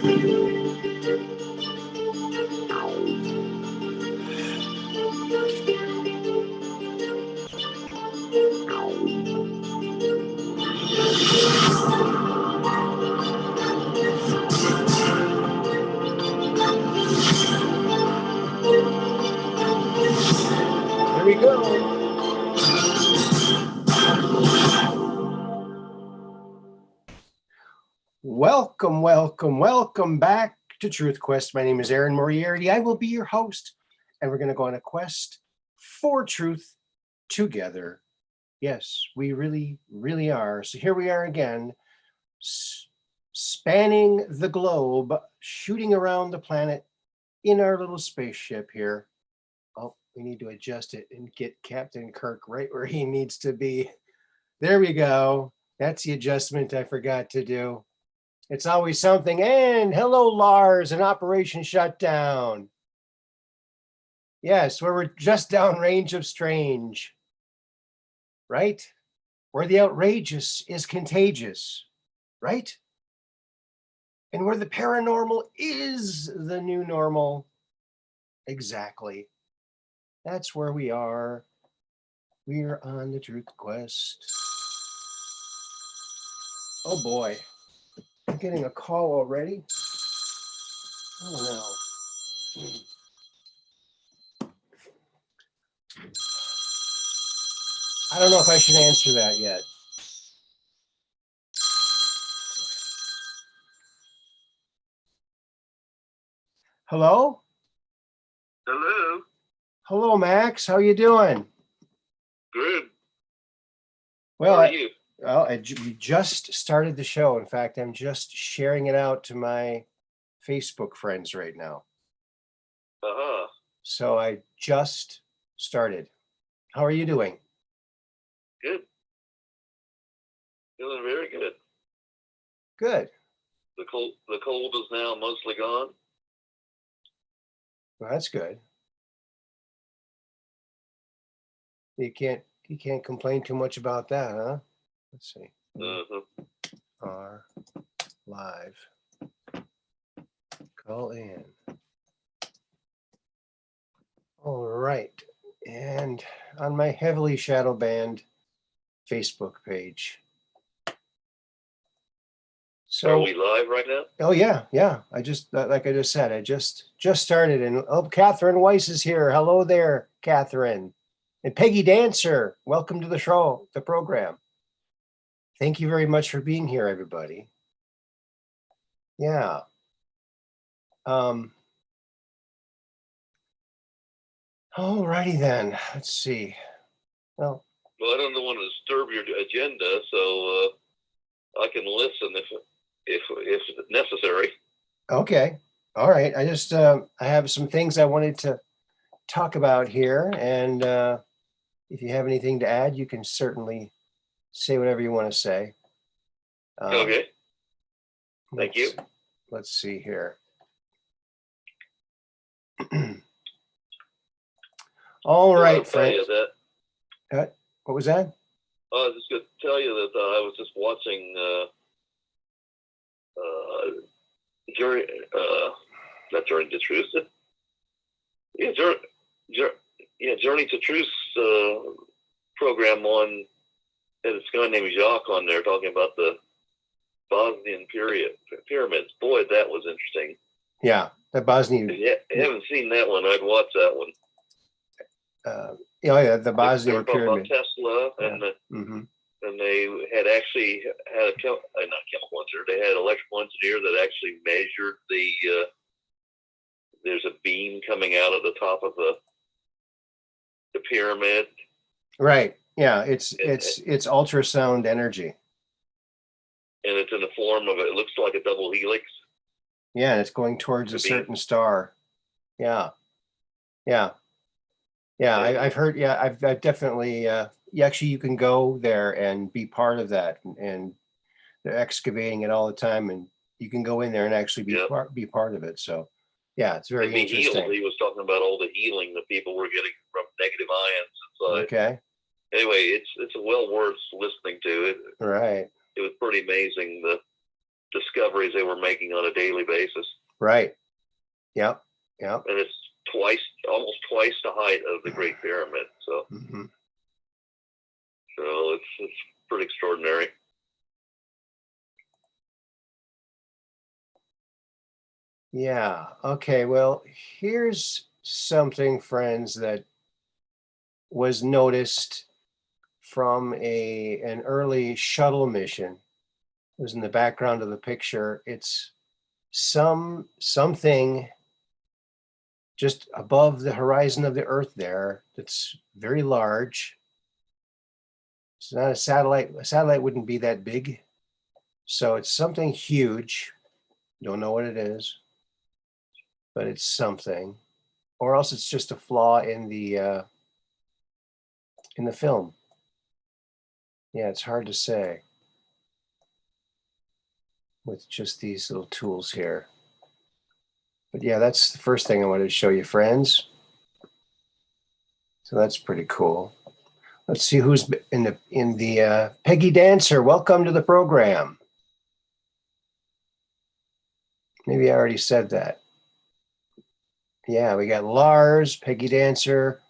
Here we go. Welcome, welcome, welcome back to Truth Quest. My name is Aaron Moriarity. I will be your host, and we're going to go on a quest for truth together. Yes, we really, really are. So here we are again, spanning the globe, shooting around the planet in our little spaceship here. Oh, we need to adjust it and get Captain Kirk right where he needs to be. There we go. That's the adjustment I forgot to do. It's always something. And hello, Lars, and Operation Shutdown. Yes, where we're just downrange of strange, right? Where the outrageous is contagious, right? And where the paranormal is the new normal. Exactly. That's where we are. We're on the Truth Quest. Oh boy. I'm getting a call already. Oh no. I don't know if I should answer that yet. Hello? Hello. Hello, Max. How you doing? Good. Well, How are you? We just started the show. In fact, I'm just sharing it out to my Facebook friends right now. Uh-huh. So I just started. How are you doing? Good. Feeling very good. Good. The cold is now mostly gone. Well, that's good. You can't complain too much about that, huh? Let's see. Uh-huh. Are live. Call in. All right. And on my heavily shadow banned Facebook page. So Are we live right now? Oh yeah. I just like I just said, I just started, and oh, Catherine Weiss is here. Hello there, Catherine. And Peggy Dancer, welcome to the show, the program. Thank you very much for being here, everybody. Yeah. All righty then. Let's see. Well, I don't want to disturb your agenda, so I can listen if necessary. okay. All right. I just I have some things I wanted to talk about here, and if you have anything to add, you can certainly say whatever you want to say. Okay. Thank you. Let's see here. All right, friends. What was that? I was just going to tell you that I was just watching not Journey to Truth. Journey to Truth program on, and this guy named Jacques on there talking about the Bosnian pyramids. Boy, that was interesting. Yeah, the Bosnian. Yeah, I haven't seen that one. I'd watch that one. The Bosnian pyramid. About Tesla, and they had actually had not chemical engineer. They had an electrical engineer that actually measured the. There's a beam coming out of the top of the pyramid. Right. Yeah. It's ultrasound energy. And it's in the form of it looks like a double helix. Yeah, and it's going towards a certain star. Yeah. I've heard. Yeah, I've definitely. Actually, you can go there and be part of that, and they're excavating it all the time, and you can go in there and actually be part of it. So, yeah, it's very interesting. He was talking about all the healing that people were getting from negative ions inside. Okay. Anyway, it's well worth listening to. It right. It was pretty amazing the discoveries they were making on a daily basis. Right. Yep. Yep. And it's almost twice the height of the Great Pyramid. So, so it's pretty extraordinary. Yeah. Okay. Well, here's something, friends, that was noticed from an early shuttle mission. It was in the background of the picture. It's something just above the horizon of the Earth there that's very large. It's not a satellite. A satellite wouldn't be that big. So it's something huge. Don't know what it is, but it's something. Or else it's just a flaw in the film. Yeah, it's hard to say with just these little tools here. But yeah, that's the first thing I wanted to show you, friends. So that's pretty cool. Let's see who's in the Peggy Dancer. Welcome to the program. Maybe I already said that. Yeah, we got Lars, Peggy Dancer,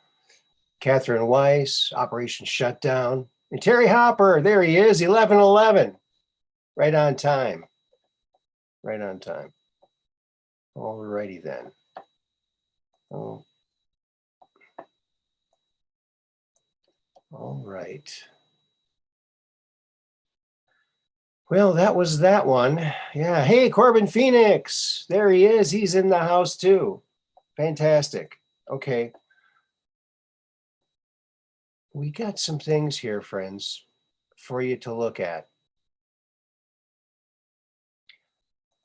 Catherine Weiss, Operation Shutdown, and Terry Hopper. There he is, 11:11. Right on time. Right on time. All righty then. Oh. All right. Well, that was that one. Yeah. Hey, Corbin Phoenix. There he is. He's in the house too. Fantastic. Okay. We got some things here, friends, for you to look at.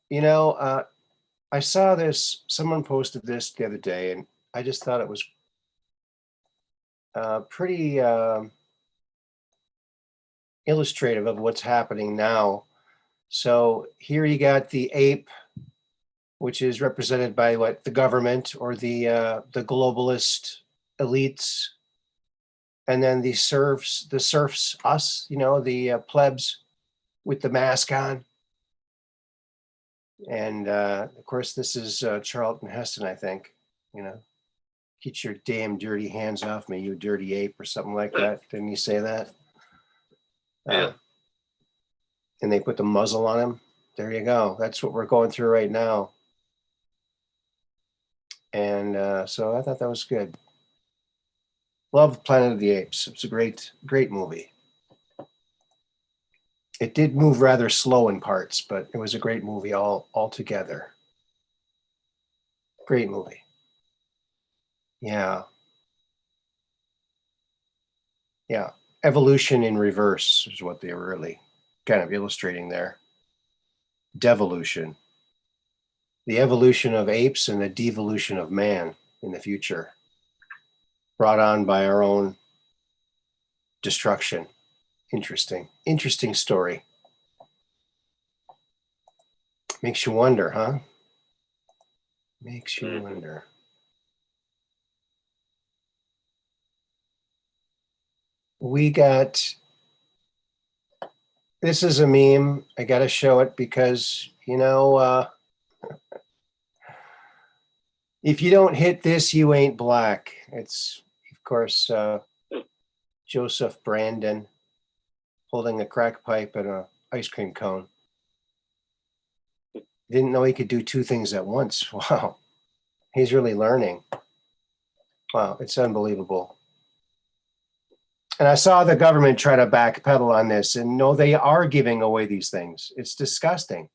You know, I saw this, someone posted this the other day, and I just thought it was pretty illustrative of what's happening now. So here you got the ape, which is represented by what, the government or the globalist elites, and then the serfs, us, you know, the plebs with the mask on. And of course, this is Charlton Heston, I think. You know, get your damn dirty hands off me, you dirty ape, or something like that. Didn't he say that? Yeah. And they put the muzzle on him. There you go. That's what we're going through right now. And so I thought that was good. Love Planet of the Apes. It's a great, great movie. It did move rather slow in parts, but it was a great movie all together. Great movie. Yeah. Yeah. Evolution in reverse is what they were really kind of illustrating there. Devolution. The evolution of apes and the devolution of man in the future, brought on by our own destruction. Interesting story. Makes you wonder, huh? Makes you wonder. We got, this is a meme. I got to show it because, you know, if you don't hit this, you ain't black. It's, of course, Joseph Brandon holding a crack pipe and an ice cream cone. Didn't know he could do two things at once. Wow. He's really learning. Wow, it's unbelievable. And I saw the government try to backpedal on this, and no, they are giving away these things. It's disgusting.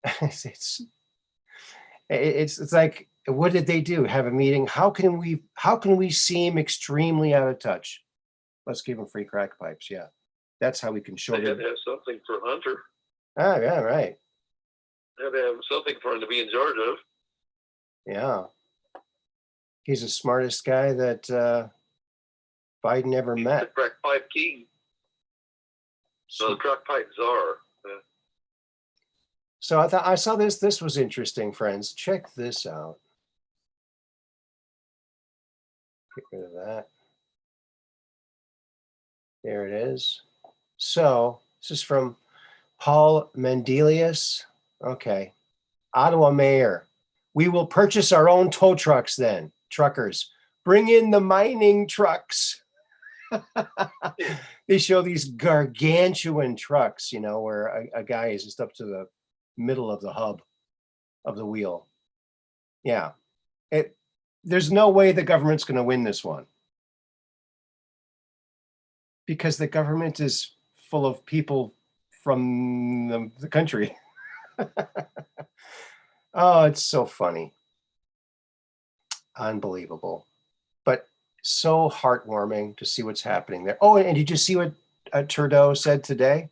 it's like, what did they do? Have a meeting? How can we seem extremely out of touch? Let's give them free crack pipes. Yeah, that's how we can show They had them. to have something for Hunter. Ah, yeah, right. They had to have something for him to be in charge of. Yeah, he's the smartest guy that Biden ever met. The crack pipe king. So the crack pipe czar. So I saw this. This was interesting, friends. Check this out. Get rid of that. There it is. So this is from Paul Mendelius. Okay. Ottawa Mayor. We will purchase our own tow trucks then. Truckers. Bring in the mining trucks. They show these gargantuan trucks, you know, where a guy is just up to the middle of the hub of the wheel. Yeah. There's no way the government's going to win this one. Because the government is full of people from the country. Oh, it's so funny. Unbelievable. But so heartwarming to see what's happening there. Oh, and did you see what Trudeau said today?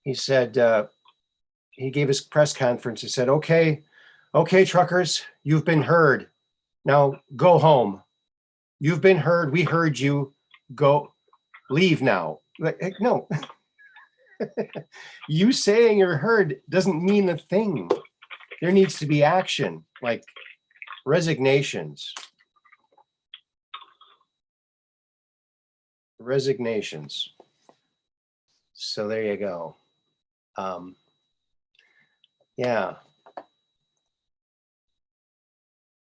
He said, he gave his press conference. He said, okay, truckers, you've been heard. Now go home. You've been heard. We heard you. Go, leave now. Like, no. You saying you're heard doesn't mean a thing. There needs to be action, like resignations. Resignations. So there you go. Yeah.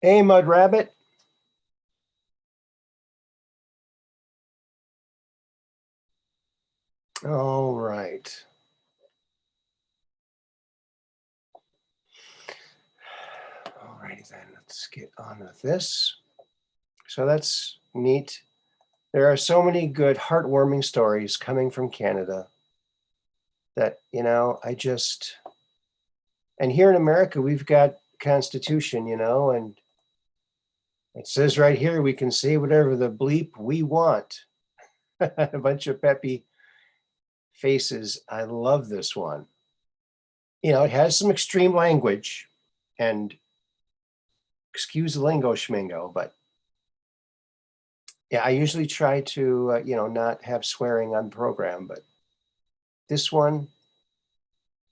Hey, Mud Rabbit. All right. All righty then, let's get on with this. So that's neat. There are so many good, heartwarming stories coming from Canada that, you know, and here in America, we've got Constitution, you know, and it says right here, we can say whatever the bleep we want. A bunch of peppy faces. I love this one. You know, it has some extreme language, and excuse the lingo schmingo, but yeah, I usually try to, you know, not have swearing on program, but this one,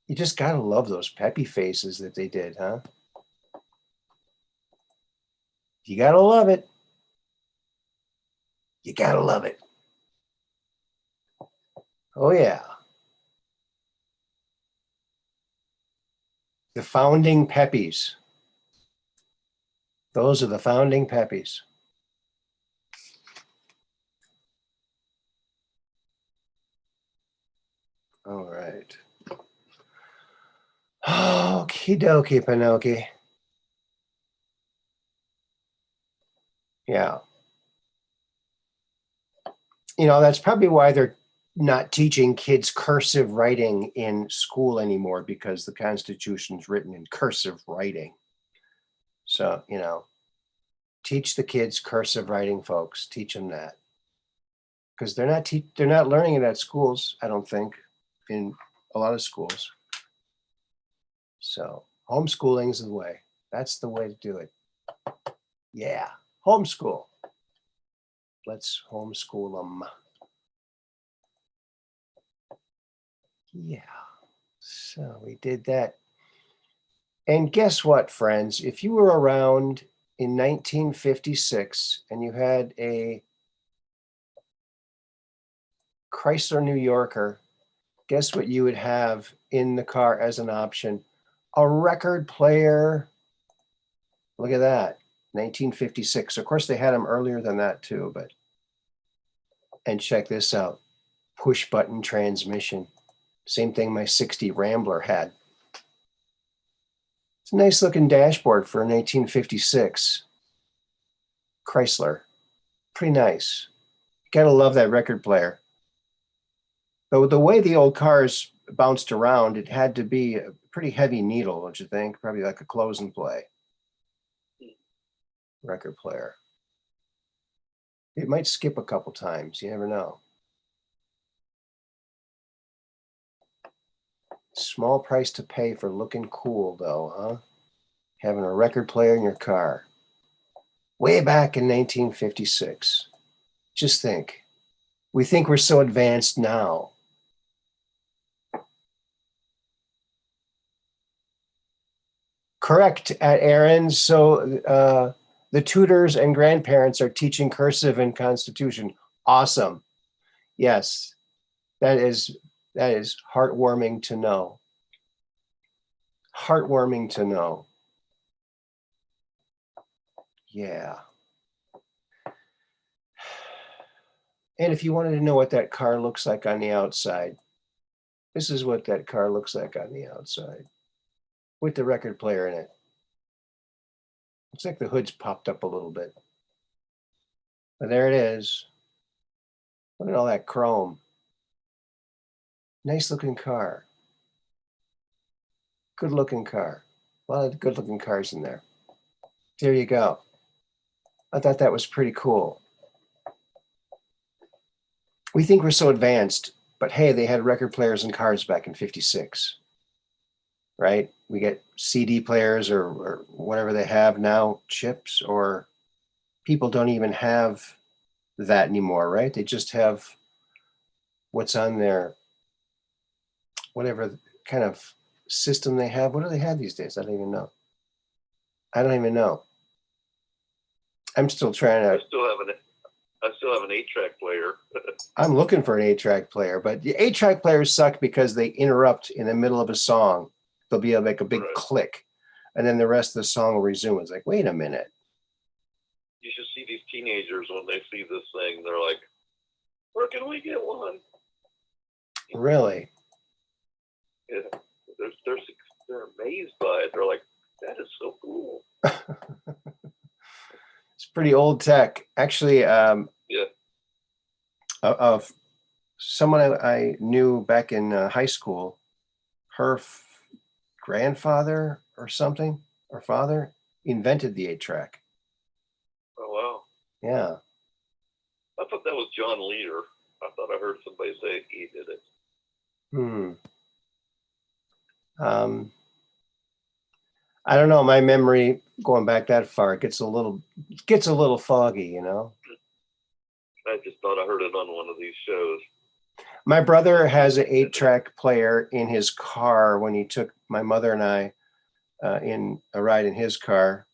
you just gotta love those peppy faces that they did, huh? You gotta love it. You gotta love it. Oh yeah. The founding peppies. Those are the founding peppies. All right. Okie dokie, Pinocchio. Yeah. You know, that's probably why they're not teaching kids cursive writing in school anymore, because the Constitution's written in cursive writing. So, you know, teach the kids cursive writing, folks. Teach them that. Because they're not learning it at schools, I don't think, in a lot of schools. So homeschooling is the way. That's the way to do it. Yeah, homeschool. Let's homeschool them. Yeah, so we did that. And guess what, friends? If you were around in 1956 and you had a Chrysler New Yorker, guess what you would have in the car as an option? A record player. Look at that, 1956. Of course, they had them earlier than that too, but, and check this out, push button transmission. Same thing my 60 Rambler had. It's a nice looking dashboard for a 1956 Chrysler. Pretty nice. Gotta love that record player. But with the way the old cars bounced around, it had to be a pretty heavy needle, don't you think? Probably like a close and play record player. It might skip a couple times, you never know. Small price to pay for looking cool though, huh? Having a record player in your car. Way back in 1956. Just think. We think we're so advanced now. Correct, at Aaron. So the tutors and grandparents are teaching cursive and Constitution. Awesome. Yes, that is That is heartwarming to know. Heartwarming to know. Yeah. And if you wanted to know what that car looks like on the outside, this is what that car looks like on the outside with the record player in it. Looks like the hood's popped up a little bit. But there it is. Look at all that chrome. Nice looking car. Good looking car. A lot of good looking cars in there. There you go. I thought that was pretty cool. We think we're so advanced, but hey, they had record players in cars back in '56, right? We get CD players or whatever they have now, chips, or people don't even have that anymore, right? They just have what's on their, whatever kind of system they have. What do they have these days? I don't even know. I don't even know. I'm still trying to. I still have an 8-track player. I'm looking for an 8-track player, but the 8-track players suck because they interrupt in the middle of a song. There'll be like a big click, and then the rest of the song will resume. It's like, wait a minute. You should see these teenagers when they see this thing. They're like, where can we get one? Really? Yeah. They're amazed by it. They're like, that is so cool. It's pretty old tech. Actually, yeah. Of someone I knew back in high school, her grandfather or something, or father, invented the 8-track. Oh, wow. Yeah. I thought that was John Leader. I thought I heard somebody say he did it. I don't know. My memory going back that far, it gets a little foggy, you know. I just thought I heard it on one of these shows. My brother has an 8-track player in his car when he took my mother and I in a ride in his car,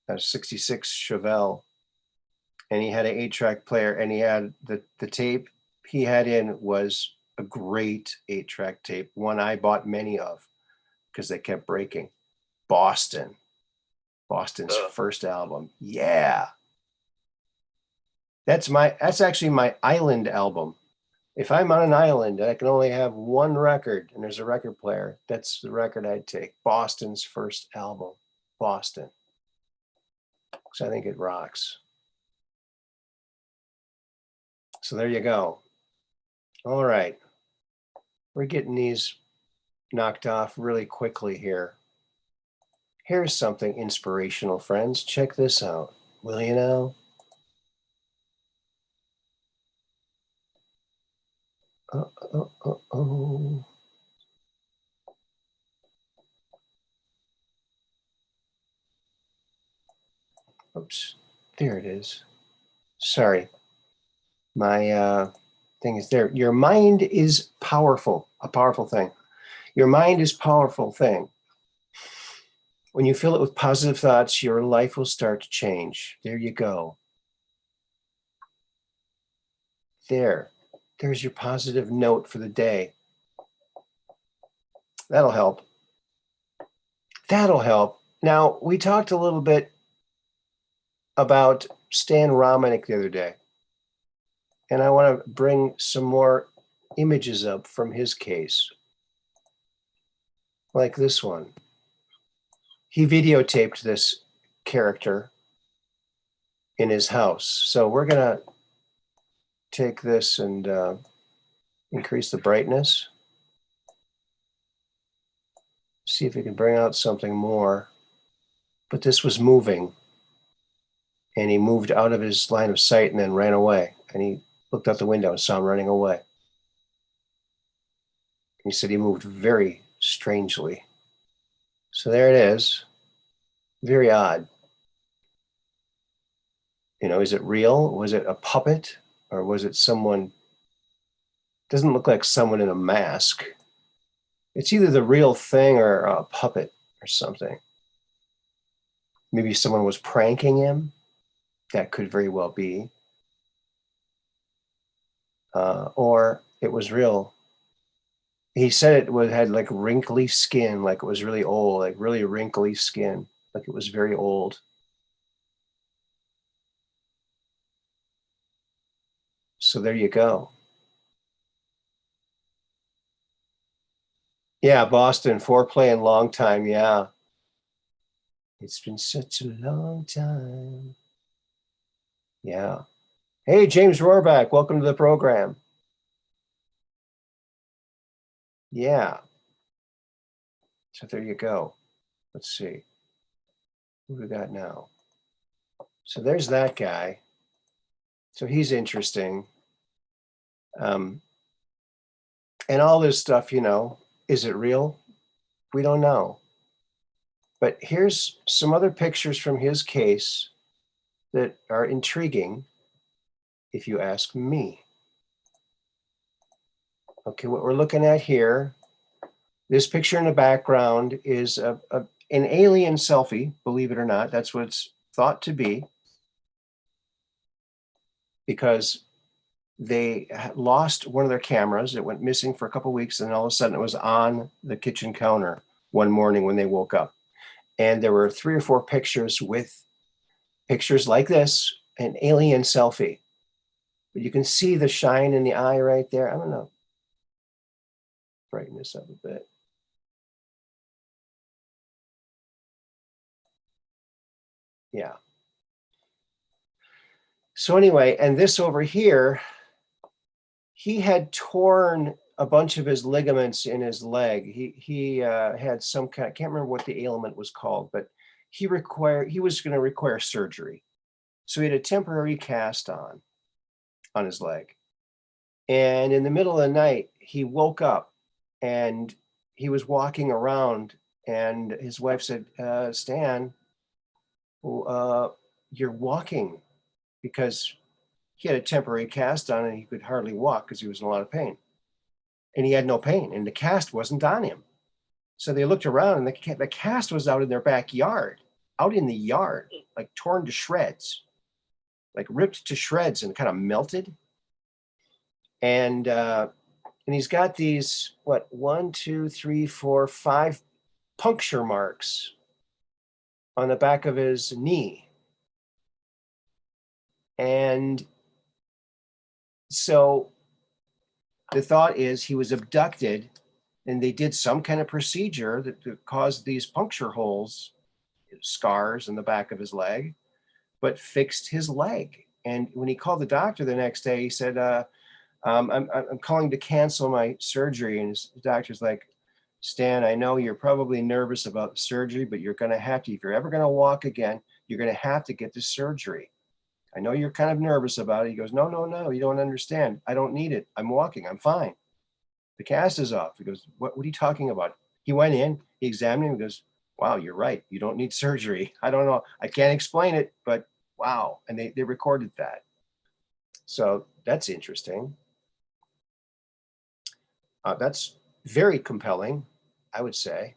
a '66 Chevelle, and he had an 8-track player, and he had the tape he had in was a great 8-track tape, one I bought many of because they kept breaking. Boston's first album. Yeah. That's actually my island album. If I'm on an island and I can only have one record and there's a record player, that's the record I'd take. Boston's first album, Boston. So I think it rocks. So there you go. All right. We're getting these knocked off really quickly here. Here's something inspirational, friends. Check this out. Will you now? Oh. Oops. There it is. Sorry. My thing is there. Your mind is powerful, a powerful thing. Your mind is a powerful thing. When you fill it with positive thoughts, your life will start to change. There you go. There's your positive note for the day. That'll help. That'll help. Now, we talked a little bit about Stan Romanek the other day, and I want to bring some more images up from his case, like this one. He videotaped this character in his house. So we're going to take this and increase the brightness. See if we can bring out something more. But this was moving. And he moved out of his line of sight and then ran away. And he looked out the window and saw him running away. He said he moved very strangely. So there it is. Very odd. You know, is it real? Was it a puppet? Or was it someone? Doesn't look like someone in a mask. It's either the real thing or a puppet or something. Maybe someone was pranking him. That could very well be. Or it was real. He said had like wrinkly skin, like it was really old, like really wrinkly skin, like it was very old. So there you go. Yeah, Boston, foreplay and long time. Yeah. It's been such a long time. Yeah. Hey, James Rohrback, welcome to the program. Yeah. So there you go. Let's see. Who we got now? So there's that guy. So he's interesting. And all this stuff, you know, is it real? We don't know. But here's some other pictures from his case that are intriguing, if you ask me. Okay, what we're looking at here, this picture in the background is an alien selfie, believe it or not. That's what it's thought to be, because they lost one of their cameras. It went missing for a couple of weeks, and all of a sudden it was on the kitchen counter one morning when they woke up. And there were 3 or 4 pictures with pictures like this, an alien selfie. But you can see the shine in the eye right there. I don't know. Brighten this up a bit. Yeah. So anyway, and this over here, he had torn a bunch of his ligaments in his leg. He had some kind, I can't remember what the ailment was called, but he was going to require surgery. So he had a temporary cast on his leg. And in the middle of the night, he woke up and he was walking around, and his wife said, Stan, you're walking, because he had a temporary cast on and he could hardly walk because he was in a lot of pain. And he had no pain, and the cast wasn't on him. So they looked around, and the cast was out in their backyard, out in the yard, like torn to shreds, like ripped to shreds and kind of melted. And he's got these, 1, 2, 3, 4, 5 puncture marks on the back of his knee. And so the thought is he was abducted, and they did some kind of procedure that caused these puncture holes, scars in the back of his leg, but fixed his leg. And when he called the doctor the next day, he said, I'm calling to cancel my surgery. And his doctor's like, Stan, I know you're probably nervous about the surgery, but you're going to have to, if you're ever going to walk again, you're going to have to get the surgery. I know you're kind of nervous about it. He goes, no, you don't understand. I don't need it. I'm walking. I'm fine. The cast is off. He goes, what are you talking about? He went in, he examined him, he goes, wow, you're right. You don't need surgery. I don't know. I can't explain it, but wow. And they recorded that. So that's interesting. That's very compelling, I would say.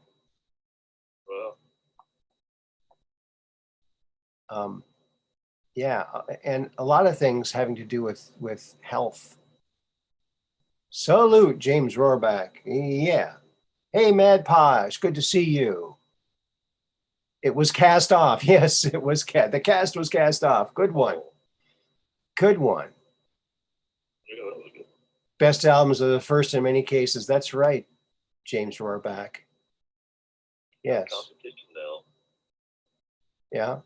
Well, yeah, and a lot of things having to do with health. Salute, James Rohrback. Yeah. Hey, Mad Posh, good to see you. It was cast off. Yes, it was the cast was cast off. Good one. Good one. Best albums are the first in many cases. That's right, James Rohrback. Yes. Competition now. Yeah.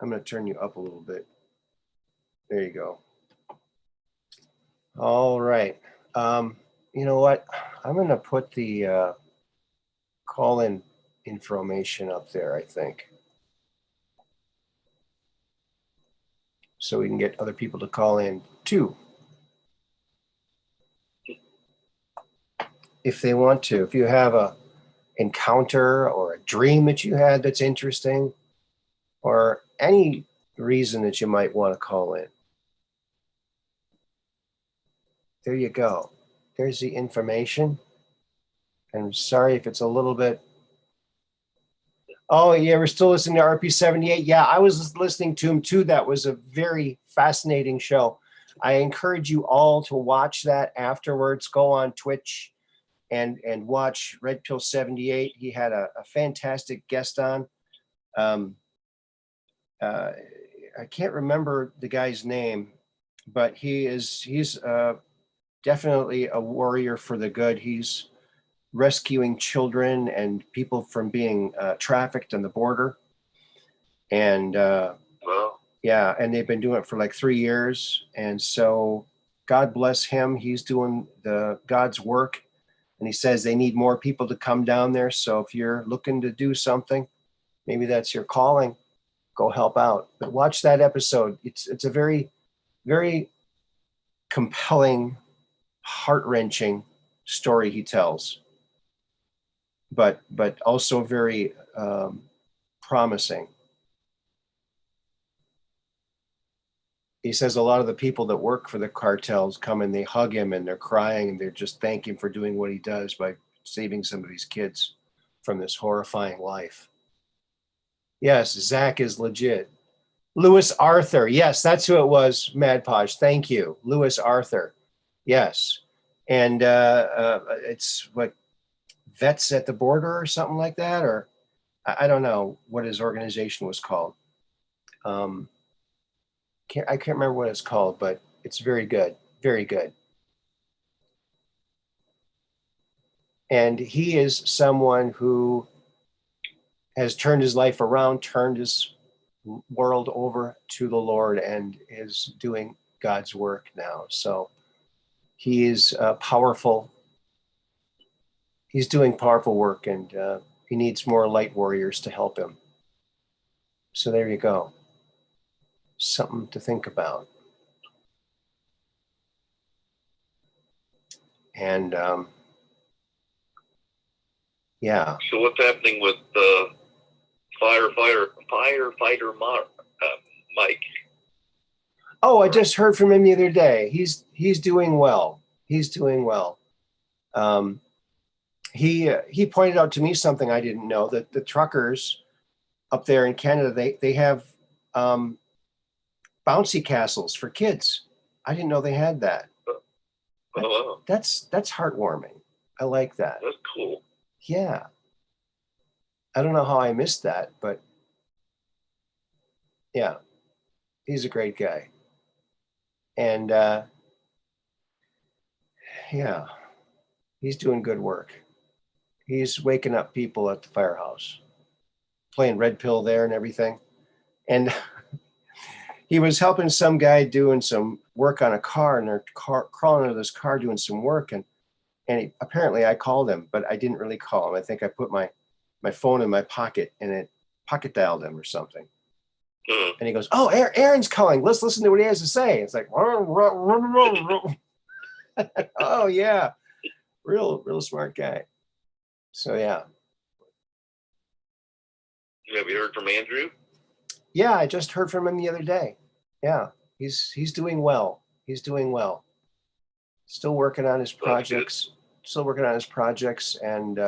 I'm going to turn you up a little bit. There you go. All right. You know what? I'm going to put the call-in information up there, I think, so we can get other people to call in too, if they want to. If you have a encounter or a dream that you had that's interesting, or any reason that you might want to call in. There you go. There's the information. And sorry if it's a little bit. Oh, yeah, we're still listening to RP78. Yeah, I was listening to him too. That was a very fascinating show. I encourage you all to watch that afterwards. Go on Twitch and watch Red Pill 78. He had a fantastic guest on. I can't remember the guy's name, but he's definitely a warrior for the good. He's rescuing children and people from being trafficked on the border. And yeah, and they've been doing it for like 3 years. And so God bless him. He's doing God's work. And he says they need more people to come down there. So if you're looking to do something, maybe that's your calling, go help out. But watch that episode. It's a very, very compelling, heart-wrenching story he tells, but also very promising. He says a lot of the people that work for the cartels come and they hug him and they're crying and they're just thank him for doing what he does by saving some of these kids from this horrifying life. Yes, Zach is legit. Lewis Arthur. Yes, that's who it was, Mad Podge. Thank you. Lewis Arthur. Yes. And it's what, Vets at the Border or something like that, or I don't know what his organization was called. I can't remember what it's called, but it's very good, very good. And he is someone who has turned his life around, turned his world over to the Lord, and is doing God's work now. So he is powerful. He's doing powerful work, and he needs more light warriors to help him. So there you go. Something to think about. And yeah. So what's happening with firefighter Mike? Oh, I just heard from him the other day. He's doing well. He's doing well. He pointed out to me something I didn't know, that the truckers up there in Canada, they have bouncy castles for kids. I didn't know they had that. Oh, wow. That's heartwarming. I like that. That's cool. Yeah. I don't know how I missed that, but yeah, he's a great guy. And yeah, he's doing good work. He's waking up people at the firehouse, playing Red Pill there and everything. And he was helping some guy doing some work on a car, and they're crawling into this car doing some work. And apparently I called him, but I didn't really call him. I think I put my phone in my pocket and it pocket dialed him or something. Mm. And he goes, "Oh, Aaron's calling. Let's listen to what he has to say." It's like, oh yeah, real smart guy. So yeah. Have you heard from Andrew? Yeah, I just heard from him the other day. Yeah, he's doing well. He's doing well. Still working on his projects. Still working on his projects, and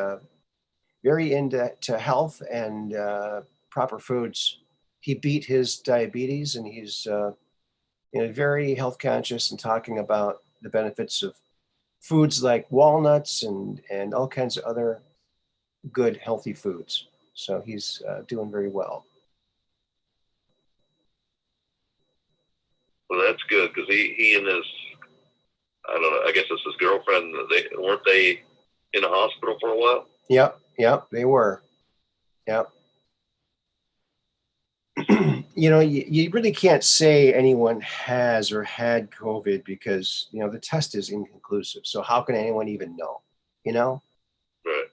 very into health and proper foods. He beat his diabetes, and he's very health conscious and talking about the benefits of foods like walnuts and all kinds of other good healthy foods. So he's doing very well. Well, that's good, because he and his, I don't know, I guess it's his girlfriend, weren't they in a hospital for a while? Yep, they were. Yep. You really can't say anyone has or had COVID because, the test is inconclusive. So how can anyone even know, Right.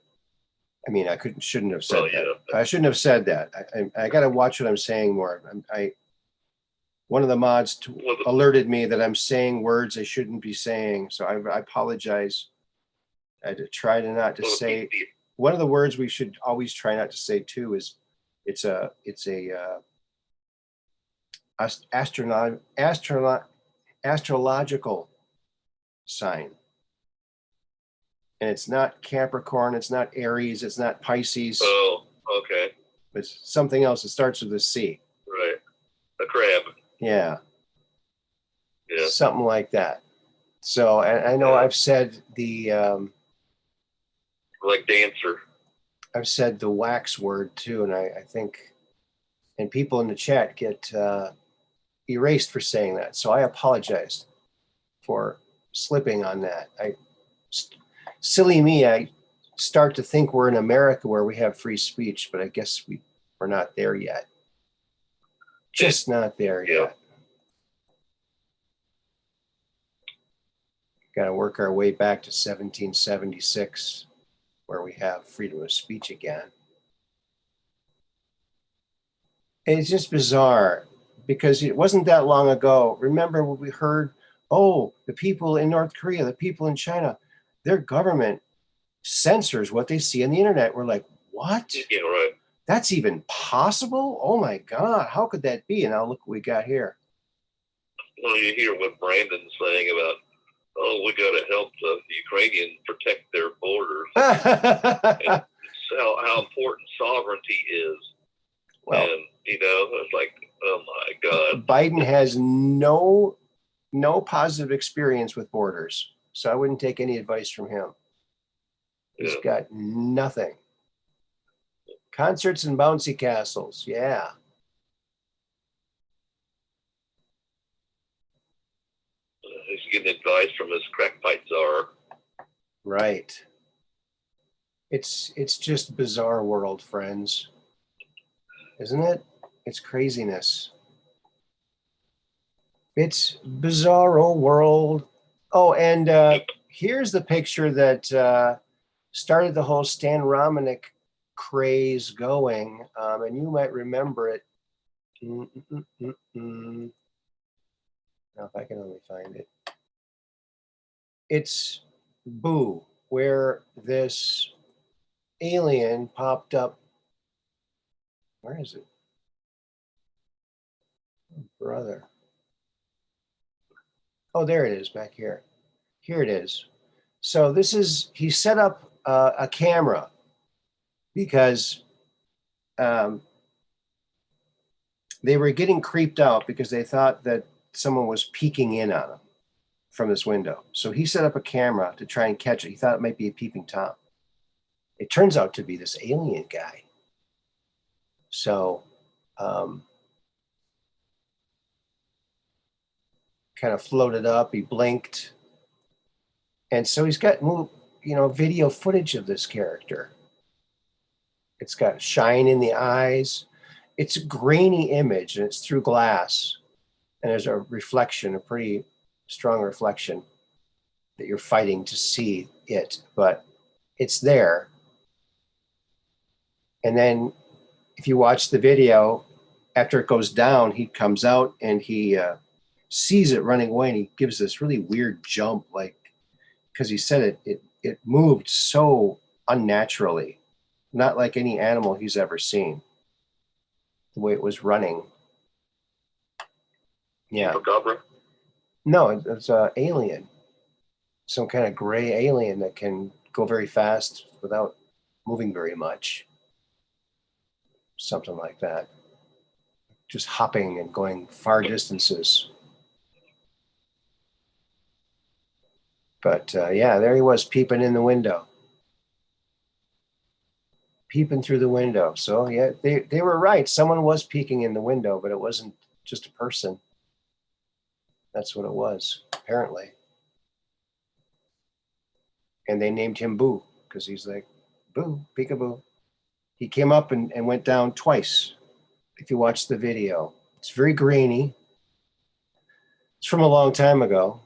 I mean, shouldn't have said that. Yeah. I shouldn't have said that. I got to watch what I'm saying more. One of the mods alerted me that I'm saying words I shouldn't be saying. So I apologize. I try to not to say. One of the words we should always try not to say too is it's a astrological sign. And it's not Capricorn, it's not Aries, it's not Pisces. Oh, okay. It's something else. It starts with a C. Right. A crab. Yeah. Yeah. Something like that. So, and I know I've said like dancer. I've said the wax word too, and I think, and people in the chat get erased for saying that. So I apologized for slipping on that. Silly me, I start to think we're in America where we have free speech, but I guess we're not there yet. Just not there yet. Got to work our way back to 1776, where we have freedom of speech again. And it's just bizarre because it wasn't that long ago. Remember when we heard, oh, the people in North Korea, the people in China, their government censors what they see on the internet. We're like, what? Yeah, right. That's even possible? Oh my God, how could that be? And now look what we got here. Well, you hear what Brandon's saying about, oh, we got to help the Ukrainians protect their borders. And how important sovereignty is. Well, and, it's like, oh my God. Biden has no positive experience with borders. So I wouldn't take any advice from him. He's got nothing. Concerts and bouncy castles. Yeah. He's getting advice from his crack pipe czar. Right. It's just bizarre world, friends. Isn't it? It's craziness. It's bizarro world. Oh, and here's the picture that started the whole Stan Romanek craze going, and you might remember it. Now, if I can only find it. It's Boo, where this alien popped up. Where is it? Oh, brother. Oh, there it is back here. Here it is. So this is, he set up a camera because they were getting creeped out because they thought that someone was peeking in on them from this window. So he set up a camera to try and catch it. He thought it might be a peeping Tom. It turns out to be this alien guy. So kind of floated up, he blinked. And so he's got video footage of this character. It's got shine in the eyes. It's a grainy image and it's through glass. And there's a reflection, a pretty strong reflection that you're fighting to see it, but it's there. And then if you watch the video, after it goes down, he comes out and he sees it running away and he gives this really weird jump, like, because he said it moved so unnaturally, not like any animal he's ever seen, the way it was running. Yeah. Chupacabra? No, it's an alien, some kind of gray alien that can go very fast without moving very much. Something like that. Just hopping and going far distances. But yeah, there he was peeping in the window. Peeping through the window. So yeah, they were right. Someone was peeking in the window, but it wasn't just a person. That's what it was, apparently. And they named him Boo, because he's like, Boo, peekaboo. He came up and went down twice, if you watch the video. It's very grainy. It's from a long time ago.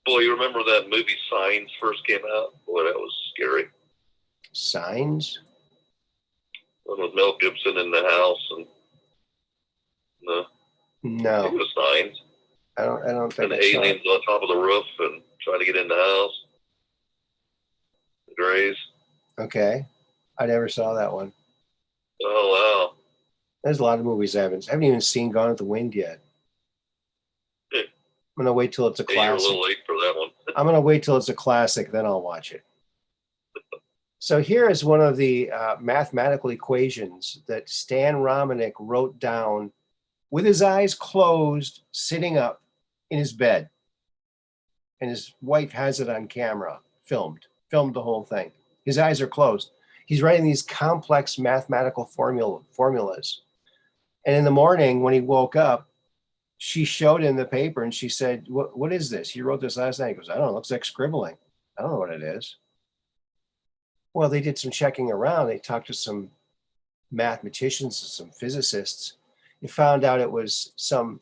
Boy, you remember that movie Signs first came out? Boy, that was scary. Signs? One with Mel Gibson in the house and No. It was Signs. I don't think. And the aliens on top of the roof and trying to get in the house. The Greys. Okay. I never saw that one. Oh wow. There's a lot of movies I haven't even seen Gone with the Wind yet. Yeah. I'm gonna wait till it's a classic. You're a little late for that one. I'm gonna wait till it's a classic, then I'll watch it. So here is one of the mathematical equations that Stan Romanek wrote down with his eyes closed, sitting up in his bed. And his wife has it on camera, filmed the whole thing. His eyes are closed. He's writing these complex mathematical formulas. And in the morning when he woke up, she showed him the paper and she said, what is this? You wrote this last night. He goes, I don't know. It looks like scribbling. I don't know what it is. Well, they did some checking around. They talked to some mathematicians and some physicists. They found out it was some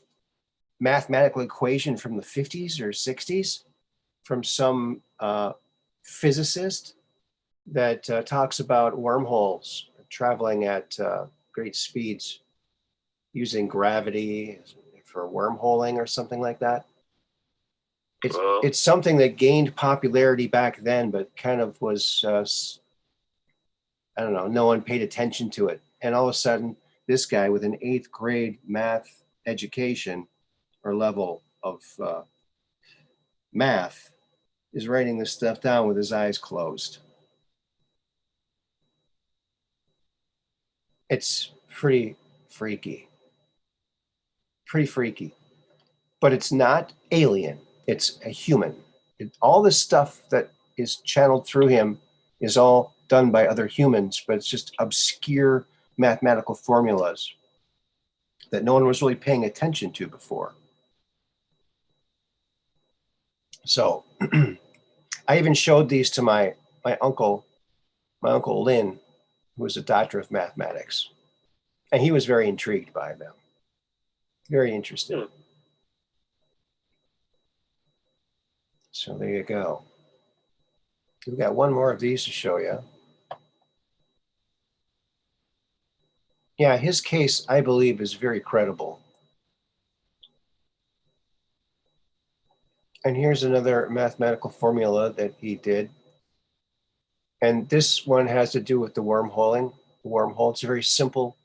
mathematical equation from the 50s or 60s from some physicist that talks about wormholes traveling at great speeds using gravity for wormholing or something like that. It's something that gained popularity back then, but kind of was, I don't know, no one paid attention to it. And all of a sudden, this guy with an 8th grade math education or level of math is writing this stuff down with his eyes closed. It's pretty freaky. Pretty freaky. But it's not alien. It's a human. All this stuff that is channeled through him is all done by other humans, but it's just obscure mathematical formulas that no one was really paying attention to before. So I even showed these to my uncle Lynn, who was a doctor of mathematics. And he was very intrigued by them. Very interested. So there you go. We've got one more of these to show you. Yeah, his case, I believe, is very credible. And here's another mathematical formula that he did. And this one has to do with the wormholing. The wormhole, it's very simple.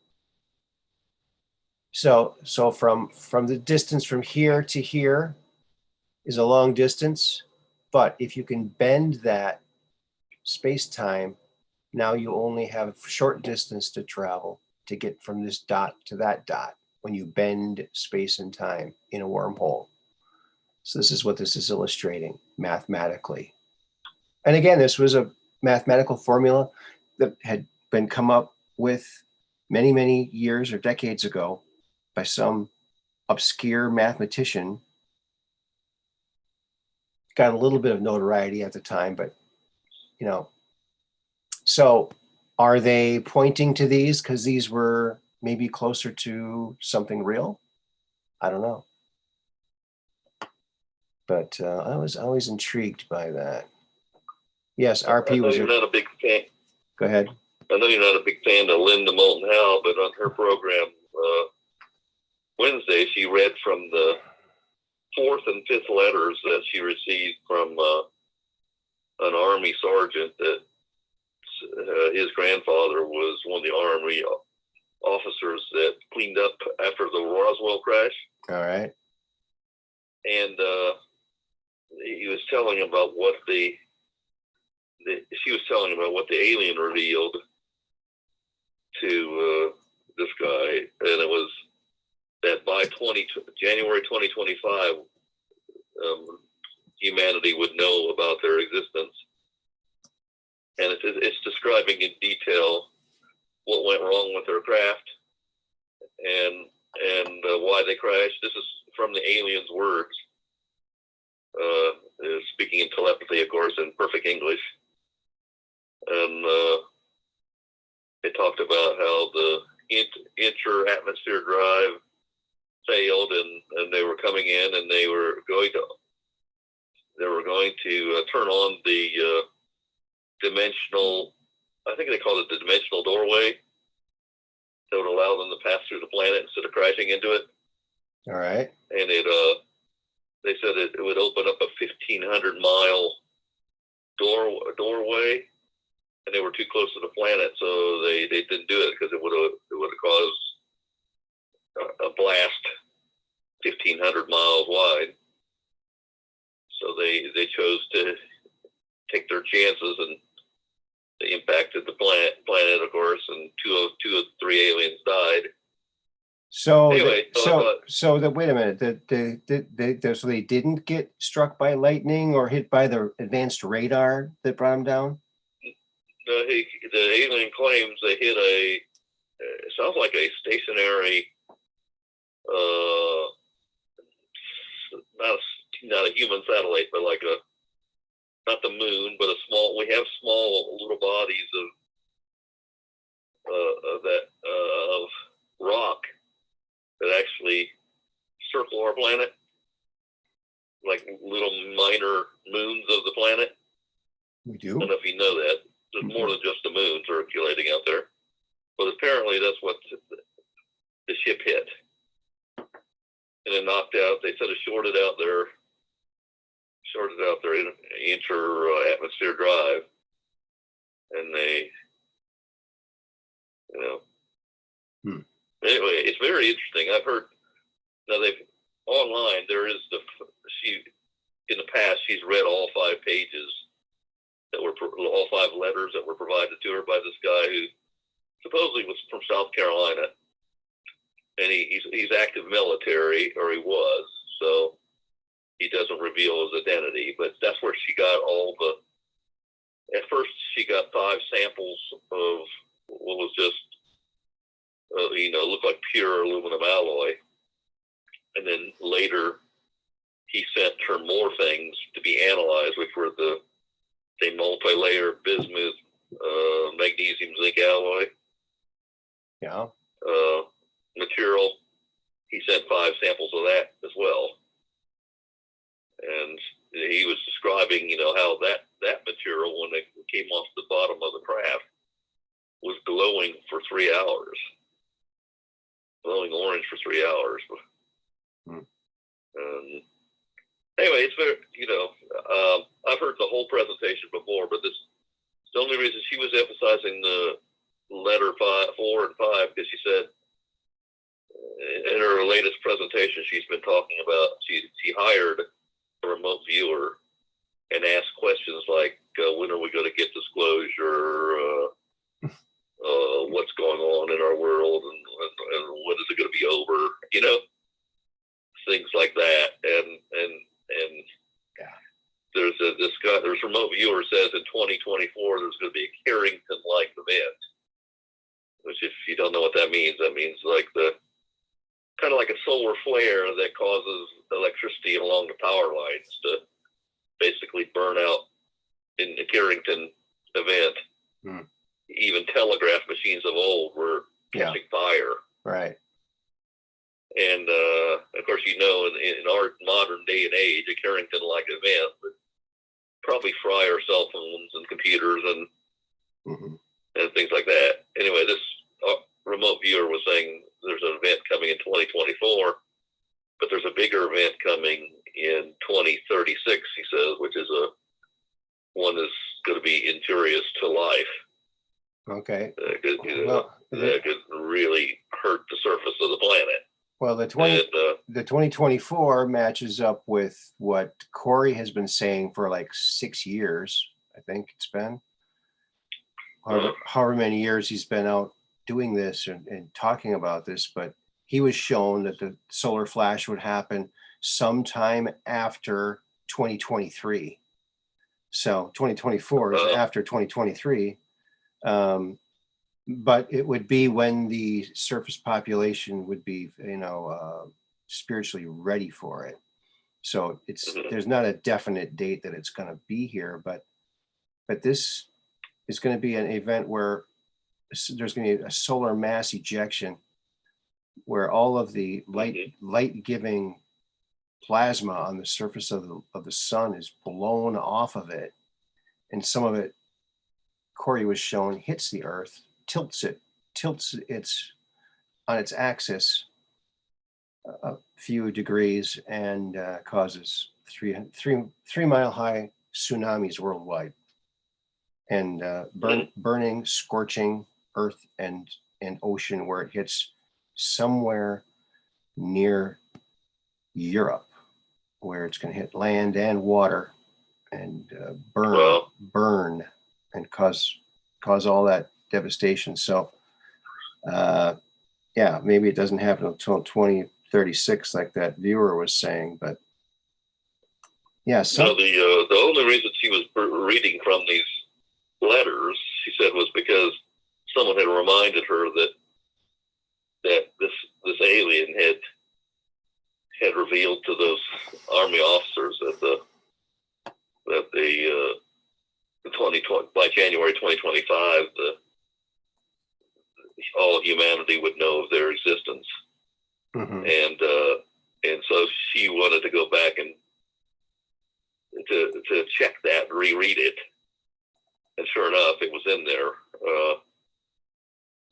So from the distance from here to here is a long distance. But if you can bend that space-time, now you only have a short distance to travel to get from this dot to that dot when you bend space and time in a wormhole. So this is what this is illustrating mathematically. And again, this was a mathematical formula that had been come up with many, many years or decades ago by some obscure mathematician. Got a little bit of notoriety at the time, but you know. So are they pointing to these because these were maybe closer to something real? I don't know. But I was always intrigued by that. Yes, RP was. You're not a big fan. Go ahead. I know you're not a big fan of Linda Moulton Howe, but on her program Wednesday, she read from the 4th and 5th letters that she received from an Army sergeant that his grandfather was one of the Army officers that cleaned up after the Roswell crash. All right. And he was telling about what she was telling about what the alien revealed to this guy, and it was that by January 2025, humanity would know about their existence. And it's describing in detail what went wrong with their craft and why they crashed. This is from the aliens' words, speaking in telepathy, of course, in perfect English. And they talked about how the inter-atmosphere drive failed, and they were coming in, and they were going to turn on the dimensional, I think they called it the dimensional doorway, that would allow them to pass through the planet instead of crashing into it. All right. And they said it would open up a 1,500-mile doorway, and they were too close to the planet, so they didn't do it because it would have caused a blast 1,500 miles wide. So they chose to take their chances, and they impacted the planet, of course, and two of 3 aliens died. So, Anyway, wait a minute. So they didn't get struck by lightning or hit by the advanced radar that brought them down? the alien claims they hit it sounds like a stationary, not a human satellite, but like not the moon, but we have small little bodies of rock that actually circle our planet, like little minor moons of the planet. We I do? don't know if you know that. There's more than just the moon circulating out there. But apparently that's what the ship hit. And it knocked out, they said it shorted out their inter-atmosphere drive. And they, Anyway, it's very interesting. I've heard, now online, there is in the past, she's read all 5 pages all 5 letters that were provided to her by this guy who supposedly was from South Carolina. And he's active military, or he was, so he doesn't reveal his identity, but that's where she got at first she got 5 samples of what was just, looked like pure aluminum alloy. And then later he sent her more things to be analyzed, which were the multi-layer bismuth, magnesium zinc alloy. Yeah. Material. He sent 5 samples of that as well. And he was describing, how that material, when it came off the bottom of the craft, was glowing for 3 hours. Glowing orange for 3 hours. Anyway, it's very, I've heard the whole presentation before, but the only reason she was emphasizing the letter 4 and 5, because she said in her latest presentation she's been talking about, she hired a remote viewer and asked questions like, when are we going to get disclosure? What's going on in our world, and when is it going to be over? Things like that. And yeah. There's this remote viewer says in 2024 there's going to be a Carrington-like event, which, if you don't know what that means like kind of like a solar flare that causes electricity along the power lines to basically burn out in the Carrington event. Even telegraph machines of old were catching fire. Right. And of course, in our modern day and age, a Carrington-like event would probably fry our cell phones and computers and things like that. Anyway, this remote viewer was saying there's an event coming in 2024, but there's a bigger event coming in 2036, he says, which is one that's going to be injurious to life. Okay. That could really hurt the surface of the planet. Well, the 2024 matches up with what Corey has been saying for like 6 years. I think it's been however many years he's been out doing this and talking about this, but he was shown that the solar flash would happen sometime after 2023. So 2024 is after 2023. But it would be when the surface population would be, spiritually ready for it. So there's not a definite date that it's going to be here, but this is going to be an event where there's going to be a solar mass ejection, where all of the light-giving plasma on the surface of the sun is blown off of it, and some of it, Corey was shown, hits the Earth, tilts it on its axis a few degrees, and causes 3-mile high tsunamis worldwide, and burning, scorching Earth and ocean, where it hits somewhere near Europe, where it's going to hit land and water and burn and cause all that devastation. So yeah, maybe it doesn't happen until 2036, like that viewer was saying, but yeah. So the only reason she was reading from these letters, she said, was because someone had reminded her that this alien had revealed to those army officers that the 2020, by January 2025, all humanity would know of their existence. mm-hmm. And so she wanted to go back and to check that, reread it, and sure enough, it was in there.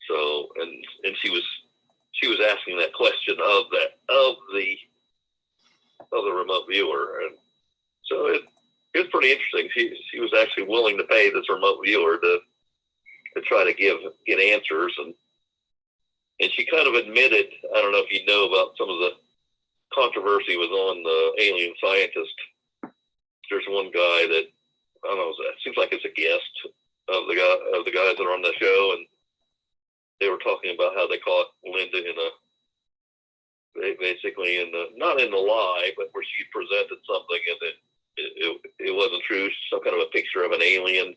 So and she was asking that question of the remote viewer, and so it was pretty interesting. She was actually willing to pay this remote viewer to try to get answers, and she kind of admitted, I don't know if you know about some of the controversy was on the alien scientist. There's one guy that, I don't know, it seems like it's a guest of the guys that are on the show, and they were talking about how they caught Linda basically not in the lie, but where she presented something and it wasn't true, some kind of a picture of an alien,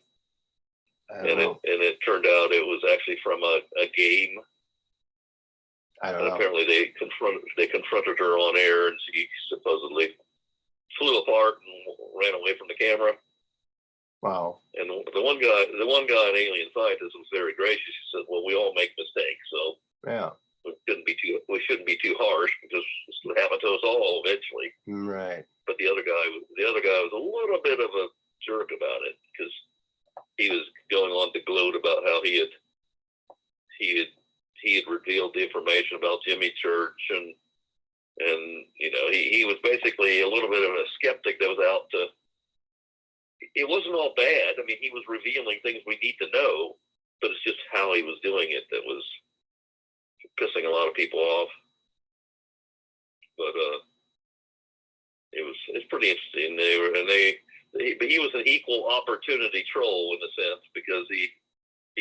and it turned out it was actually from a game. I don't know. Apparently they confronted her on air, and she supposedly flew apart and ran away from the camera. Wow. And the one guy, an alien scientist, was very gracious. He said, "Well, we all make mistakes, so yeah, we shouldn't be too harsh, because this will happen to us all eventually." Right. But the other guy was a little bit of a jerk about it, because he was going on to gloat about how he had revealed the information about Jimmy Church, and he was basically a little bit of a skeptic that was out to. It wasn't all bad. I mean, he was revealing things we need to know, but it's just how he was doing it that was pissing a lot of people off. But it's pretty interesting. But he was an equal opportunity troll in a sense, because he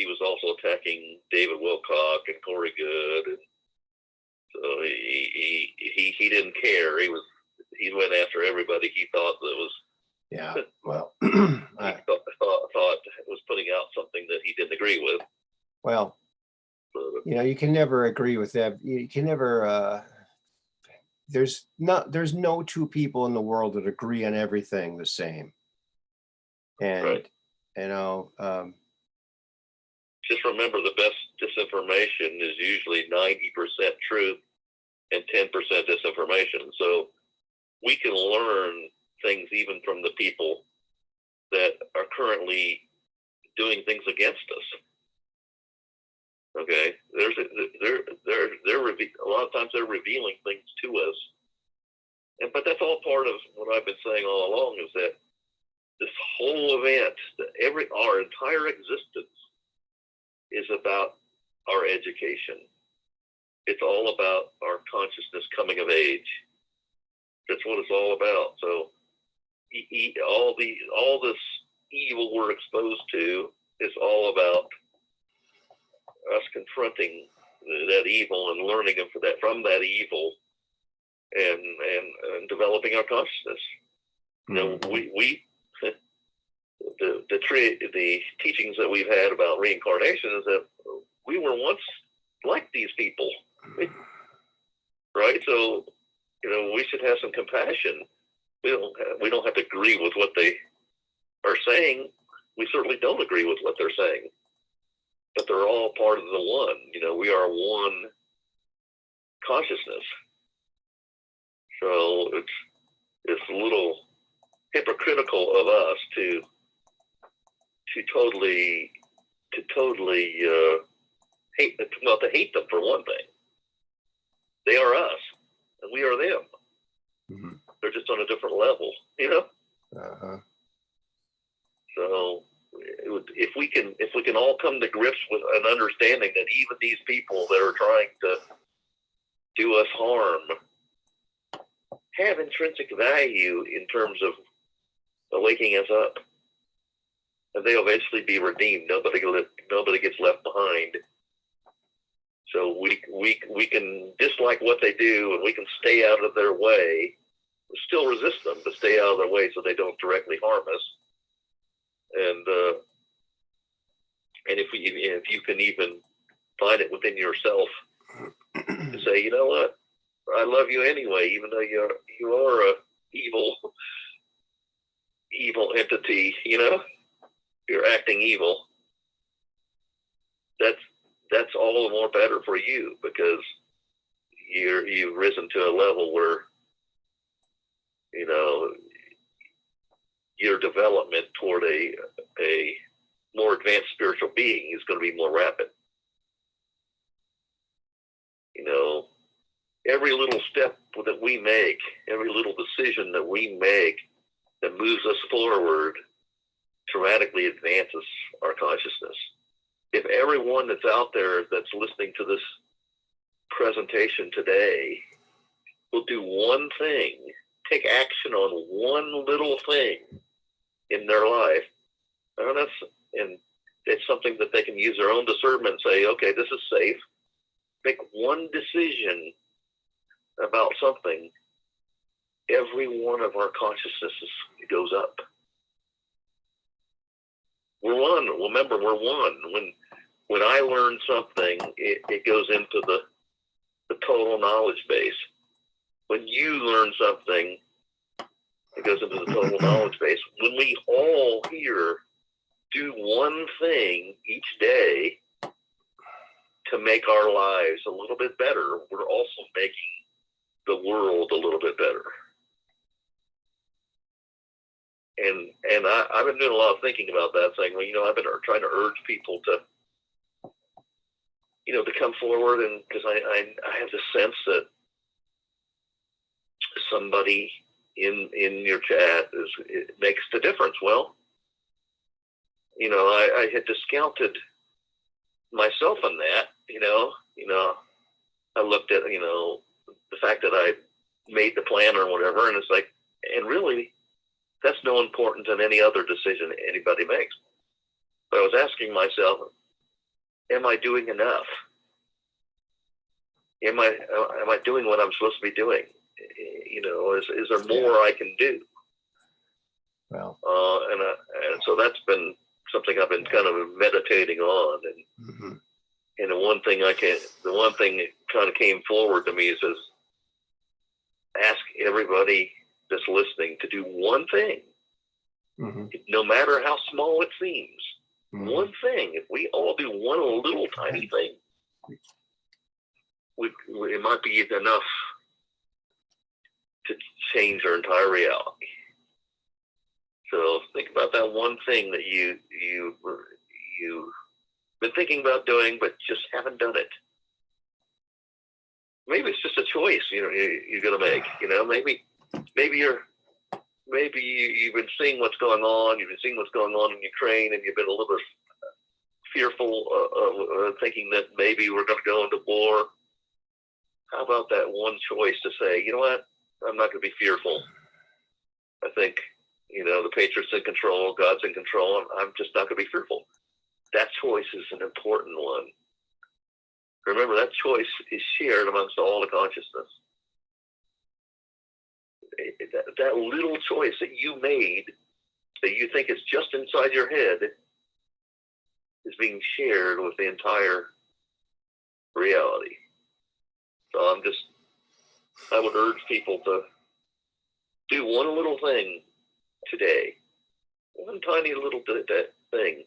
was also attacking David Wilcock and Corey Good, and so he didn't care. He went after everybody he thought that was. Yeah, well, I thought was putting out something that he didn't agree with. Well, you can never agree with that. You can never. There's no two people in the world that agree on everything the same. And right. Just remember, the best disinformation is usually 90% truth and 10% disinformation. So we can learn things even from the people that are currently doing things against us. Okay, they're a lot of times they're revealing things to us, but that's all part of what I've been saying all along, is that this whole event, our entire existence, is about our education. It's all about our consciousness coming of age. That's what it's all about. So all this evil we're exposed to is all about us confronting that evil and learning from that evil, and developing our consciousness. We the teachings that we've had about reincarnation is that we were once like these people, right? So we should have some compassion. We don't have to agree with what they are saying. We certainly don't agree with what they're saying, but they're all part of the one. We are one consciousness. So it's a little hypocritical of us to totally hate them, for one thing. They are us, and we are them. Mm-hmm. They're just on a different level, Uh-huh. So if we can all come to grips with an understanding that even these people that are trying to do us harm have intrinsic value in terms of waking us up, and they'll eventually be redeemed. Nobody gets left behind. So we can dislike what they do, and we can stay out of their way. We still resist them, but stay out of their way so they don't directly harm us. And if you can even find it within yourself to say, you know what, I love you anyway, even though you are a evil entity, you know, you're acting evil. That's all the more better for you, because you've risen to a level where, you know, your development toward a more advanced spiritual being is going to be more rapid. You know, every little step that we make, every little decision that we make that moves us forward dramatically advances our consciousness. If everyone that's out there that's listening to this presentation today will do one thing, take action on one little thing in their life, and it's something that they can use their own discernment and say, okay, this is safe. Make one decision about something, every one of our consciousnesses goes up. We're one. Remember, we're one. When I learn something, it goes into the total knowledge base. When you learn something, it goes into the total knowledge base. When we all here do one thing each day to make our lives a little bit better, we're also making the world a little bit better. And I've been doing a lot of thinking about that, saying, well, you know, I've been trying to urge people to, you know, to come forward, and because I have the sense that somebody in your chat it makes the difference. Well, you know, I had discounted myself on that. You know, I looked at, you know, the fact that I made the plan or whatever, and it's like, and really, that's no important than any other decision anybody makes. But I was asking myself, am I doing enough? Am I doing what I'm supposed to be doing? You know, is there more I can do? Well, and so that's been something I've been kind of meditating on, and the one thing that kind of came forward to me is ask everybody that's listening to do one thing, no matter how small it seems. One thing. If we all do one little tiny thing, it might be enough to change our entire reality. So think about that one thing that you've been thinking about doing, but just haven't done it. Maybe it's just a choice, you know, you're going to make. You know, maybe you've been seeing what's going on. You've been seeing what's going on in Ukraine, and you've been a little bit fearful of thinking that maybe we're going to go into war. How about that one choice to say, you know what, I'm not going to be fearful. I think, you know, the Patriot's in control, God's in control, I'm just not going to be fearful. That choice is an important one. Remember, that choice is shared amongst all the consciousness. That little choice that you made, that you think is just inside your head, is being shared with the entire reality. So I would urge people to do one little thing today, one tiny little thing.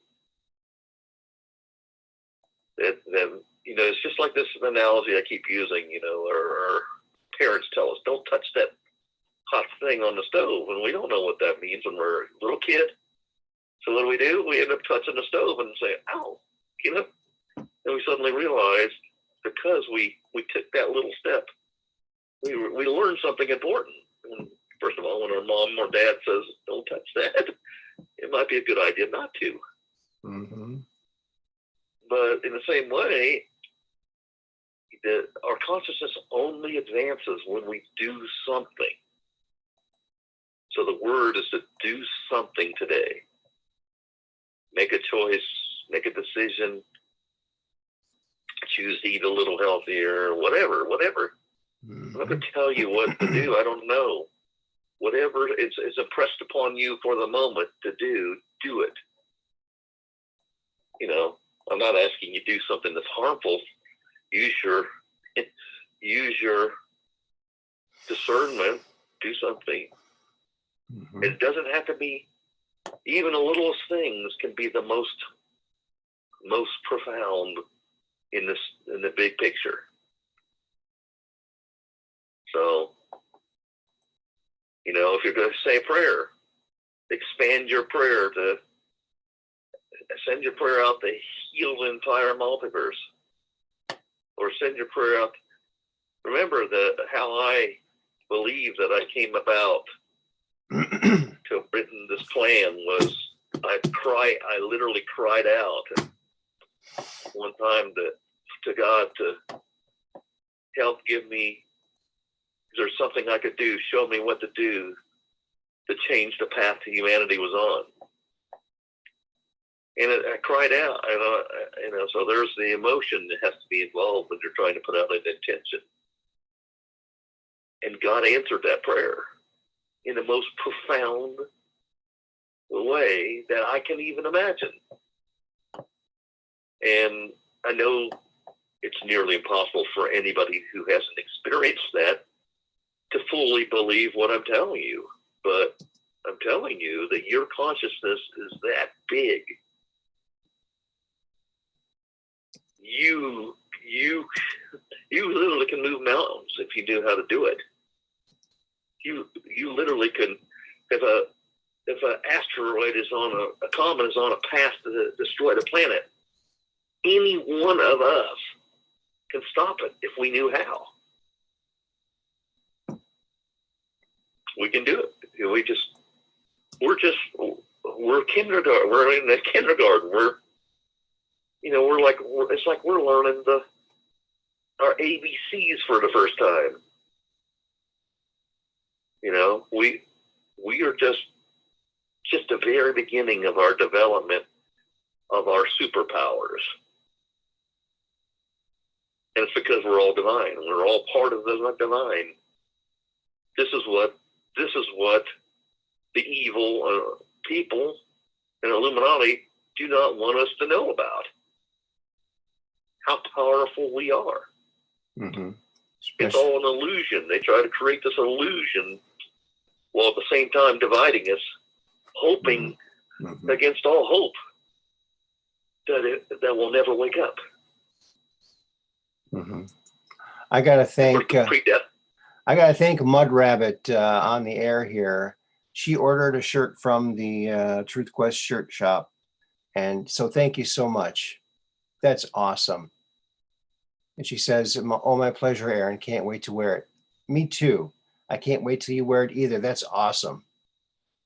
That you know, it's just like this analogy I keep using. You know, our parents tell us, don't touch that hot thing on the stove, and we don't know what that means when we're a little kid. So what do? We end up touching the stove and say, ow, you know, and we suddenly realize, because we took that little step, we learned something important. And first of all, when our mom or dad says, don't touch that, it might be a good idea not to. But in the same way, our consciousness only advances when we do something. So the word is to do something today. Make a choice, make a decision, choose to eat a little healthier, whatever. I'm not going to tell you what to do. I don't know. Whatever is impressed upon you for the moment to do it. You know, I'm not asking you to do something that's harmful. Use your discernment. Do something. Mm-hmm. It doesn't have to be. Even the littlest things can be the most profound in the big picture. So, you know, if you're going to say a prayer, expand your prayer to send your prayer out to heal the entire multiverse, or send your prayer out. Remember how I believe that I came about to have written this plan was I literally cried out one time to God to help give me. Is there something I could do? Show me what to do to change the path that humanity was on. And I cried out, you know. So there's the emotion that has to be involved when you're trying to put out an intention. And God answered that prayer in the most profound way that I can even imagine. And I know it's nearly impossible for anybody who hasn't experienced that to fully believe what I'm telling you. But I'm telling you that your consciousness is that big. You literally can move mountains if you knew how to do it. You literally can. If an asteroid is on a comet is on a path to destroy the planet, any one of us can stop it if we knew how. We can do it. We're kindergarten. We're in the kindergarten. It's like we're learning our ABCs for the first time. You know, we are just the very beginning of our development of our superpowers. And it's because we're all divine. We're all part of the divine. This is what the evil people and Illuminati do not want us to know about. How powerful we are. Mm-hmm. It's all an illusion. They try to create this illusion while at the same time dividing us, hoping against all hope that we'll never wake up. Mm-hmm. I gotta thank Mud Rabbit on the air here. She ordered a shirt from the Truth Quest shirt shop, and so thank you so much. That's awesome. And she says, "Oh, my pleasure, Aaron. Can't wait to wear it." Me too. I can't wait till you wear it either. That's awesome.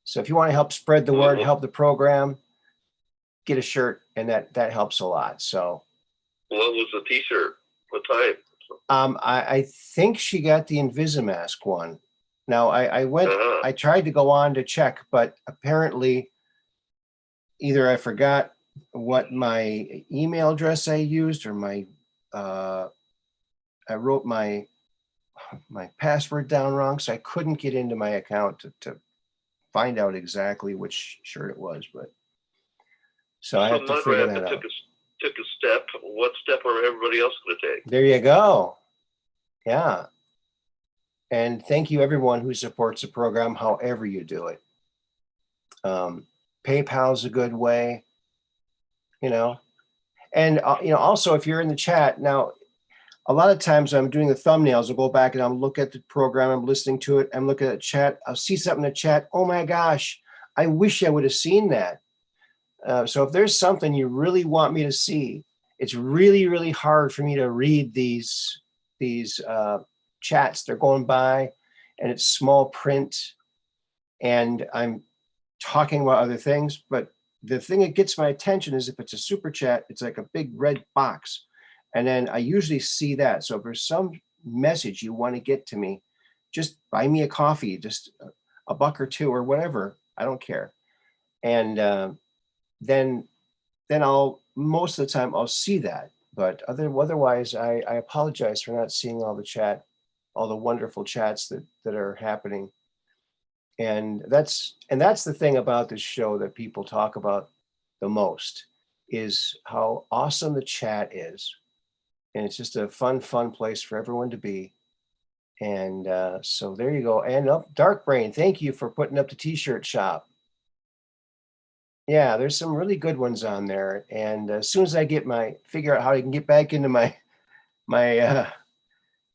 So if you want to help spread the word, help the program, get a shirt, and that helps a lot. So, what was the T-shirt? What type? I think she got the Invisimask one. Now I tried to go on to check, but apparently either I forgot what my email address I used, or I wrote my password down wrong, so I couldn't get into my account to find out exactly which shirt it was. But so I have to figure that out. Took a step. What step are everybody else going to take? There you go. Yeah. And thank you everyone who supports the program, however you do it. PayPal's a good way, you know. And also if you're in the chat now, a lot of times I'm doing the thumbnails, I'll go back and I'll look at the program, I'm listening to it, I'm looking at the chat, I'll see something in the chat. Oh my gosh, I wish I would have seen that. So if there's something you really want me to see, it's really, really hard for me to read these chats. They're going by and it's small print and I'm talking about other things. But the thing that gets my attention is if it's a super chat, it's like a big red box. And then I usually see that. So if there's some message you want to get to me, just buy me a coffee, just a buck or two or whatever. I don't care. And then I'll, most of the time I'll see that. But otherwise, I apologize for not seeing all the chat, all the wonderful chats that are happening. And that's the thing about this show that people talk about the most, is how awesome the chat is. And it's just a fun place for everyone to be. And so there you go. And Dark Brain, thank you for putting up the t-shirt shop. Yeah, there's some really good ones on there. And as soon as I figure out how I can get back into my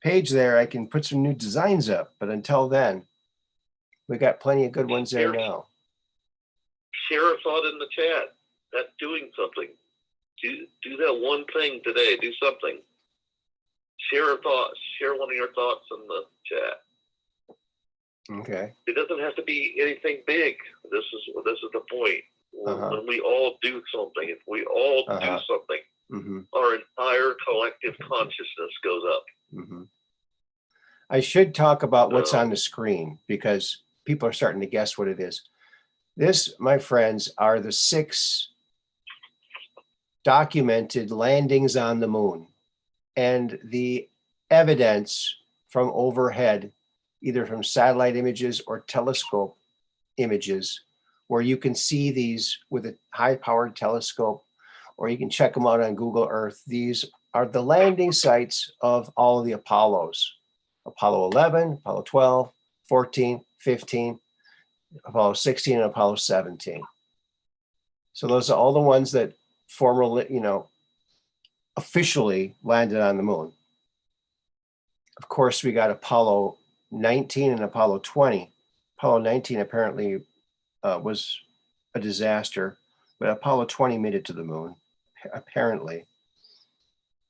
page there, I can put some new designs up. But until then, we got plenty of good ones there now. Share a thought in the chat. That's doing something. Do that one thing today. Do something. Share a thought. Share one of your thoughts in the chat. Okay. It doesn't have to be anything big. This is the point. When we all do something, if we all do something, our entire collective consciousness goes up. I should talk about what's on the screen, because people are starting to guess what it is. This, my friends, are the 6 documented landings on the moon, and the evidence from overhead, either from satellite images or telescope images, where you can see these with a high-powered telescope, or you can check them out on Google Earth. These are the landing sites of all of the Apollos. Apollo 11, Apollo 12, 14, 15, Apollo 16, and Apollo 17. So those are all the ones that formally, officially landed on the moon. Of course, we got Apollo 19 and Apollo 20. Apollo 19 apparently was a disaster, but Apollo 20 made it to the moon, apparently,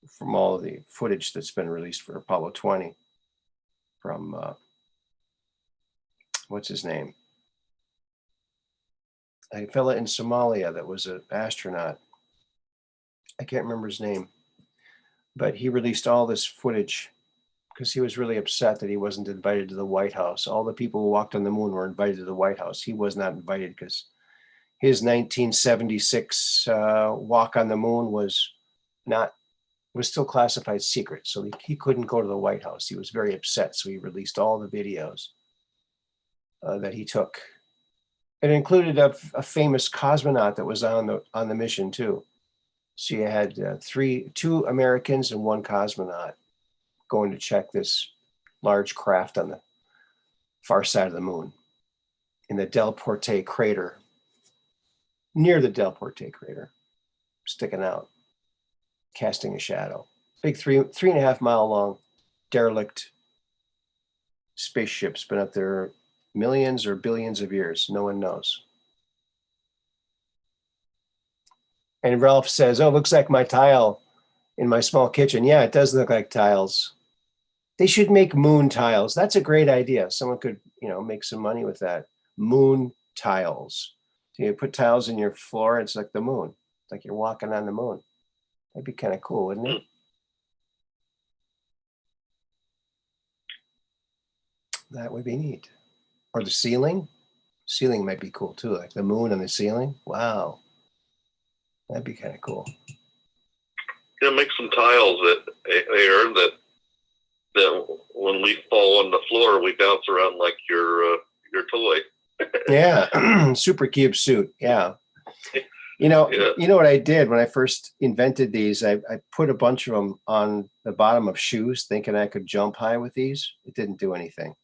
from all of the footage that's been released for Apollo 20 from, what's his name? A fella in Somalia that was an astronaut. I can't remember his name, but he released all this footage because he was really upset that he wasn't invited to the White House. All the people who walked on the moon were invited to the White House. He was not invited because his 1976 walk on the moon was still classified secret. So he couldn't go to the White House. He was very upset. So he released all the videos that he took. It included a famous cosmonaut that was on the mission too. So you had 2 Americans and 1 cosmonaut going to check this large craft on the far side of the moon in the Del Porte crater, near the Del Porte crater, sticking out, casting a shadow. Big 3.5 mile long derelict spaceship's been up there millions or billions of years. No one knows. And Ralph says, "Oh, looks like my tile in my small kitchen." Yeah, it does look like tiles. They should make moon tiles. That's a great idea. Someone could, make some money with that. Moon tiles. So you put tiles in your floor, it's like the moon. It's like you're walking on the moon. That'd be kind of cool, wouldn't it? That would be neat. Or the ceiling. Ceiling might be cool too, like the moon on the ceiling. Wow. That'd be kind of cool. Make some tiles that when we fall on the floor, we bounce around like your toy. Yeah, super cube suit. Yeah. You know what I did when I first invented these? I put a bunch of them on the bottom of shoes, thinking I could jump high with these. It didn't do anything.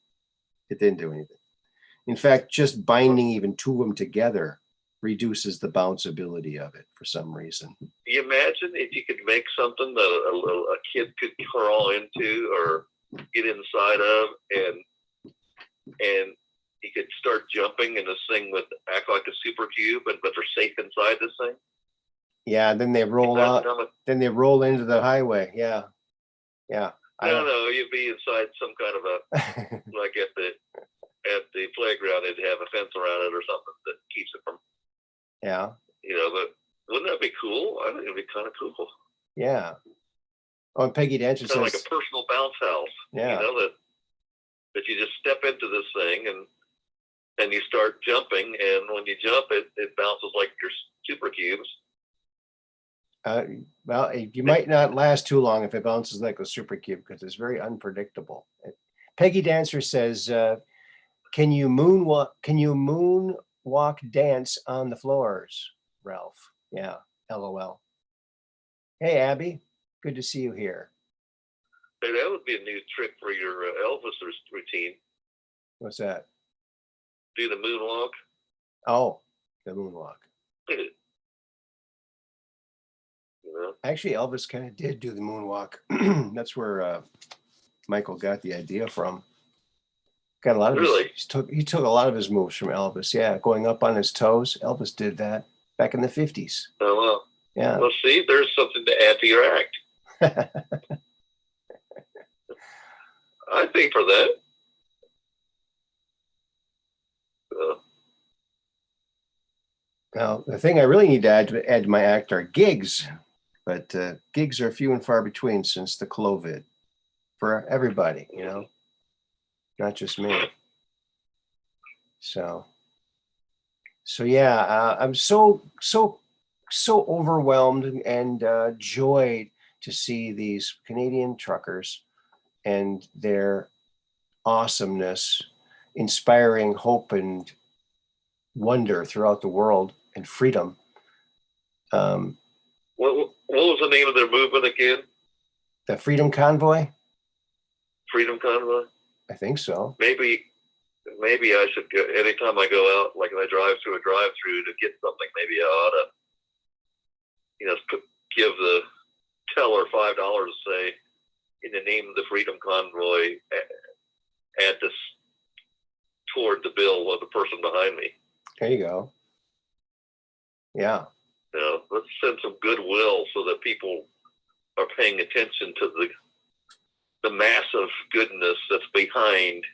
In fact, just binding even 2 of them together reduces the bounceability of it for some reason. You imagine if you could make something that a kid could crawl into or get inside of, and you could start jumping, and this thing would act like a super cube, but they're safe inside this thing. Yeah, then they roll out. Then they roll into the highway. Yeah. No, you'd be inside some kind of a like at the playground, they'd have a fence around it or something that keeps it from. Yeah. But wouldn't that be cool? I think it'd be kind of cool. Yeah. Oh, and Peggy Dancer says, like a personal bounce house. Yeah. That you just step into this thing and you start jumping, and when you jump, it bounces like your super cubes. Well, you might not last too long if it bounces like a super cube because it's very unpredictable. Peggy Dancer says, "Can you moonwalk? Can you moonwalk dance on the floors?" Ralph, yeah, LOL. Hey, Abby, good to see you here. Hey, that would be a new trick for your Elvis routine. What's that? Do the moonwalk. Oh, the moonwalk. You know? Actually, Elvis kind of did do the moonwalk. That's where Michael got the idea from. Got a lot of Really? he took a lot of his moves from Elvis. Yeah, going up on his toes. Elvis did that back in the 50s. Oh, well. Yeah. Well, see, there's something to add to your act. I think for that. Now, the thing I really need to add to my act are gigs, but gigs are few and far between since the COVID for everybody, you know, not just me. So yeah, I'm so overwhelmed and joyed to see these Canadian truckers and their awesomeness, inspiring hope and wonder throughout the world and freedom. What was the name of their movement again? The Freedom Convoy? Freedom Convoy? I think so. Maybe I should go, anytime I go out, like if I drive through a drive-through to get something, maybe I ought to, give the teller $5, say, in the name of the Freedom Convoy, add this toward the bill of the person behind me. There you go. Yeah. Let's send some goodwill so that people are paying attention to the massive goodness that's behind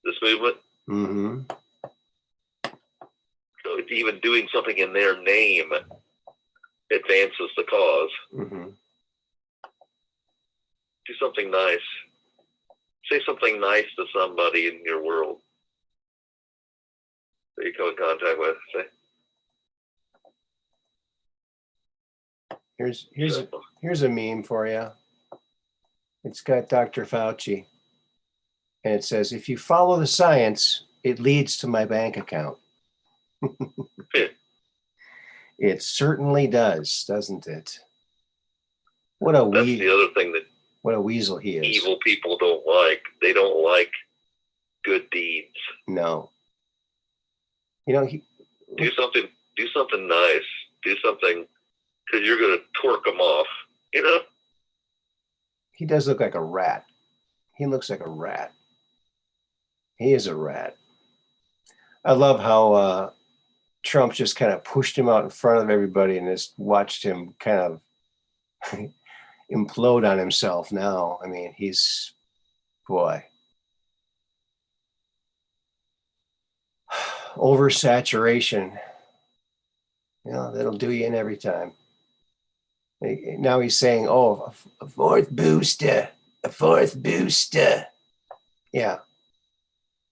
this movement. Mm-hmm. So even doing something in their name advances the cause. Mm-hmm. Do something nice. Say something nice to somebody in your world that you come in contact with. Say, here's a meme for you. It's got Dr. Fauci, and it says, "If you follow the science, it leads to my bank account." It certainly does, doesn't it? That's the other thing that what a weasel he is. Evil people don't like. They don't like good deeds. No. Do something nice. Do something because you're going to torque them off. He does look like a rat. He looks like a rat. He is a rat. I love how Trump just kind of pushed him out in front of everybody and just watched him kind of implode on himself now. I mean, boy. Oversaturation. That'll do you in every time. Now he's saying, "Oh, a fourth booster, a fourth booster." Yeah.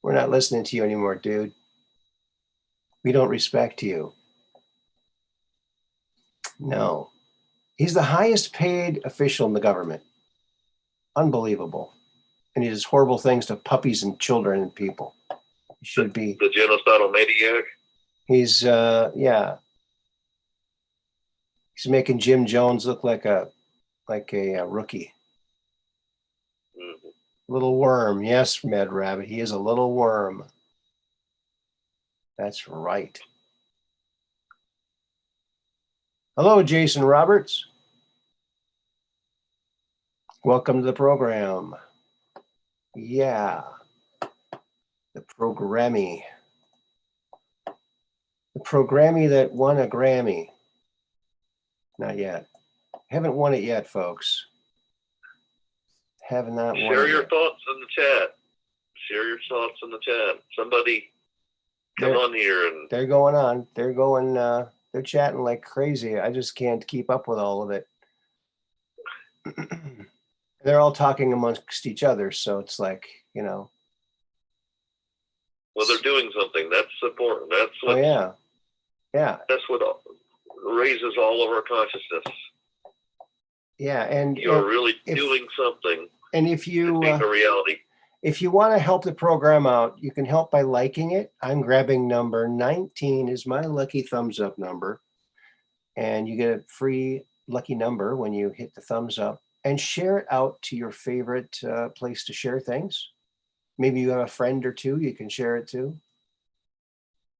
We're not listening to you anymore, dude. We don't respect you. No. He's the highest paid official in the government. Unbelievable. And he does horrible things to puppies and children and people. He should be. The genocidal maniac? He's, yeah. He's making Jim Jones look like a rookie. Mm-hmm. Little worm. Yes, Med Rabbit. He is a little worm. That's right. Hello, Jason Roberts. Welcome to the program. Yeah. The programmy. The programmy that won a Grammy. Not yet. Haven't won it yet, folks. Have not won it. Share your thoughts in the chat. Share your thoughts in the chat. Somebody come on here and they're going on. They're going they're chatting like crazy. I just can't keep up with all of it. They're all talking amongst each other, so it's like, well, they're doing something. That's important. That's what yeah. That's what raises all of our consciousness. Yeah, and you're really doing something. And if you a reality. If you want to help the program out, you can help by liking it. I'm grabbing number 19 is my lucky thumbs up number. And you get a free lucky number when you hit the thumbs up, and share it out to your favorite place to share things. Maybe you have a friend or two you can share it to.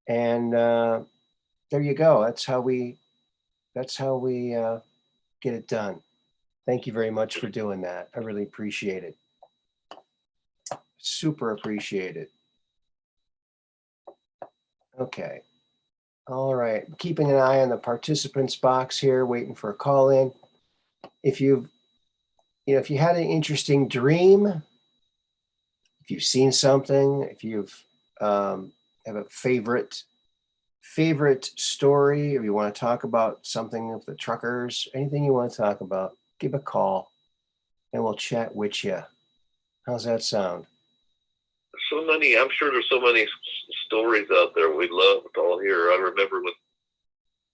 And there you go. That's how we get it done. Thank you very much for doing that. I really appreciate it. Super appreciate it. Okay. All right. Keeping an eye on the participants box here, waiting for a call in. If you had an interesting dream, if you've seen something, if you've have a favorite story, if you want to talk about something of the truckers, anything you want to talk about, give a call and we'll chat with you. How's that sound? So many, I'm sure there's so many stories out there we'd love to all hear. I remember when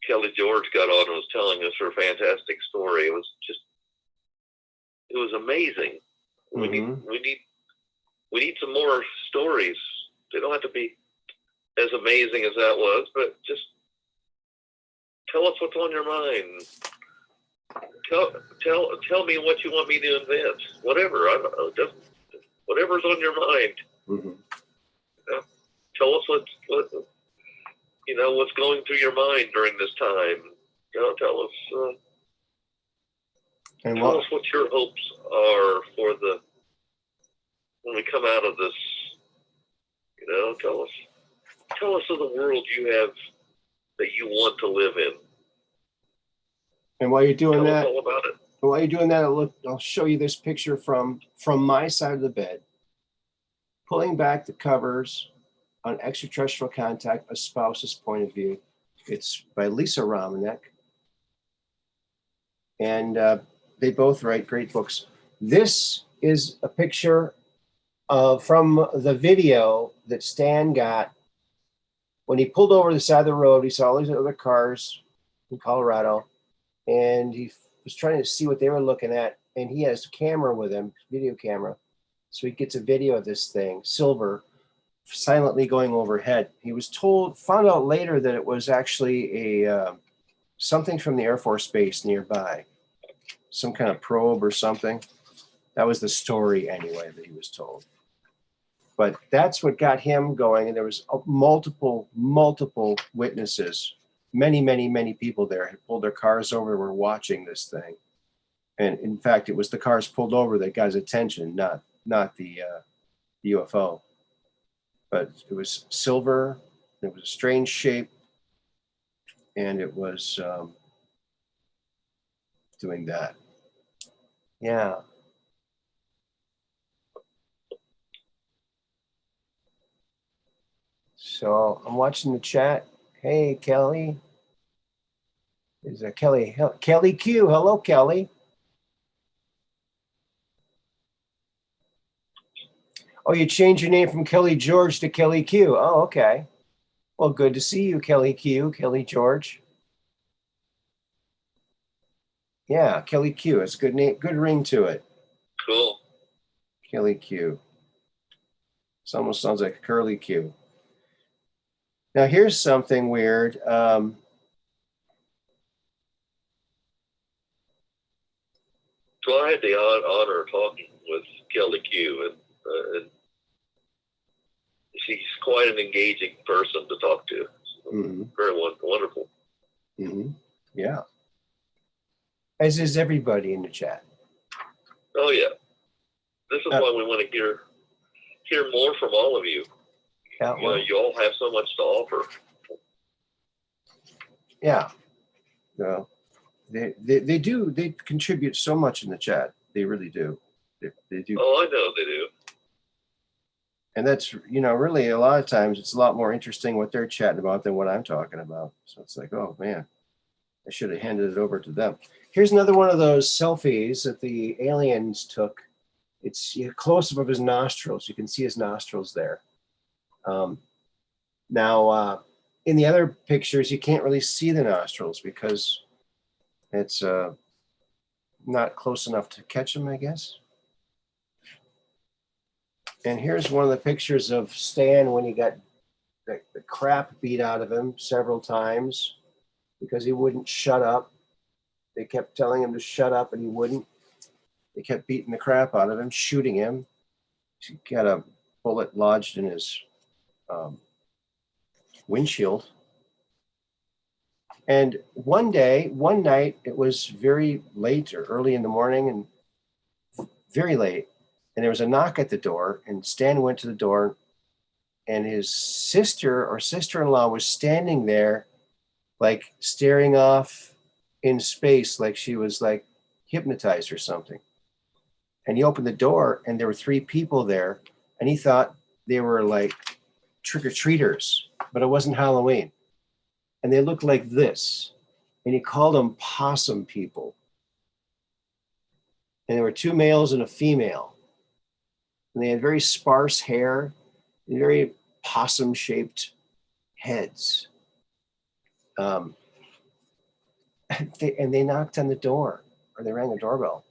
Kelly George got on and was telling us her fantastic story. It was amazing. Mm-hmm. We need some more stories. They don't have to be as amazing as that was, but just tell us what's on your mind. Tell me what you want me to invent. Whatever. I don't know. Just whatever's on your mind. Mm-hmm. Tell us what's going through your mind during this time. Tell us. Tell us what your hopes are for when we come out of this. Tell us of the world you have that you want to live in. And while you're doing that, all about it. While you're doing that, I'll show you this picture from my side of the bed. Pulling back the covers on Extraterrestrial Contact, A Spouse's Point of View. It's by Lisa Romanek. And they both write great books. This is a picture from the video that Stan got when he pulled over the side of the road. He saw all these other cars in Colorado, and he was trying to see what they were looking at. And he has a camera with him, video camera. So he gets a video of this thing, silver, silently going overhead. He was found out later that it was actually something from the Air Force Base nearby, some kind of probe or something. That was the story anyway that he was told. But that's what got him going. And there was multiple witnesses. Many people there had pulled their cars over and were watching this thing. And in fact, it was the cars pulled over that got his attention, not the UFO. But it was silver. It was a strange shape. And it was doing that. Yeah. So I'm watching the chat. Hey, Kelly. Is that Kelly? Kelly Q. Hello, Kelly. Oh, you changed your name from Kelly George to Kelly Q. Oh, okay. Well, good to see you, Kelly Q. Kelly George. Yeah, Kelly Q. It's a good name, good ring to it. Cool. Kelly Q. It almost sounds like a curly Q. Now, here's something weird. So I had the honor of talking with Kelly Q, and she's quite an engaging person to talk to. Mm-hmm. Very wonderful. Mm-hmm. Yeah. As is everybody in the chat. Oh yeah. This is why we want to hear more from all of you. Yeah, well, you all have so much to offer. Yeah. Well, they do. They contribute so much in the chat. They really do. They do. Oh, I know they do. And that's, really a lot of times it's a lot more interesting what they're chatting about than what I'm talking about. So it's like, oh man, I should have handed it over to them. Here's another one of those selfies that the aliens took. It's close up of his nostrils. You can see his nostrils there. Now, in the other pictures, you can't really see the nostrils because it's not close enough to catch them, I guess. And here's one of the pictures of Stan when he got the crap beat out of him several times because he wouldn't shut up. They kept telling him to shut up and he wouldn't. They kept beating the crap out of him, shooting him. He got a bullet lodged in his windshield. And one night, it was very late or early in the morning and very late. And there was a knock at the door, and Stan went to the door, and his sister or sister-in-law was standing there, like staring off in space, like she was like hypnotized or something. And he opened the door, and there were 3 people there, and he thought they were like trick-or-treaters, but it wasn't Halloween. And they looked like this. And he called them possum people. And there were 2 males and a female. And they had very sparse hair and very possum-shaped heads. And they knocked on the door, or they rang the doorbell.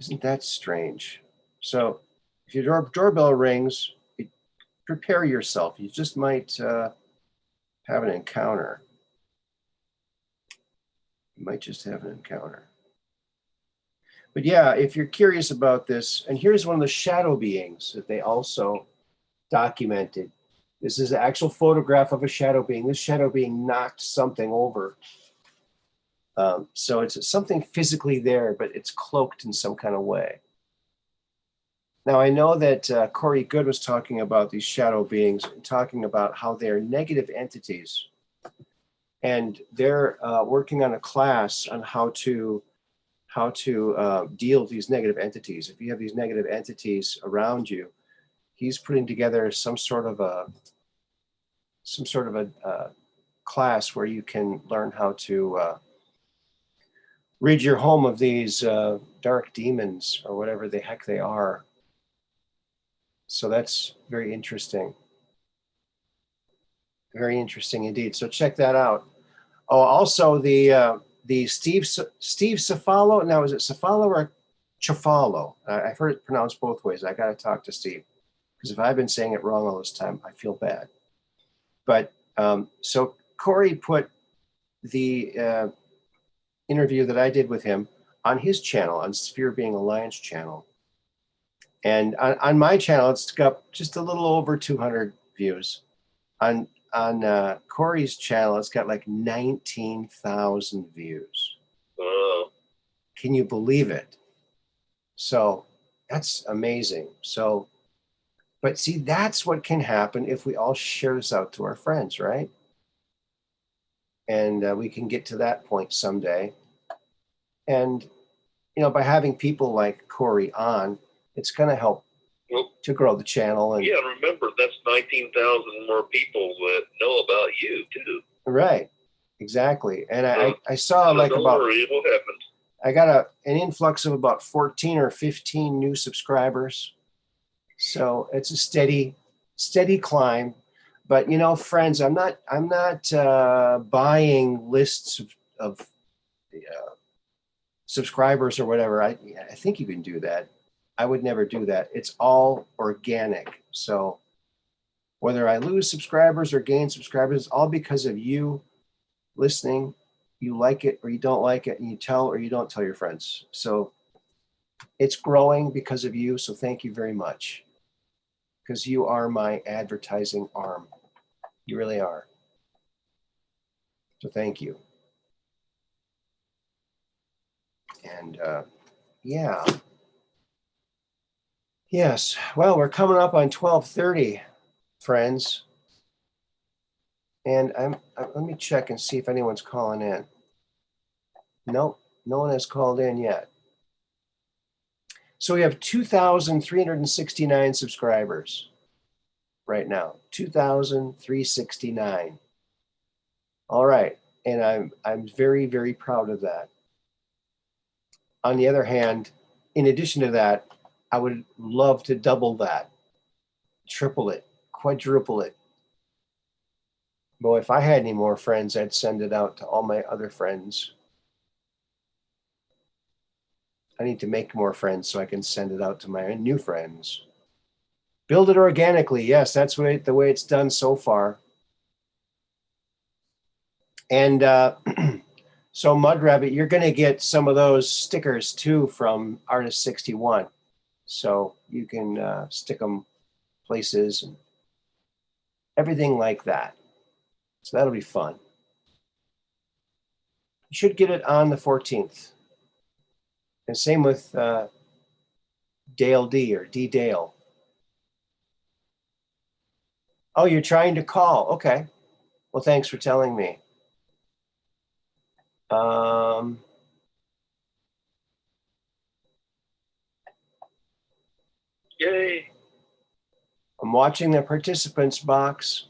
Isn't that strange? So if your doorbell rings, prepare yourself. You just might have an encounter. You might just have an encounter. But yeah, if you're curious about this, and here's one of the shadow beings that they also documented. This is an actual photograph of a shadow being. This shadow being knocked something over. So it's something physically there, but it's cloaked in some kind of way. Now, I know that Corey Good was talking about these shadow beings, talking about how they're negative entities. And they're working on a class on how to deal with these negative entities. If you have these negative entities around you, he's putting together some sort of a class where you can learn how to rid your home of these dark demons or whatever the heck they are. So that's very interesting. Very interesting indeed. So check that out. Oh, also the Steve Cefalo. Now, is it Cefalo or Cefalo? I've heard it pronounced both ways. I got to talk to Steve because if I've been saying it wrong all this time, I feel bad. But so Corey put the interview that I did with him on his channel, on Sphere Being Alliance channel. And on my channel, it's got just a little over 200 views. On Corey's channel, it's got like 19,000 views. Oh. Can you believe it? So that's amazing. So, but see, that's what can happen if we all share this out to our friends, right? And we can get to that point someday. And, you know, by having people like Corey on, it's going to help to grow the channel. And yeah, remember, that's 19,000 more people that know about you, too. Right, exactly. And I saw like don't about, worry, it will happen. I got an influx of about 14 or 15 new subscribers. So it's a steady climb. But, you know, friends, I'm not buying lists of subscribers or whatever. I think you can do that. I would never do that. It's all organic. So whether I lose subscribers or gain subscribers, it's all because of you listening. You like it or you don't like it, and you tell or you don't tell your friends. So it's growing because of you. So thank you very much, because you are my advertising arm. You really are. So thank you. And yeah. Yes. Well, we're coming up on 12:30, friends. And let me check and see if anyone's calling in. Nope, no one has called in yet. So we have 2,369 subscribers right now. 2,369. All right, and I'm very, very proud of that. On the other hand, in addition to that, I would love to double that, triple it, quadruple it. Boy, if I had any more friends, I'd send it out to all my other friends. I need to make more friends so I can send it out to my new friends. Build it organically. Yes, that's the way it's done so far. And so Mud Rabbit, you're going to get some of those stickers too from Artist 61. So you can stick them places and everything like that. So that'll be fun. You should get it on the 14th. And same with Dale D or D Dale. Oh, you're trying to call. Okay. Well, thanks for telling me. Yay. I'm watching the participants box.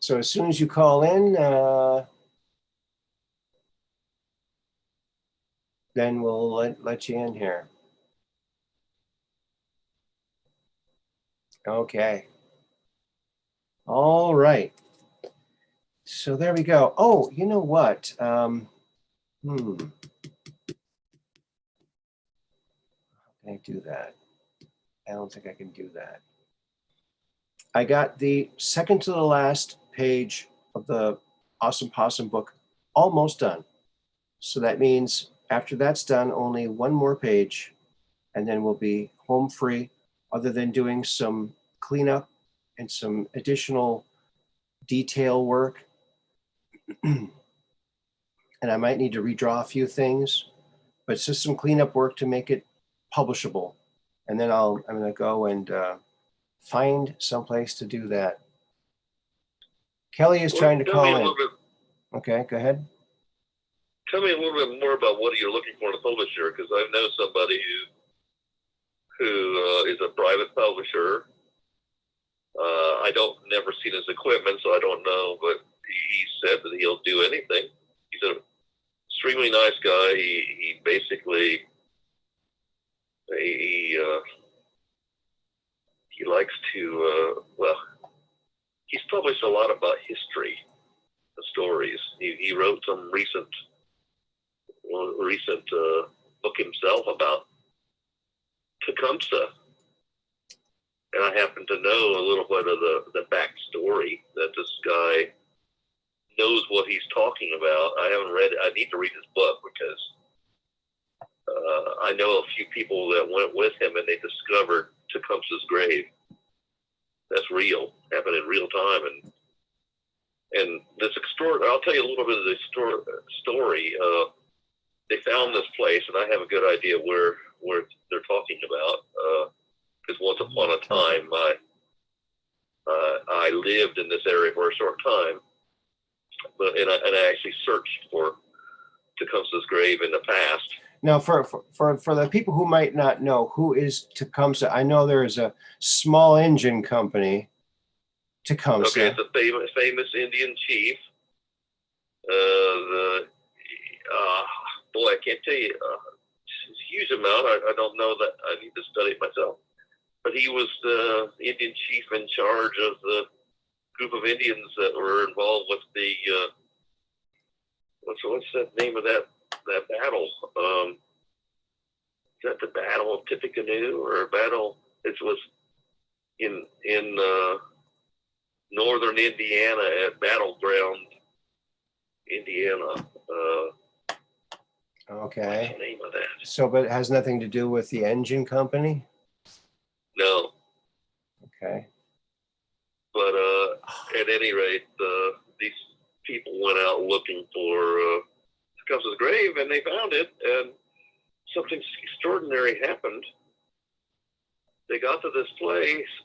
So as soon as you call in, then we'll let you in here. Okay. All right. So there we go. Oh, you know what? How can I do that? I don't think I can do that. I got the second to the last page of the Awesome Possum book almost done. So that means after that's done, only one more page, and then we'll be home free, other than doing some cleanup and some additional detail work. And I might need to redraw a few things, but it's just some cleanup work to make it publishable. And then I'm going to go and find someplace to do that. Kelly is trying to call in. Okay, go ahead. Tell me a little bit more about what you're looking for in a publisher, because I know somebody who is a private publisher. I don't never seen his equipment, so I don't know, but he said that he'll do anything. He's an extremely nice guy. He basically he likes to he's published a lot about history stories. He wrote some recent book himself about Tecumseh, and I happen to know a little bit of the backstory, that this guy knows what he's talking about. I haven't read it. I need to read his book, because I know a few people that went with him and they discovered Tecumseh's grave. That's real, happened in real time, and this story. I'll tell you a little bit of the story. They found this place, and I have a good idea where they're talking about. Because once upon a time, I lived in this area for a short time, and I actually searched for Tecumseh's grave in the past. Now, for the people who might not know, who is Tecumseh? I know there is a small engine company, Tecumseh. Okay, it's a famous Indian chief. Boy, I can't tell you a huge amount. I don't know that. I need to study it myself. But he was the Indian chief in charge of the group of Indians that were involved with the what's the name of that battle? Is that the Battle of Tippecanoe, or a battle? It was in northern Indiana, at Battleground, Indiana. Okay. What's the name of that? So, but it has nothing to do with the engine company? No. Okay. But at any rate, these people went out looking for Tecumseh's grave, and they found it, and something extraordinary happened. They got to this place,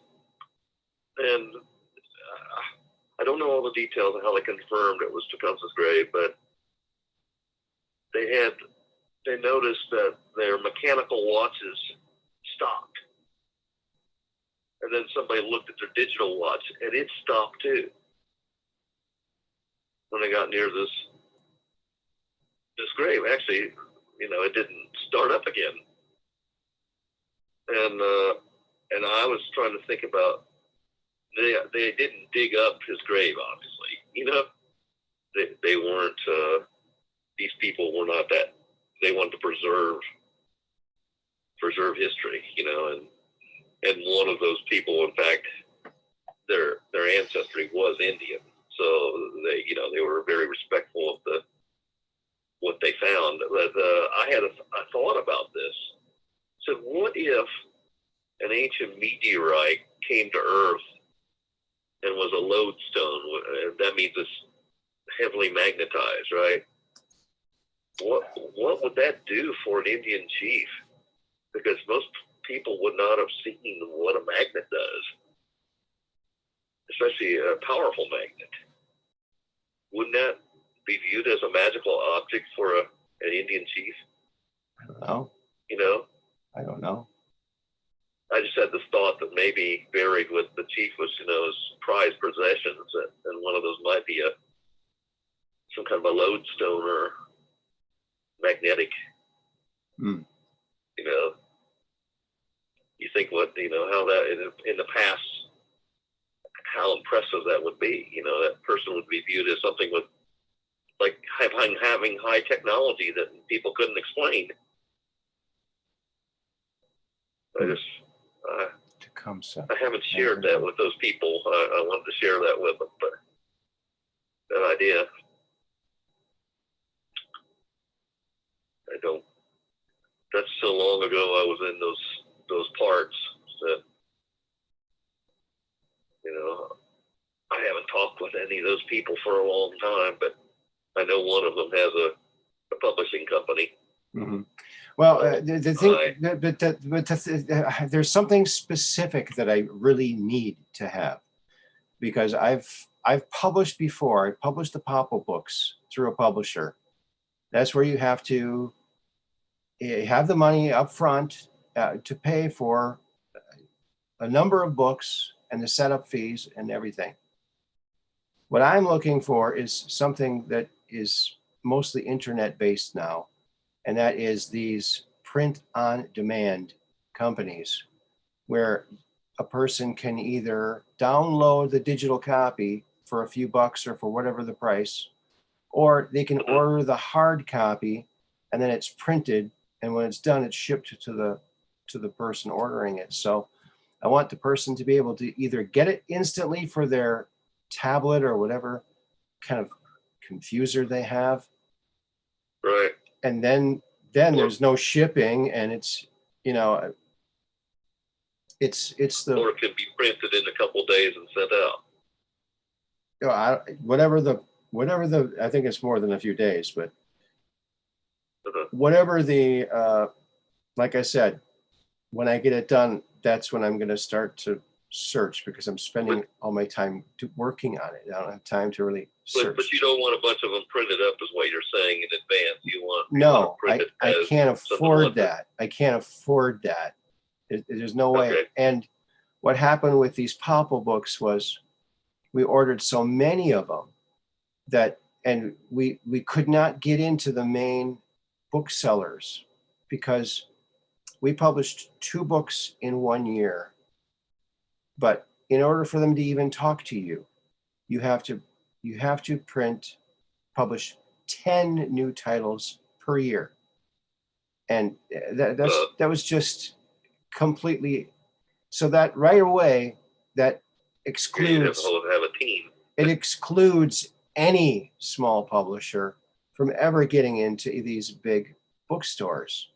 and I don't know all the details of how they confirmed it was Tecumseh's grave, but they noticed that their mechanical watches stopped. And then somebody looked at their digital watch, and it stopped too. When they got near this grave, actually, it didn't start up again. And and I was trying to think about, they didn't dig up his grave, obviously. You know, they weren't, these people were not that, they wanted to preserve history, you know, and one of those people, in fact, their ancestry was Indian. So they, you know, they were very respectful of what they found. But I thought about this. So what if an ancient meteorite came to Earth and was a lodestone? That means it's heavily magnetized, right? What would that do for an Indian chief? Because most people would not have seen what a magnet does, especially a powerful magnet. Wouldn't that be viewed as a magical object for an Indian chief? I don't know. You know? I don't know. I just had this thought that maybe buried with the chief was, you know, his prized possessions, and one of those might be some kind of a lodestone or magnetic. Mm. You know, you think how that in the past, how impressive that would be. You know, that person would be viewed as something with, like, having high technology that people couldn't explain. I haven't shared that with those people. I wanted to share that with them, but that idea, I don't. That's so long ago. I was in those parts that, you know, I haven't talked with any of those people for a long time, but I know one of them has a publishing company. Mm-hmm. Well, the thing, there's something specific that I really need to have, because I've published before. I published the Popple books through a publisher. That's where you have to have the money up front to pay for a number of books and the setup fees and everything. What I'm looking for is something that is mostly internet based now, and that is these print on demand companies, where a person can either download the digital copy for a few bucks or for whatever the price, or they can order the hard copy, and then it's printed, and when it's done, it's shipped to the person ordering it. So I want the person to be able to either get it instantly for their tablet or whatever kind of confuser they have, right? And then there's no shipping, and it's, you know, it's the, or it can be printed in a couple of days and sent out. You know, whatever the I think it's more than a few days, but whatever the like I said, when I get it done, that's when I'm going to start to search, because I'm spending all my time working on it. I don't have time to really search. But you don't want a bunch of them printed up, is what you're saying, in advance. No, I can't afford that. I can't afford that. There's no way. Okay. And what happened with these Popple books was we ordered so many of them that, and we could not get into the main booksellers, because we published 2 books in 1 year. But in order for them to even talk to you, you have to publish 10 new titles per year. And that was just completely, so that right away, that excludes, have a team. It excludes any small publisher from ever getting into these big bookstores.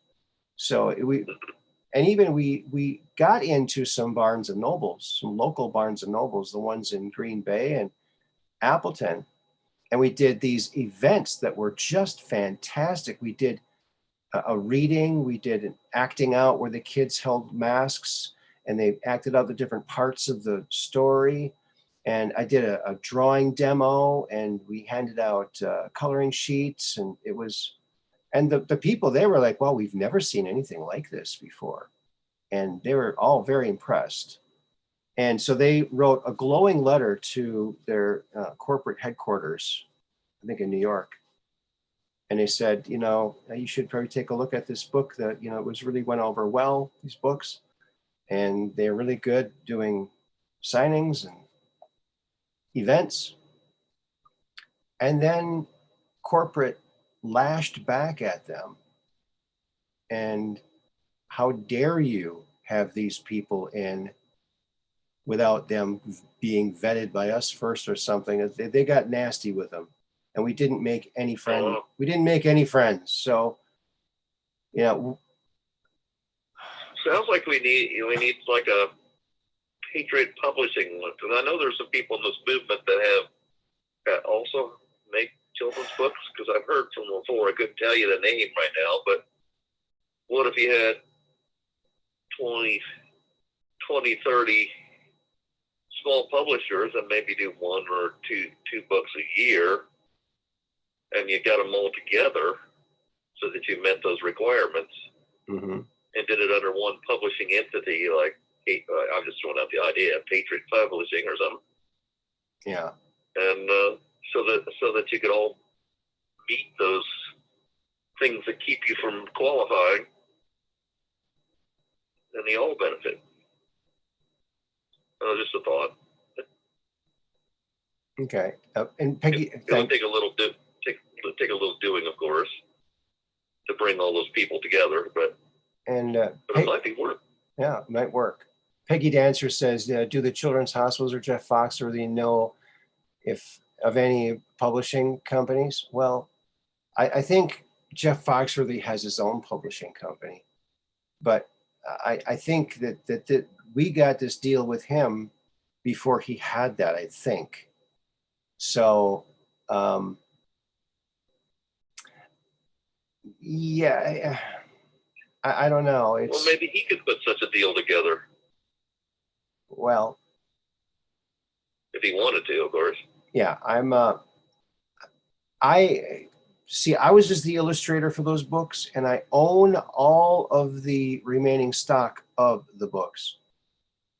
So we got into some Barnes and Nobles, some local Barnes and Nobles, the ones in Green Bay and Appleton. And we did these events that were just fantastic. We did a reading, we did an acting out where the kids held masks and they acted out the different parts of the story. And I did a drawing demo, and we handed out coloring sheets, and it was, and the people, they were like, well, we've never seen anything like this before. And they were all very impressed. And so they wrote a glowing letter to their corporate headquarters, I think in New York. And they said, you know, you should probably take a look at this book that, you know, it was really went over well, these books. and they're really good doing signings and events. And then corporate lashed back at them. And how dare you have these people in without them being vetted by us first or something? They got nasty with them, and we didn't make any friends. We didn't make any friends. So, you know, sounds like we need like a Patriot Publishing one, because I know there's some people in this movement that also make children's books, because I've heard from them before. I couldn't tell you the name right now, but what if you had 20, 30 small publishers and maybe do one or two books a year, and you got them all together so that you met those requirements, and did it under one publishing entity, like I'm just throwing out the idea, Patriot Publishing or something. Yeah. And so that you could all meet those things that keep you from qualifying, and they all benefit. Just a thought. Okay. And Peggy, it'll take a little doing, of course, to bring all those people together, but it might be work. Yeah, it might work. Peggy Dancer says, do the children's hospitals or Jeff Foxworthy know if of any publishing companies? Well, I think Jeff Foxworthy has his own publishing company, but I think that we got this deal with him before he had that, I think. So, yeah, I don't know. Well, maybe he could put such a deal together. Well, if he wanted to, of course. Yeah, I was just the illustrator for those books, and I own all of the remaining stock of the books.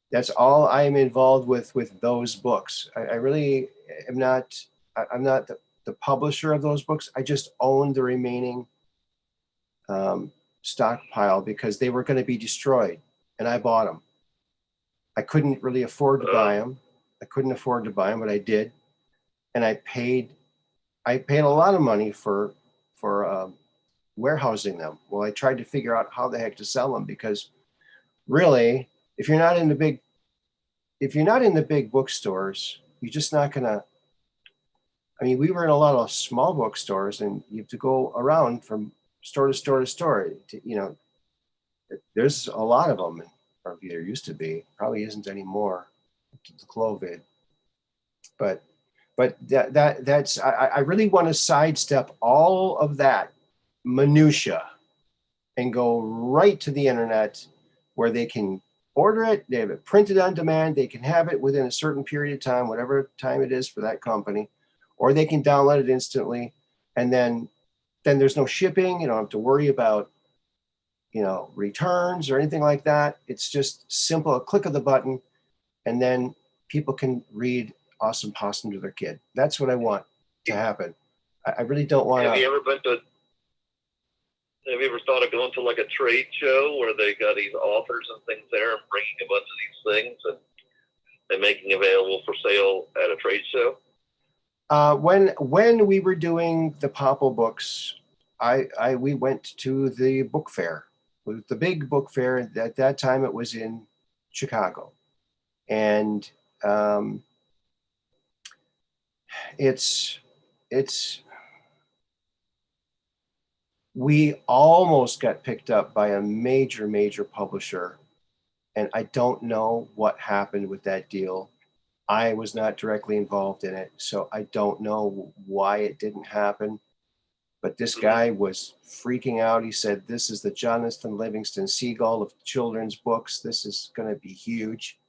That's all I am involved with those books. I really am not, I'm not the publisher of those books. I just own the remaining stockpile because they were going to be destroyed, and I bought them. I couldn't really afford to buy them. I couldn't afford to buy them, but I did. And I paid a lot of money for warehousing them. Well, I tried to figure out how the heck to sell them, because really, if you're not in the big bookstores, you're just not gonna. I mean, we were in a lot of small bookstores, and you have to go around from store to store to store. There's a lot of them, or there used to be. Probably isn't anymore. The COVID, but that's I really want to sidestep all of that minutia and go right to the internet, where they can order it, they have it printed on demand, they can have it within a certain period of time, whatever time it is for that company, or they can download it instantly, and then there's no shipping. You don't have to worry about returns or anything like that. It's just simple, a click of the button, and then people can read Awesome Possum to their kid. That's what I want to happen. I really don't want to. Have you ever thought of going to like a trade show where they got these authors and things there and bringing a bunch of these things and making available for sale at a trade show? When we were doing the Popple books, we went to the book fair. It was the big book fair. At that time, it was in Chicago, and we almost got picked up by a major publisher, and I don't know what happened with that deal. I was not directly involved in it, so I don't know why it didn't happen. But this guy was freaking out. He said, "This is the Jonathan Livingston Seagull of children's books. This is going to be huge."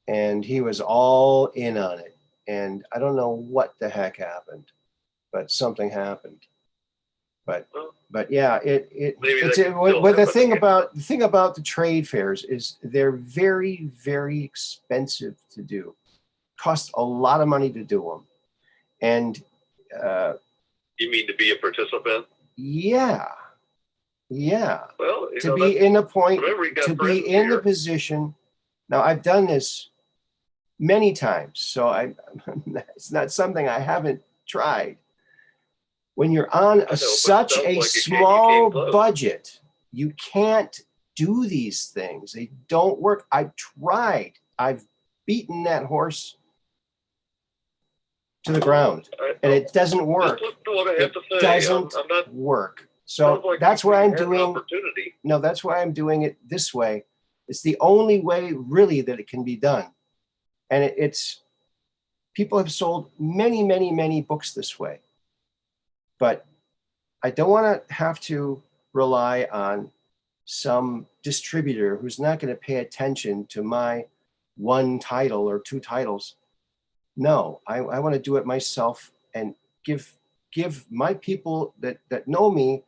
And he was all in on it. And I don't know what the heck happened, but something happened. But yeah, the thing about the trade fairs is they're very, very expensive to do. Cost a lot of money to do them. And you mean to be a participant? Yeah. Yeah. Well, you To know, be in a point, remember, you got to friends be in the here. position. Now, I've done this many times, so it's not something I haven't tried. When you're on I know, but it such sounds a like you small came close. budget, you can't do these things. They don't work. I've tried. I've beaten that horse to the ground, and it doesn't work. Listen to what I have It to say. doesn't I'm not. work. Sounds So like that's you why I'm have an doing. opportunity. No, that's why I'm doing it this way. It's the only way, really, that it can be done, and it's people have sold many, many, many books this way, but I don't want to have to rely on some distributor who's not going to pay attention to my one title or two titles. No, I want to do it myself and give my people that know me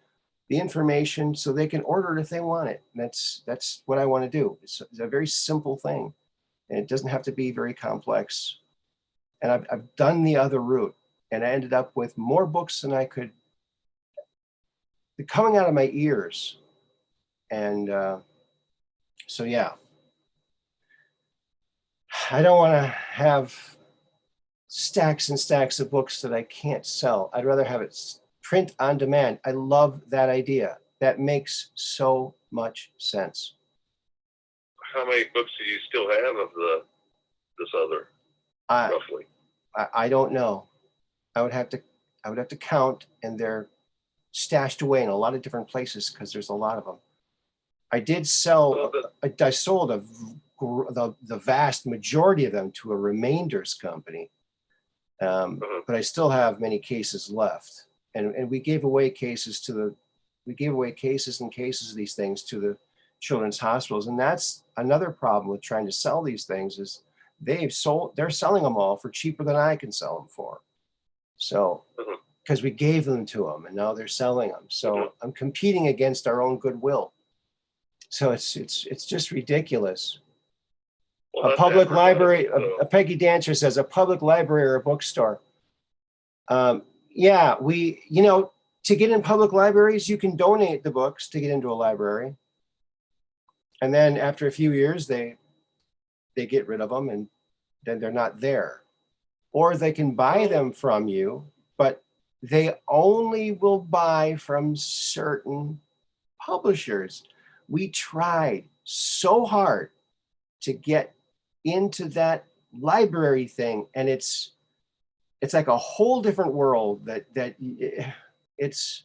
the information so they can order it if they want it. And that's what I want to do. It's a very simple thing, and it doesn't have to be very complex. And I've done the other route, and I ended up with more books than I could, coming out of my ears. And so, yeah, I don't want to have stacks and stacks of books that I can't sell. I'd rather have it print on demand. I love that idea. That makes so much sense. How many books do you still have of this other, roughly? I don't know. I would have to count, and they're stashed away in a lot of different places because there's a lot of them. I did sell. I sold the vast majority of them to a remainders company, but I still have many cases left, and we gave away cases and cases of these things to the children's hospitals, and that's another problem with trying to sell these things is they're selling them all for cheaper than I can sell them for. So because we gave them to them and now they're selling them, so I'm competing against our own goodwill. So it's just ridiculous. Well, a public library, a Peggy Dancer says, a public library or a bookstore. Yeah, to get in public libraries, you can donate the books to get into a library. And then after a few years, they get rid of them and then they're not there. Or they can buy them from you, but they only will buy from certain publishers. We tried so hard to get into that library thing, and it's like a whole different world that it's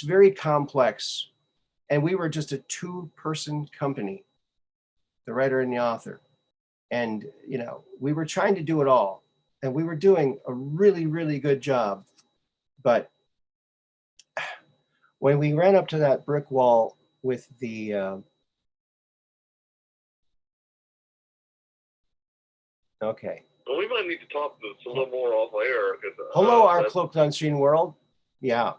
very complex. And we were just a two-person company, the writer and the author, and we were trying to do it all, and we were doing a really, really good job. But when we ran up to that brick wall with the okay. Well, we might need to talk this a little more off air. Hello, our Cloaked Unseen world. Yeah.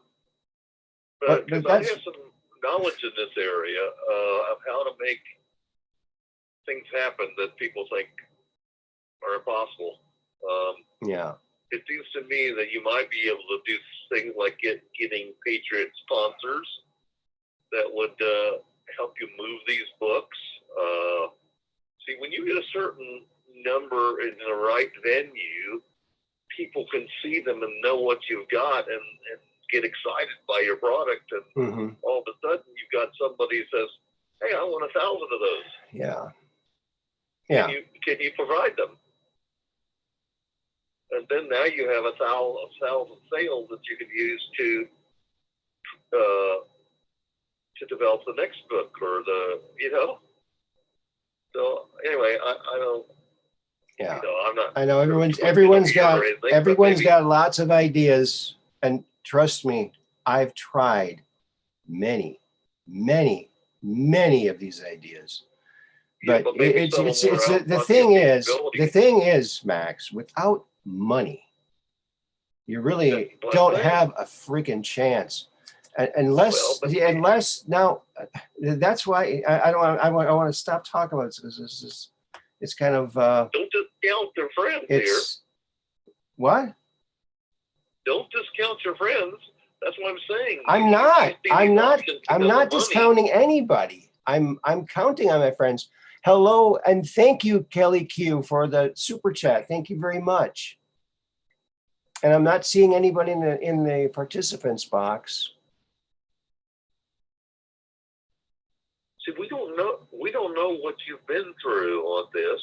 But I have some knowledge in this area of how to make things happen that people think are impossible. Yeah. It seems to me that you might be able to do things like getting Patriot sponsors that would help you move these books. See, when you get a certain number in the right venue, people can see them and know what you've got and get excited by your product. And all of a sudden, you've got somebody who says, "Hey, I want 1,000 of those." Yeah. Yeah. Can you provide them? And then now you have 1,000 sales that you can use to develop the next book or So anyway, I don't. Yeah. I'm not. I know everyone's got lots of ideas, and trust me, I've tried many, many, many of these ideas. But the thing is, Max, without money, you really don't have a freaking chance. Unless now, that's why I want to stop talking about this. It's kind of don't discount your friends here. What? Don't discount your friends. That's what I'm saying. I'm not discounting anybody. I'm counting on my friends. Hello, and thank you, Kelly Q, for the super chat. Thank you very much. And I'm not seeing anybody in the participants box. See, we don't know what you've been through on this.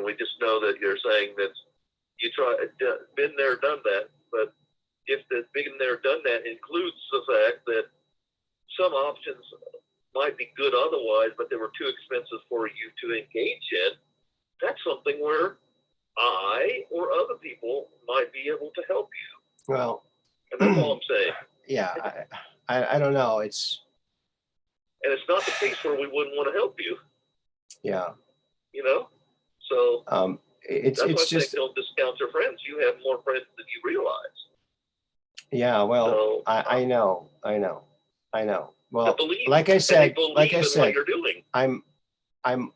We just know that you're saying that you been there, done that. But if the been there, done that includes the fact that some options might be good otherwise, but they were too expensive for you to engage in, that's something where I or other people might be able to help you. Well, and that's all I'm saying. Yeah, I don't know. And it's not the case where we wouldn't want to help you. Yeah. So it's why I just say don't discount your friends. You have more friends than you realize. Yeah, well, so, I know. Well, believe, like I said, what you're doing. I'm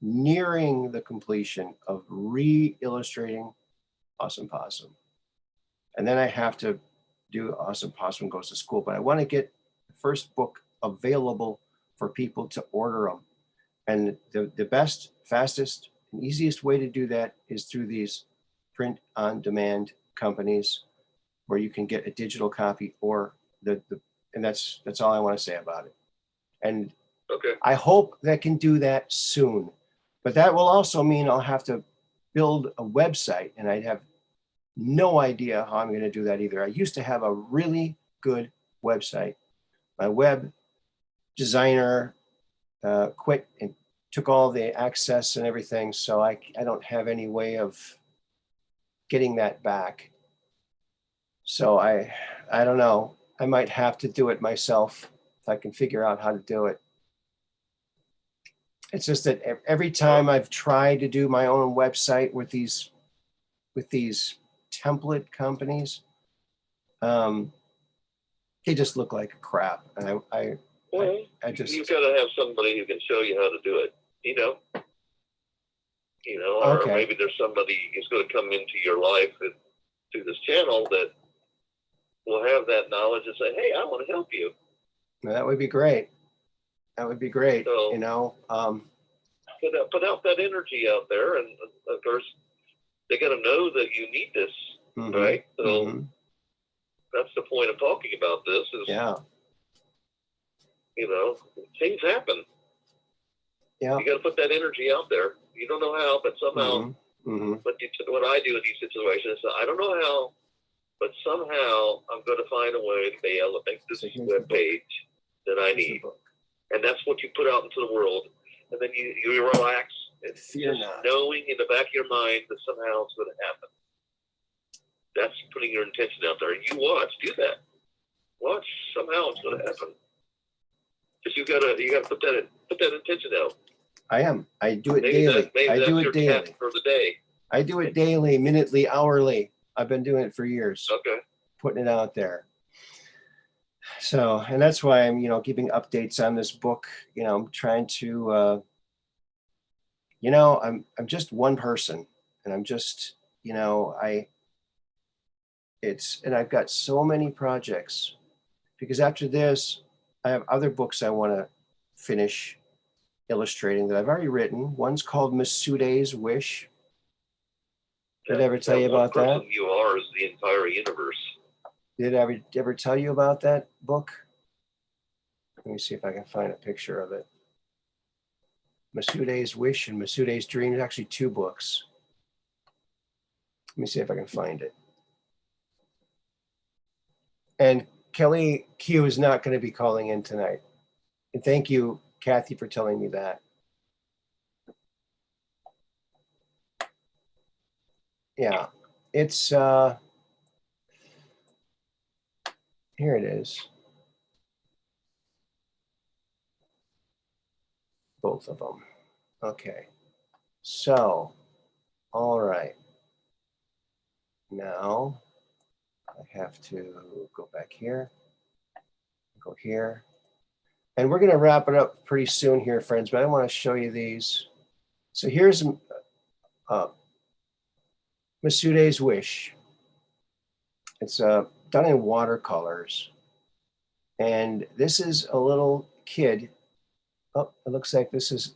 nearing the completion of re-illustrating Awesome Possum. And then I have to do Awesome Possum Goes to School, but I want to get the first book available for people to order them. And the best, fastest, and easiest way to do that is through these print-on-demand companies where you can get a digital copy or and that's all I want to say about it. And okay. I hope that can do that soon. But that will also mean I'll have to build a website, and I have no idea how I'm going to do that either. I used to have a really good website. My web designer quit and took all the access and everything, so I don't have any way of getting that back. So I don't know. I might have to do it myself if I can figure out how to do it. It's just that every time I've tried to do my own website with these template companies, they just look like crap. And I just, you've got to have somebody who can show you how to do it. Or okay. Maybe there's somebody who's going to come into your life through this channel that will have that knowledge and say, "Hey, I want to help you." That would be great. That would be great. So, put out that energy out there, and of course, they got to know that you need this, right? So that's the point of talking about this. Is things happen. Yeah, you got to put that energy out there. You don't know how, but somehow. But what I do in these situations, I don't know how, but somehow I'm going to find a way to be able to make this web page that I need. And that's what you put out into the world. And then you relax and fear just not, knowing in the back of your mind that somehow it's going to happen. That's putting your intention out there. And you do that. Watch, somehow it's going to happen. Because you got to put that intention out. I am. I do it daily. I do it daily. For the day. I do it daily, minutely, hourly. I've been doing it for years. Okay. Putting it out there. So, and that's why I'm, giving updates on this book. I'm trying to, I'm just one person, and I'm just, and I've got so many projects, because after this, I have other books I want to finish illustrating that I've already written. One's called Masuday's Wish. Did I ever tell you about that? You are is the entire universe. Did I ever tell you about that book? Let me see if I can find a picture of it. Masuday's Wish and Masuday's Dream. There's actually two books. Let me see if I can find it. And Kelly Q is not going to be calling in tonight. And thank you, Kathy, for telling me that. Yeah, it's, here it is. Both of them. Okay. So, all right. Now I have to go back here, go here. And we're going to wrap it up pretty soon here, friends, but I want to show you these. So here's Masuday's Wish. It's done in watercolors. And this is a little kid. Oh, it looks like this is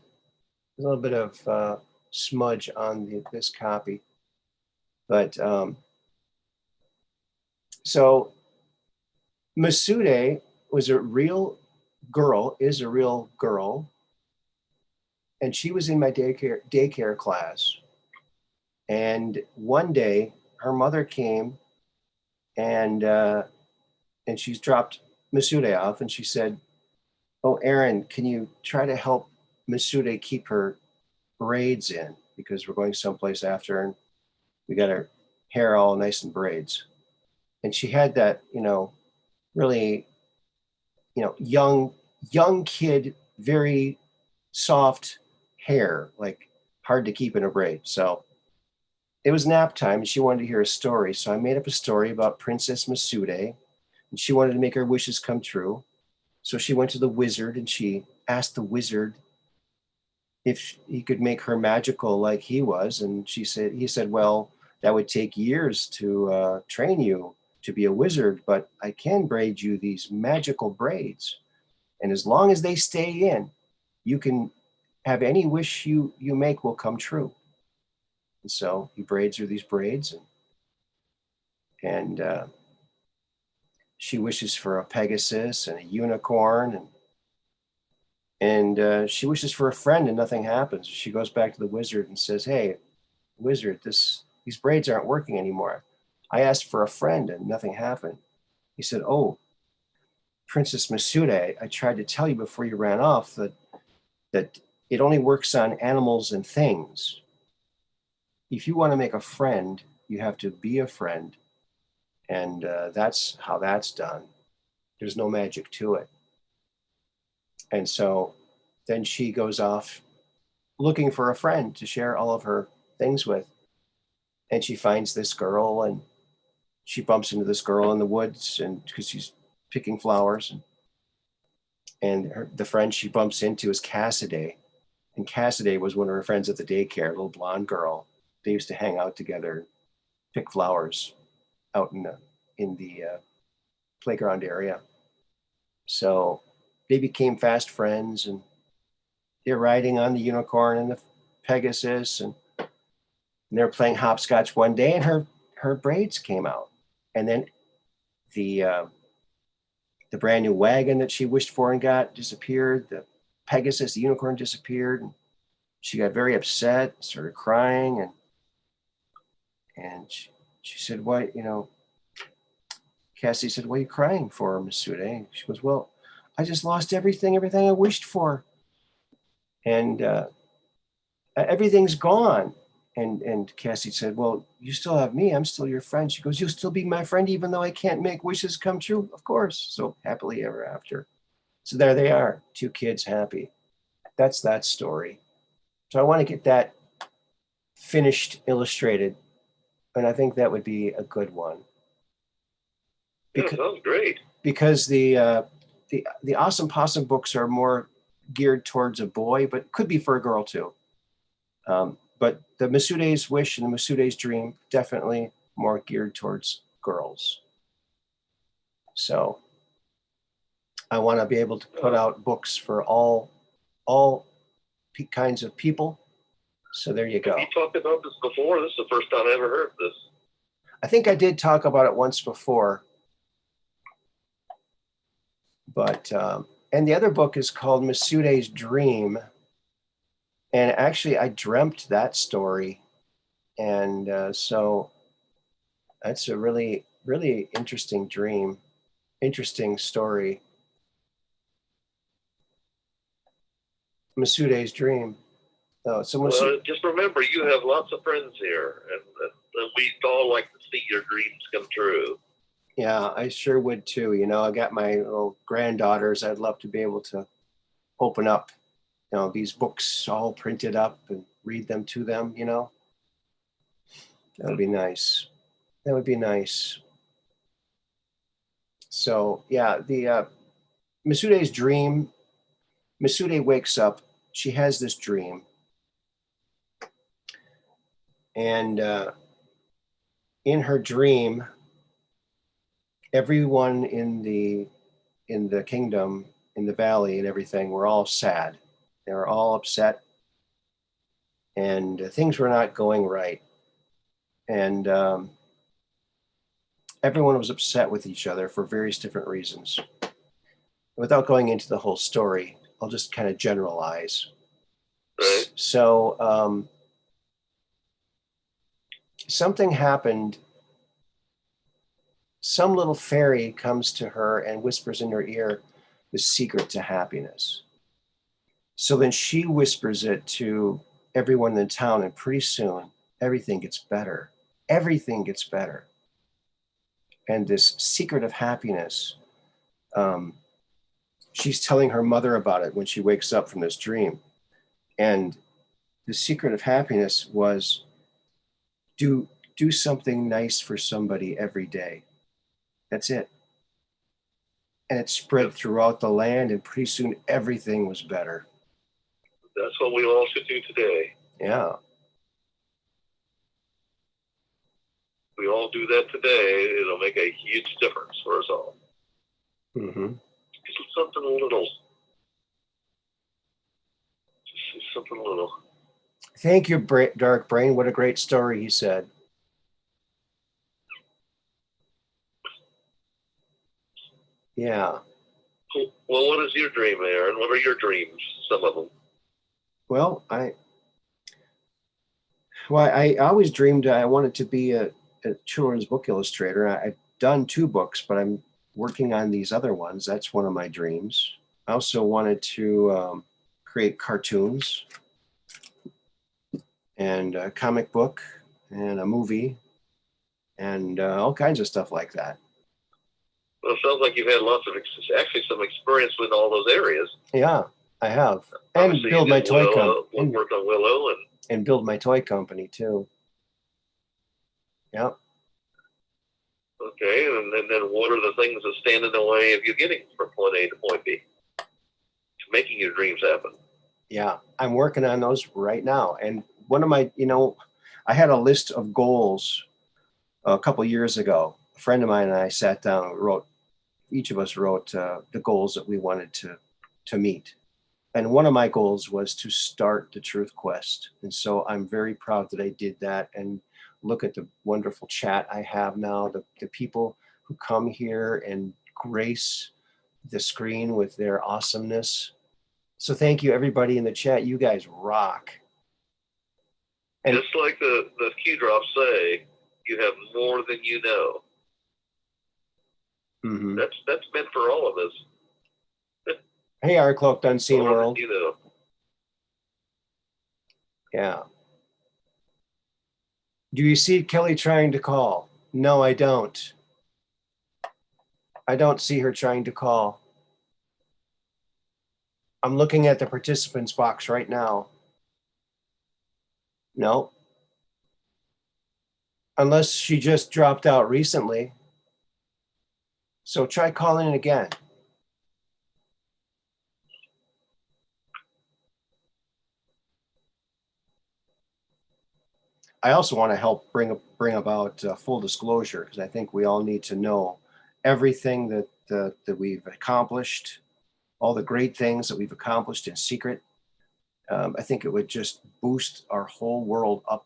a little bit of smudge on this copy. But so Masuday was a real girl, is a real girl. And she was in my daycare class. And one day her mother came and she's dropped Masuday off, and she said, "Oh, Aaron, can you try to help Masuday keep her braids in, because we're going someplace after, and we got her hair all nice in braids." And she had that, really, young kid, very soft hair, like hard to keep in a braid. So it was nap time, and she wanted to hear a story. So I made up a story about Princess Masuday, and she wanted to make her wishes come true. So she went to the wizard, and she asked the wizard if he could make her magical like he was. And he said, "Well, that would take years to train you to be a wizard, but I can braid you these magical braids. And as long as they stay in, you can have any wish you make will come true." And so he braids her these braids, and she wishes for a Pegasus and a unicorn, and she wishes for a friend, and nothing happens. She goes back to the wizard and says, "Hey, wizard, these braids aren't working anymore. I asked for a friend and nothing happened." He said, "Oh, Princess Masude, I tried to tell you before you ran off that it only works on animals and things. If you want to make a friend, you have to be a friend. And that's how that's done. There's no magic to it." And so then she goes off looking for a friend to share all of her things with. And she finds this girl, and she bumps into this girl in the woods, and because she's picking flowers. And the friend she bumps into is Cassidy. And Cassidy was one of her friends at the daycare, a little blonde girl. They used to hang out together, pick flowers out in the playground area. So they became fast friends, and they're riding on the unicorn and the Pegasus, and they're playing hopscotch one day, and her braids came out. And then the brand new wagon that she wished for and got disappeared. The Pegasus, the unicorn, disappeared. And she got very upset, started crying, and she said, "Why, Cassie said, 'What are you crying for, Miss Sude?'" She goes, "Well, I just lost everything I wished for. And everything's gone." And Cassie said, "Well, you still have me. I'm still your friend." She goes, "You'll still be my friend even though I can't make wishes come true?" "Of course." So happily ever after. So there they are, two kids happy. That's that story. So I want to get that finished, illustrated, and I think that would be a good one. Yeah, sounds great. Because the Awesome Possum books are more geared towards a boy, but could be for a girl too. But the Masuday's Wish and the Masuday's Dream, definitely more geared towards girls. So I want to be able to put out books for all kinds of people. So there you go. Have you talked about this before? This is the first time I ever heard this. I think I did talk about it once before. But and the other book is called Masuday's Dream. And actually, I dreamt that story. And so that's a really, really interesting dream, interesting story. Masuday's Dream. Oh, so well, just remember, you have lots of friends here, and we'd all like to see your dreams come true. Yeah, I sure would too. I got my little granddaughters. I'd love to be able to open up, these books all printed up and read them to them. That would be nice. That would be nice. So yeah, the Masuday's Dream. Masuday wakes up. She has this dream, and in her dream, everyone in the kingdom, in the valley and everything, were all sad. They were all upset, and things were not going right. And everyone was upset with each other for various different reasons. Without going into the whole story, I'll just kind of generalize. Right. So something happened. Some little fairy comes to her and whispers in her ear the secret to happiness. So then she whispers it to everyone in the town, and pretty soon everything gets better. Everything gets better. And this secret of happiness, she's telling her mother about it when she wakes up from this dream. And the secret of happiness was do something nice for somebody every day. That's it. And it spread throughout the land, and pretty soon everything was better. That's what we all should do today. Yeah. We all do that today. It'll make a huge difference for us all. Mm-hmm. Just something little. Just something little. Thank you, Dark Brain. What a great story, he said. Yeah. Well, what is your dream, Aaron? What are your dreams? Some of them. Well, I always dreamed I wanted to be a children's book illustrator. I've done 2 books, but I'm working on these other ones. That's one of my dreams. I also wanted to create cartoons and a comic book and a movie and all kinds of stuff like that. Well, it sounds like you've had lots of, actually some experience with all those areas. Yeah, I have. And obviously build my toy company. Work on Willow and build my toy company too. Yeah. Okay, and then what are the things that stand in the way of you getting from point A to point B? Making your dreams happen. Yeah, I'm working on those right now. And one of my, I had a list of goals a couple of years ago. A friend of mine and I sat down and each of us wrote the goals that we wanted to meet. And one of my goals was to start the Truth Quest. And so I'm very proud that I did that. And look at the wonderful chat I have now, the people who come here and grace the screen with their awesomeness. So thank you, everybody in the chat. You guys rock. And just like the Q drops say, you have more than you know. Mm-hmm. That's meant for all of us. Hey, our cloaked unseen more world. Than you know. Yeah. Do you see Kelly trying to call? No, I don't. I don't see her trying to call. I'm looking at the participants box right now. No. Unless she just dropped out recently. So try calling again. I also want to help bring about full disclosure, because I think we all need to know everything that we've accomplished, all the great things that we've accomplished in secret. I think it would just boost our whole world up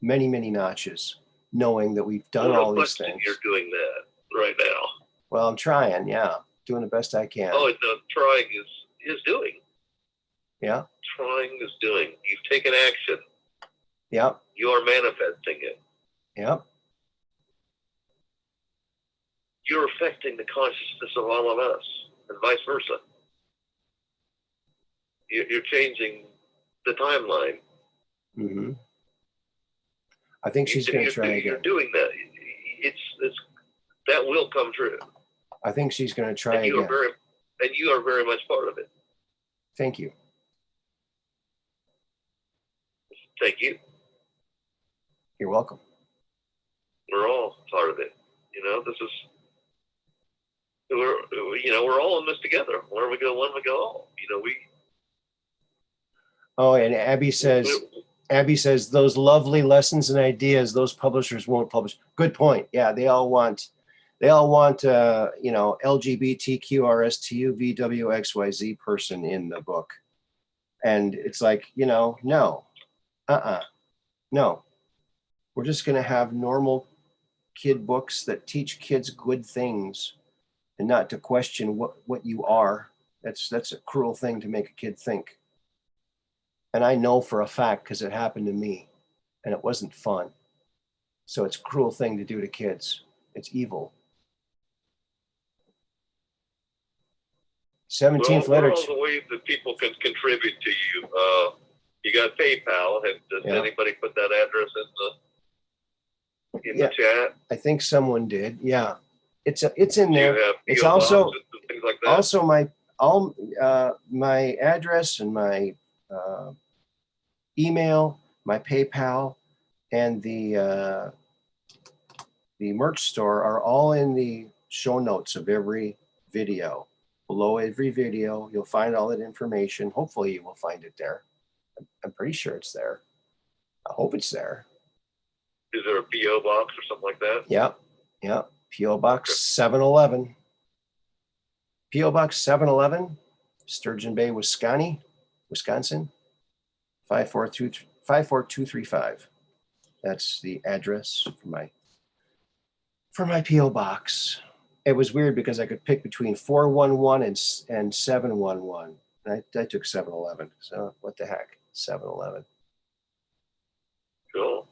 many, many notches, knowing that we've done all these things. You're doing that right now. Well, I'm trying, yeah, doing the best I can. Oh, no, trying is doing. Yeah. Trying is doing. You've taken action. Yep. You are manifesting it. Yep. You're affecting the consciousness of all of us, and vice versa. You're changing the timeline. Mm-hmm. I think she's going to try again. You're doing that. It's that will come true. I think she's going to try again. And you are very much part of it. Thank you. Thank you. You're welcome. We're all part of it. We're all in this together. Where we go one, we go all. Oh, and Abby says those lovely lessons and ideas those publishers won't publish. Good point. Yeah, they all want They all want, you know, LGBTQRSTUVWXYZ person in the book. And it's like, you know, no, no. We're just going to have normal kid books that teach kids good things and not to question what you are. That's a cruel thing to make a kid think. And I know for a fact because it happened to me and it wasn't fun. So it's a cruel thing to do to kids. It's evil. 17th What letter. are all the ways that people can contribute to you? You got PayPal. Does anybody put that address in the chat? I think someone did. Yeah, it's in there. You have It's PO also boxes and things like that? also my address and my email, my PayPal, and the merch store are all in the show notes of every video. Below every video, you'll find all that information. Hopefully, you will find it there. I'm pretty sure it's there. I hope it's there. Is there a PO box or something like that? Yeah. PO Box 711. PO Box 711, Sturgeon Bay, Wisconsin, 54235. That's the address for my PO box. It was weird because I could pick between 411 and 711. I took 711. So what the heck? 711. Cool.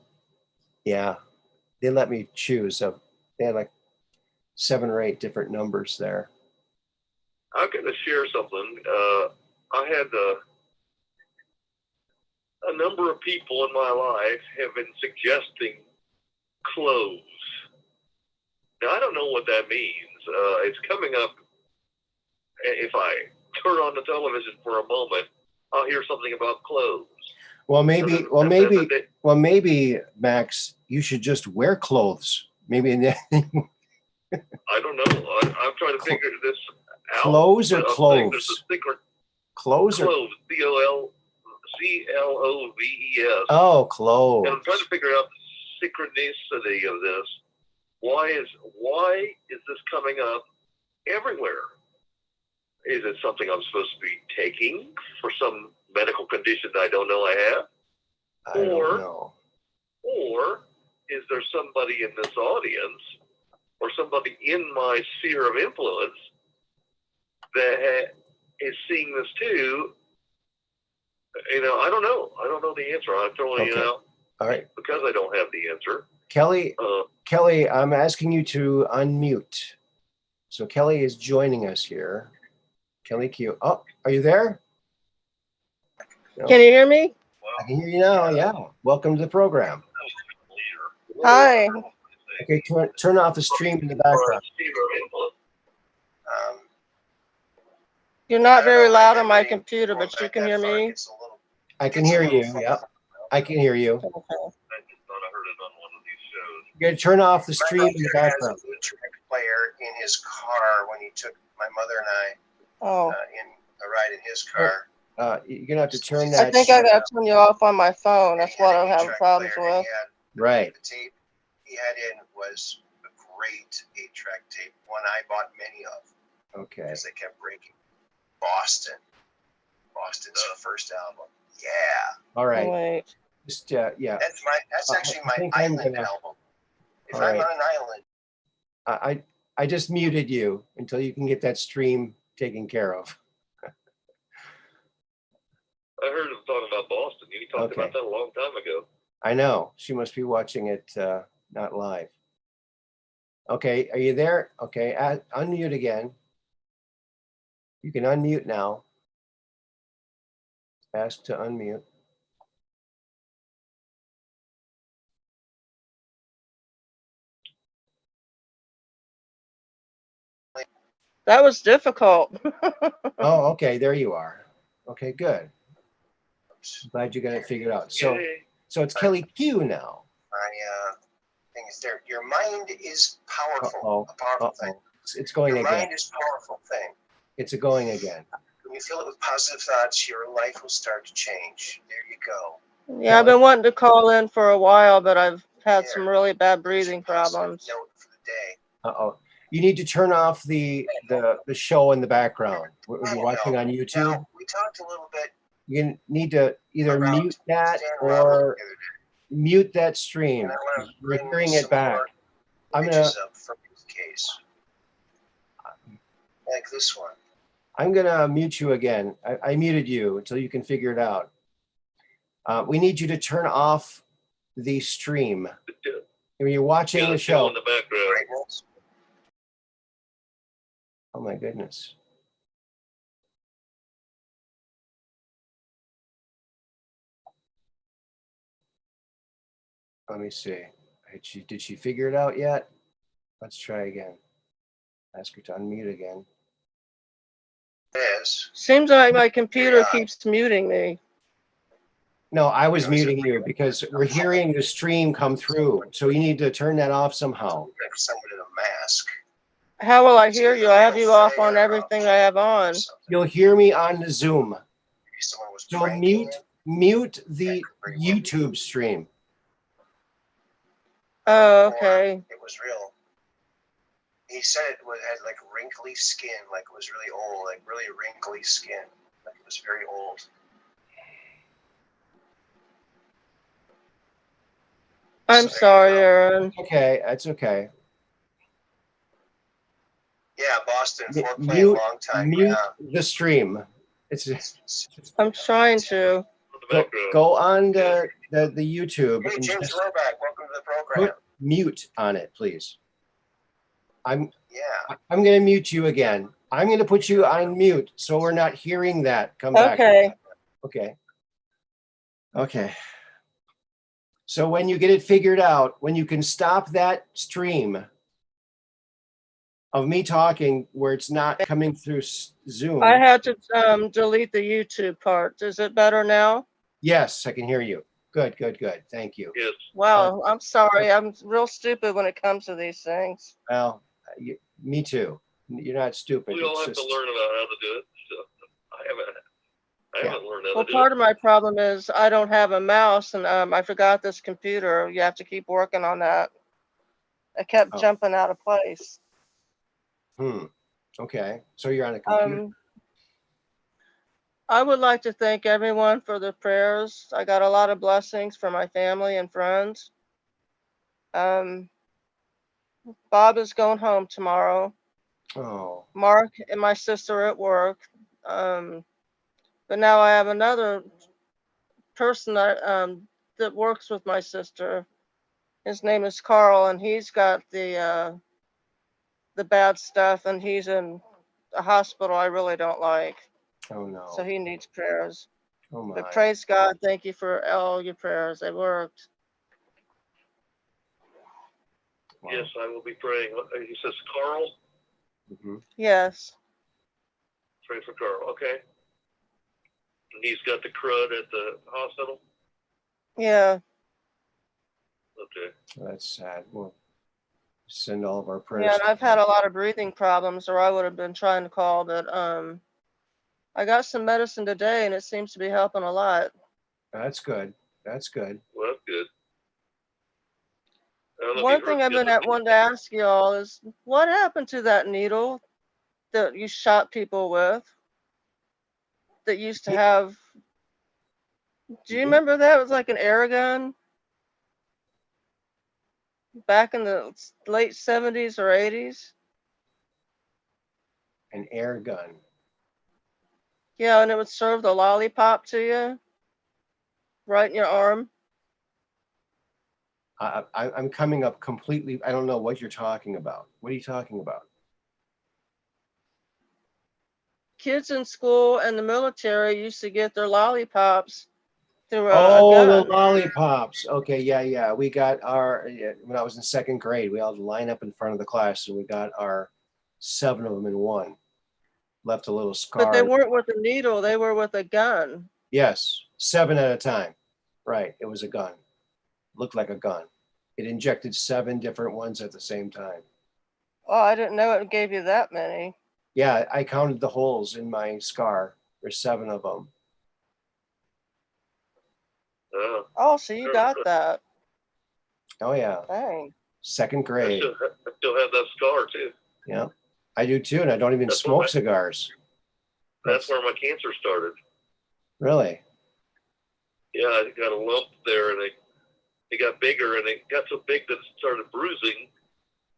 Yeah. They let me choose. So they had like 7 or 8 different numbers there. I'm going to share something. I had a number of people in my life have been suggesting clothes. Now, I don't know what that means. It's coming up. If I turn on the television for a moment, I'll hear something about clothes. Well, maybe, Max, you should just wear clothes. Maybe in that. I don't know. I'm trying to figure this out. Clothes or cloves? There's a secret. Clothes or cloves. CLOVES. Oh, clothes. And I'm trying to figure out the synchronicity of this. Why is this coming up everywhere? Is it something I'm supposed to be taking for some medical condition that I don't know I have? I don't know. Or is there somebody in this audience or somebody in my sphere of influence that is seeing this too? You know, I don't know. I don't know the answer. I'm throwing it out. All right. Because I don't have the answer. Kelly, I'm asking you to unmute. So Kelly is joining us here. Kelly Q. Oh, are you there? No. Can you hear me? I can hear you now. Yeah. Welcome to the program. Hi. Okay, turn off the stream in the background. You're not very loud on my computer, but you can hear me. I can hear you. Yeah, I can hear you. Okay. You gotta turn off the stream in the background. Player in his car when he took my mother and I in a ride in his car. You're gonna have to turn that. I think I gotta turn you off on my phone. That's what I'm having problems with. Right. The tape he had in was a great 8-track tape, one I bought many of. Okay. Because they kept breaking. Boston's first album. Yeah. All right. Wait. Just yeah. That's actually my island album. If I'm on an island. I just muted you until you can get that stream taken care of. I heard him talking about Boston. You talked about that a long time ago. I know. She must be watching it not live. Okay, are you there? Okay, unmute again. You can unmute now. Ask to unmute. That was difficult. Oh, okay, there you are. Okay, good. Glad you got it figured out. So it's Kelly Q now. My thing is there. Your mind is powerful. A powerful thing. It's going your again. Your mind is a powerful thing. It's going again. When you fill it with positive thoughts, your life will start to change. There you go. Yeah, I've been wanting to call in for a while, but I've had some really bad breathing problems. Note for the day. Uh-oh. You need to turn off the show in the background. What I you're don't watching know. on YouTube. Now, we talked a little bit You need to either about mute that Stan or Robert the other day, mute that stream. and I want to We're bring hearing some it back. more I'm images gonna up from his case, like this one. I'm gonna mute you again. I muted you until you can figure it out. We need you to turn off the stream when you're watching Yeah, the show show. in the background. Brightness. Oh my goodness. Let me see. Did she figure it out yet? Let's try again. Ask her to unmute again. This. Seems like my computer keeps muting me. No, I was muting you because we're hearing the stream come through. So you need to turn that off somehow. Like someone in a mask. How will I hear you? I have you off on everything I have on. You'll hear me on the Zoom. Maybe someone was So pranking mute the YouTube stream. Oh, him, okay. or it was real. He said it had like wrinkly skin, like it was really old, like really wrinkly skin, like it was very old. I'm So sorry, there you go. Aaron. Okay, that's okay. Yeah, Boston, foreplay, Mute long time. mute Yeah. the stream. It's I'm trying to. go on the YouTube Hey, and James just Roback, welcome to the program. put mute on it, please. I'm Yeah. going to mute you again. I'm going to put you on mute so we're not hearing that come back. Okay. Okay. Okay. So when you get it figured out, when you can stop that stream of me talking where it's not coming through Zoom. I had to delete the YouTube part. Is it better now? Yes, I can hear you. Good, good, good. Thank you. Yes. Wow, I'm sorry. I'm real stupid when it comes to these things. Well, me too. You're not stupid. We all It's have just, to learn about how to do it. So I haven't learned how Well, to do part it. of my problem is I don't have a mouse, and I forgot this computer. You have to keep working on that. I kept Oh. jumping out of place. Okay. So you're on a computer. I would like to thank everyone for their prayers. I got a lot of blessings from my family and friends. Bob is going home tomorrow. Oh, Mark and my sister are at work. But now I have another person that works with my sister. His name is Carl, and he's got the bad stuff, and he's in a hospital I really don't like. oh no. So he needs prayers. Oh my. But praise God, thank you for all your prayers. They worked. Wow. Yes, I will be praying. He says, Carl. Yes. Pray for Carl. Okay. And he's got the crud at the hospital. Yeah. Okay. That's sad. We'll send all of our prayers. Yeah, and I've had a lot of breathing problems, or I would have been trying to call, but I got some medicine today, and it seems to be helping a lot. That's good. That's good. Well, that's good. I don't know if One you thing heard I've been wanting to ask y'all is, what happened to that needle that you shot people with? That used to have. Do you remember that? It was like an air gun back in the late 70s or 80s. An air gun. Yeah, and it would serve the lollipop to you right in your arm. I'm coming up completely. I don't know what you're talking about. What are you talking about? Kids in school and the military used to get their lollipops through a The gun. lollipops. Okay, yeah. We got our, when I was in second grade, we all had to line up in front of the class and we got our 7 of them in one. Left a little scar. But they weren't with a needle, they were with a gun. Yes, 7 at a time. Right, it was a gun. Looked like a gun. It injected 7 different ones at the same time. Oh, I didn't know it gave you that many. Yeah, I counted the holes in my scar. There's 7 of them. Oh, so you got that. Oh yeah. Dang. Second grade. I still have that scar too. Yeah, I do too, and I don't even smoke cigars. That's where my cancer started. Really? Yeah, I got a lump there, and it got bigger, and it got so big that it started bruising.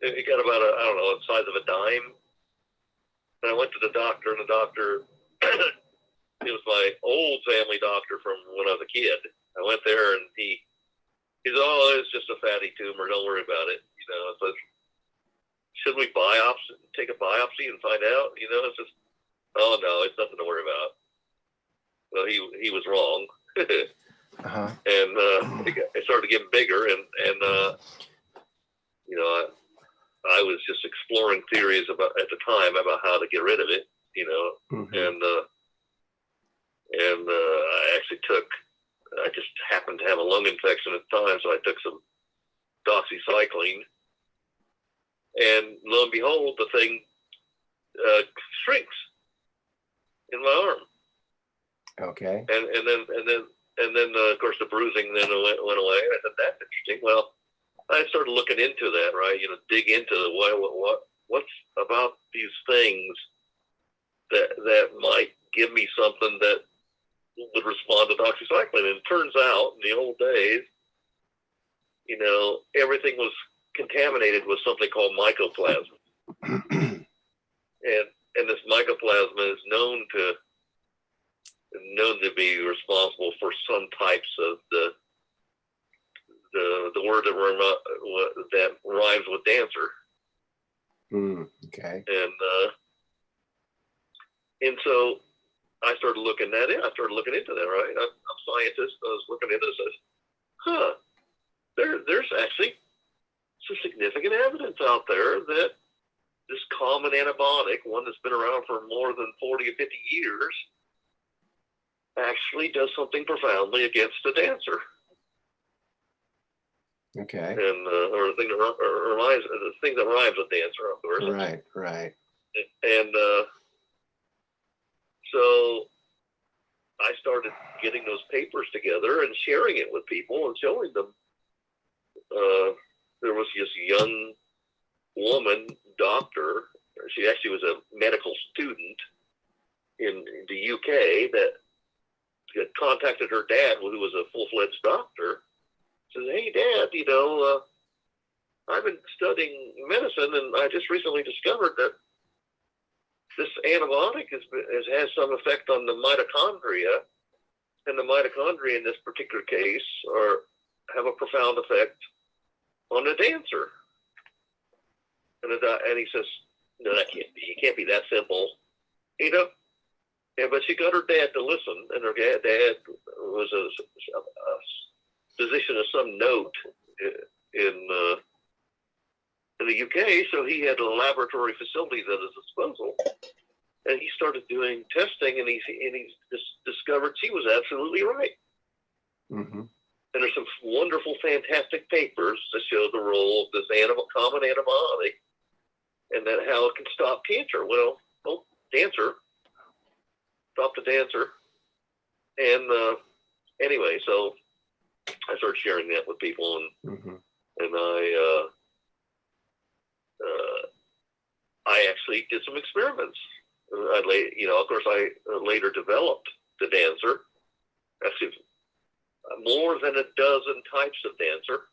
It got about the size of a dime. And I went to the doctor, and the doctor, it was my old family doctor from when I was a kid. I went there, and he said, "Oh, it's just a fatty tumor. Don't worry about it." It's like, should we take a biopsy and find out? It's just, oh no, it's nothing to worry about. Well, he was wrong. Uh-huh. And it started getting bigger, and I was just exploring theories at the time about how to get rid of it, Mm-hmm. and I just happened to have a lung infection at the time, so I took some doxycycline, and lo and behold, the thing shrinks in my arm. Okay. And then of course the bruising then went away. I thought, that's interesting. Well, I started looking into that, right? Dig into what's about these things that might give me something that would respond to doxycycline. And it turns out in the old days, everything was contaminated with something called mycoplasma. and this mycoplasma is known to be responsible for some types of the word that rhymes with dancer. Okay. And so I started looking at it. I started looking into that. Right, I'm a scientist. I was looking into this. There's actually some significant evidence out there that this common antibiotic, one that's been around for more than 40 or 50 years, actually does something profoundly against a dancer. Okay. And or the thing that rhymes with dancer, of course. Right. And so I started getting those papers together and sharing it with people and showing them. There was this young woman doctor. She actually was a medical student in the UK that had contacted her dad, who was a full-fledged doctor. Says, "Hey, Dad, I've been studying medicine, and I just recently discovered that this antibiotic has some effect on the mitochondria, and the mitochondria in this particular case have a profound effect on the dancer." And he says, "No, that can't be. It can't be that simple, Yeah, but she got her dad to listen, and her dad was a physician of some note in the UK, so he had a laboratory facility at his disposal, and he started doing testing, and he discovered she was absolutely right. Mm-hmm. And there's some wonderful, fantastic papers that show the role of this common antibiotic, and that how it can stop cancer. Well, dancer. Stop the dancer. And anyway, so I started sharing that with people, and I actually did some experiments. Of course, I later developed the dancer. Actually, more than a dozen types of dancer.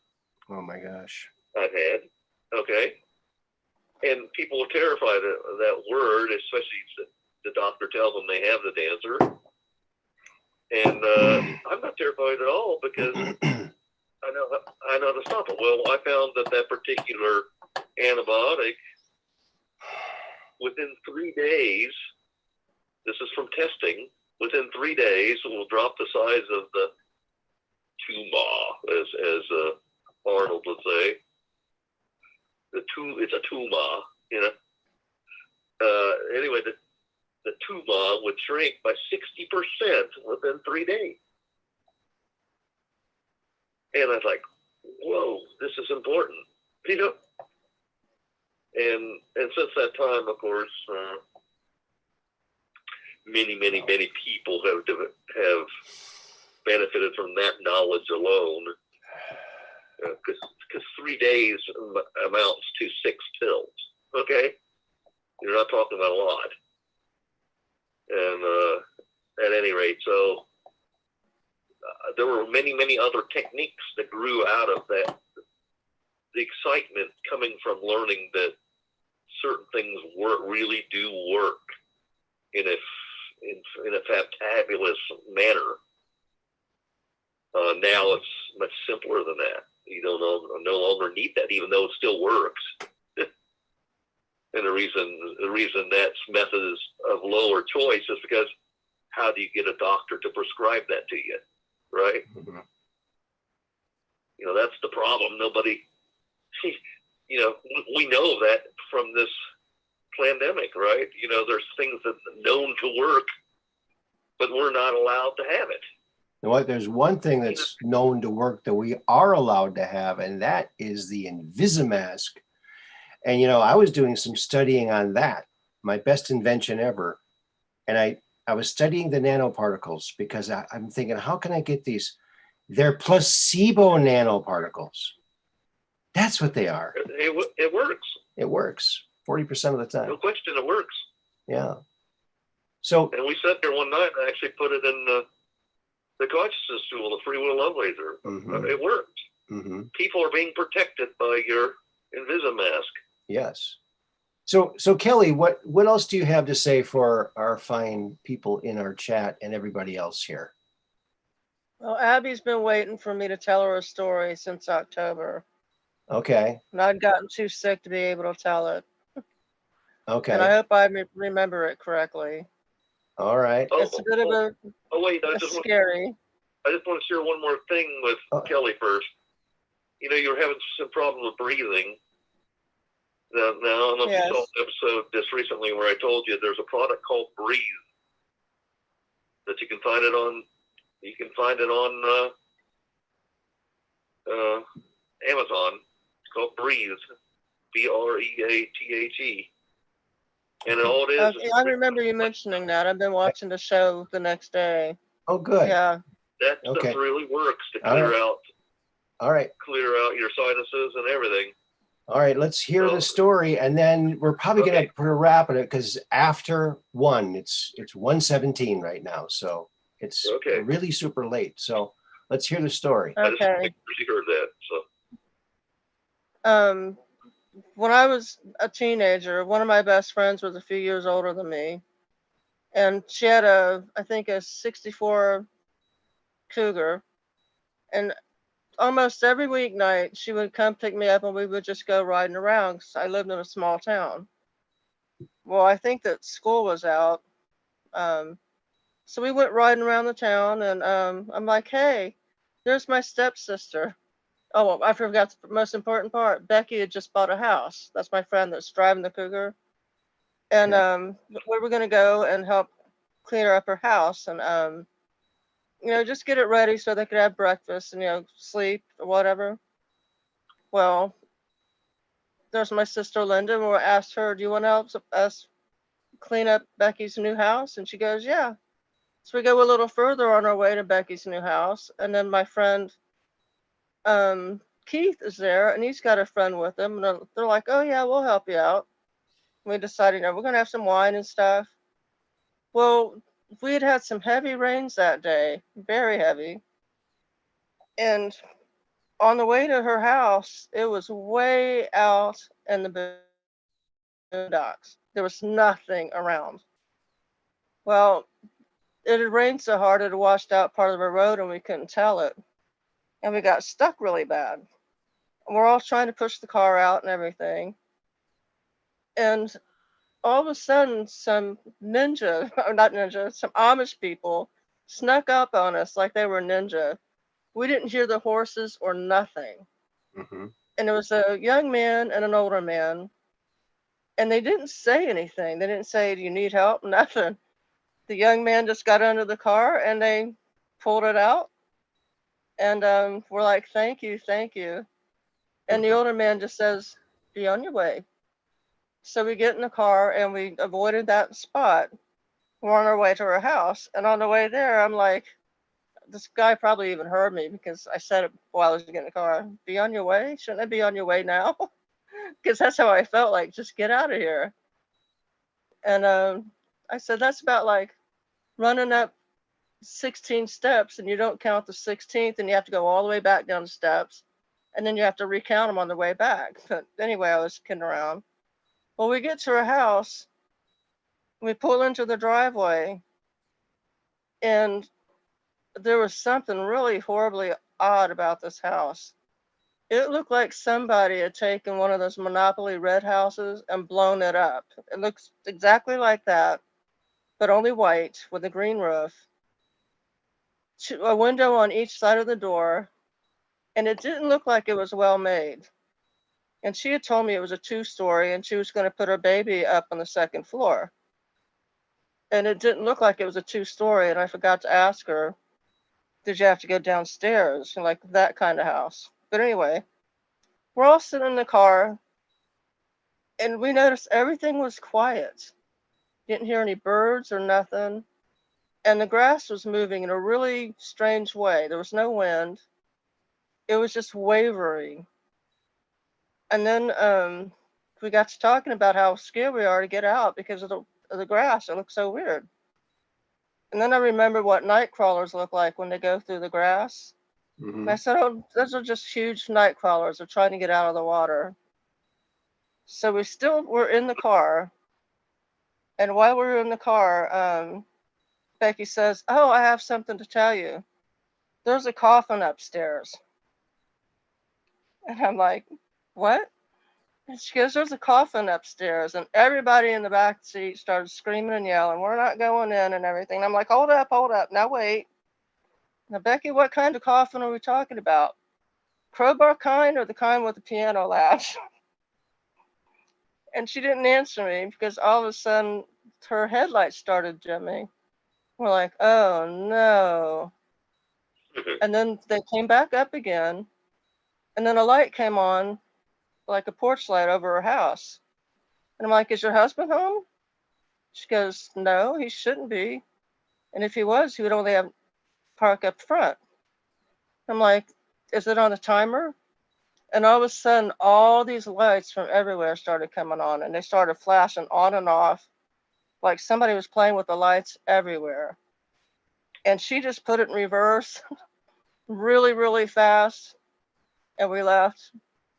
Oh my gosh. I've had. Okay. And people are terrified of that word, especially if the doctor tells them they have the dancer. And I'm not terrified at all, because I know how to stop it. Well, I found that particular antibiotic, within 3 days, this is from testing, within 3 days will drop the size of the tumor, as Arnold would say. It's a tumor, Anyway, the tumor would shrink by 60% within 3 days. And I was like, whoa, this is important, And since that time, of course, many people have benefited from that knowledge alone. Because 3 days amounts to 6 pills. Okay, talked about a lot. And at any rate, so there were many, many other techniques that grew out of that. The excitement coming from learning that certain things really do work in a fantabulous manner. Now it's much simpler than that. You no longer need that, even though it still works. And the reason that's method is of lower choice is because how do you get a doctor to prescribe that to you, right? Mm-hmm. That's the problem. Nobody, we know that from this pandemic, right? There's things that are known to work, but we're not allowed to have it. You know what? There's one thing that's known to work that we are allowed to have, and that is the Invisimask. And, I was doing some studying on that, my best invention ever. And I was studying the nanoparticles because I'm thinking, how can I get these? They're placebo nanoparticles. That's what they are. It works. It works 40% of the time. No question, it works. Yeah. So. And we sat there one night and actually put it in the consciousness tool, the free will love laser. Mm-hmm. It worked. Mm-hmm. People are being protected by your Invisimask. Yes. So Kelly, what else do you have to say for our fine people in our chat and everybody else here? Well, Abby's been waiting for me to tell her a story since October. Okay. And I'd gotten too sick to be able to tell it. Okay. And I hope I remember it correctly. All right. It's a bit of a scary. I just want to share one more thing with Kelly first. You were having some problems with breathing. Now, I don't know if you saw an episode just recently where I told you there's a product called Breathe that you can find it on. You can find it on Amazon. It's called Breathe, BREATHE, and all it is. I remember you mentioning that. I've been watching the show the next day. Oh, good. Yeah. That stuff really works to clear out your sinuses and everything. All right, let's hear the story, and then we're probably going to put a wrap on it because after 1, it's 1:17 right now, so it's really super late. So let's hear the story. Okay. I just think you heard that. So. When I was a teenager, one of my best friends was a few years older than me, and she had I think a 64 Cougar, and almost every weeknight she would come pick me up and we would just go riding around because I lived in a small town. Well, I think that school was out. So we went riding around the town, and I'm like, hey, there's my stepsister. Oh, well, I forgot the most important part. Becky had just bought a house. That's my friend that's driving the Cougar. And we were going to go and help clean her up her house and, just get it ready so they could have breakfast and, sleep or whatever. Well, there's my sister Linda, and we asked her, do you want to help us clean up Becky's new house? And she goes, yeah. So we go a little further on our way to Becky's new house, and then my friend Keith is there, and he's got a friend with him, and they're like, oh yeah, we'll help you out. We decided, we're gonna have some wine and stuff. Well, we had some heavy rains that day, very heavy, and on the way to her house, it was way out in the boondocks. There was nothing around. Well, it had rained so hard it had washed out part of the road and we couldn't tell it. And we got stuck really bad. And we're all trying to push the car out and everything. And all of a sudden, some some Amish people snuck up on us like they were ninja. We didn't hear the horses or nothing. Mm-hmm. And it was a young man and an older man. And they didn't say anything. They didn't say, do you need help? Nothing. The young man just got under the car and they pulled it out. And we're like, thank you, thank you. And the older man just says, be on your way. So we get in the car and we avoided that spot. We're on our way to our house. And on the way there, I'm like, this guy probably even heard me because I said it while I was getting in the car. Be on your way? Shouldn't I be on your way now? Because that's how I felt like, just get out of here. And I said, that's about like running up 16 steps and you don't count the 16th and you have to go all the way back down the steps. And then you have to recount them on the way back. But anyway, I was kidding around. Well, we get to her house, we pull into the driveway, and there was something really horribly odd about this house. It looked like somebody had taken one of those Monopoly red houses and blown it up. It looks exactly like that, but only white with a green roof. A window on each side of the door, and it didn't look like it was well made. And she had told me it was a 2-story and she was going to put her baby up on the second floor. And it didn't look like it was a 2-story. And I forgot to ask her, did you have to go downstairs? Like that kind of house. But anyway, we're all sitting in the car and we noticed everything was quiet. Didn't hear any birds or nothing. And the grass was moving in a really strange way. There was no wind. It was just wavering. And then we got to talking about how scared we are to get out because of the grass. It looked so weird. And then I remembered what night crawlers look like when they go through the grass. And I said, oh, those are just huge night crawlers. They're trying to get out of the water. So we still were in the car. And while we were in the car, Becky says, oh, I have something to tell you. There's a coffin upstairs. And I'm like, what? And she goes, there's a coffin upstairs. And everybody in the back seat started screaming and yelling, we're not going in and everything. And I'm like, hold up. Now wait. Now, Becky, what kind of coffin are we talking about? Crowbar kind or the kind with the piano latch? And she didn't answer me because all of a sudden her headlights started dimming. We're like, oh no. And then they came back up again. And then a light came on, like a porch light over her house. And I'm like, is your husband home? She goes, no, he shouldn't be. And if he was, he would only have park up front. I'm like, is it on a timer? And all of a sudden, all these lights from everywhere started coming on and they started flashing on and off like somebody was playing with the lights everywhere. And she just put it in reverse really, really fast. And we left.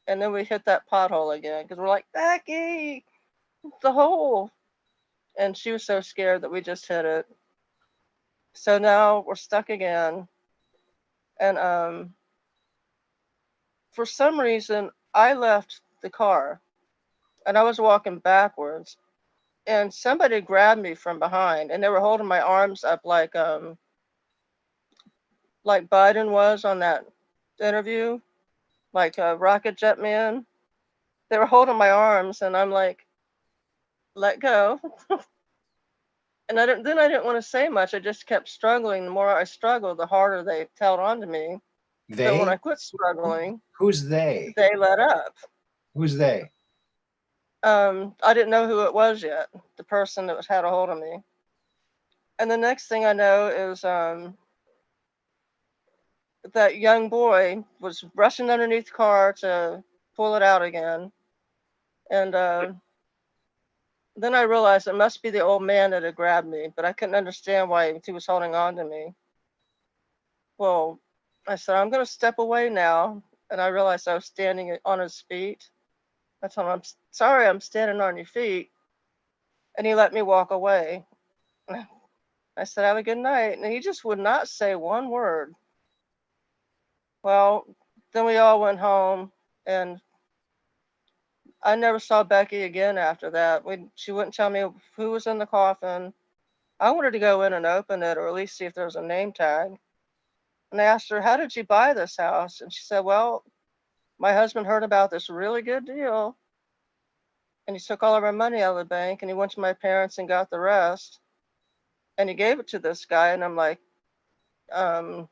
And then we hit that pothole again because we're like, Becky, the hole. And she was so scared that we just hit it. So now we're stuck again. And for some reason, I left the car and I was walking backwards. And somebody grabbed me from behind and they were holding my arms up like Biden was on that interview, like a rocket jet man. They were holding my arms and I'm like, let go. And I didn't want to say much. I just kept struggling. The more I struggled, the harder they held on to me. But when I quit struggling, Who's they? they let up. Who's they? I didn't know who it was yet, the person that had a hold of me. And the next thing I know is that young boy was rushing underneath the car to pull it out again. And then I realized it must be the old man that had grabbed me, but I couldn't understand why he was holding on to me. Well, I said, I'm going to step away now. And I realized I was standing on his feet. I told him, I'm sorry, I'm standing on your feet. And he let me walk away. I said, have a good night. And he just would not say one word. Well, then we all went home and I never saw Becky again after that. She wouldn't tell me who was in the coffin. I wanted to go in and open it or at least see if there was a name tag. And I asked her, how did you buy this house? And she said, well, my husband heard about this really good deal. And he took all of our money out of the bank and he went to my parents and got the rest. And he gave it to this guy. And I'm like, did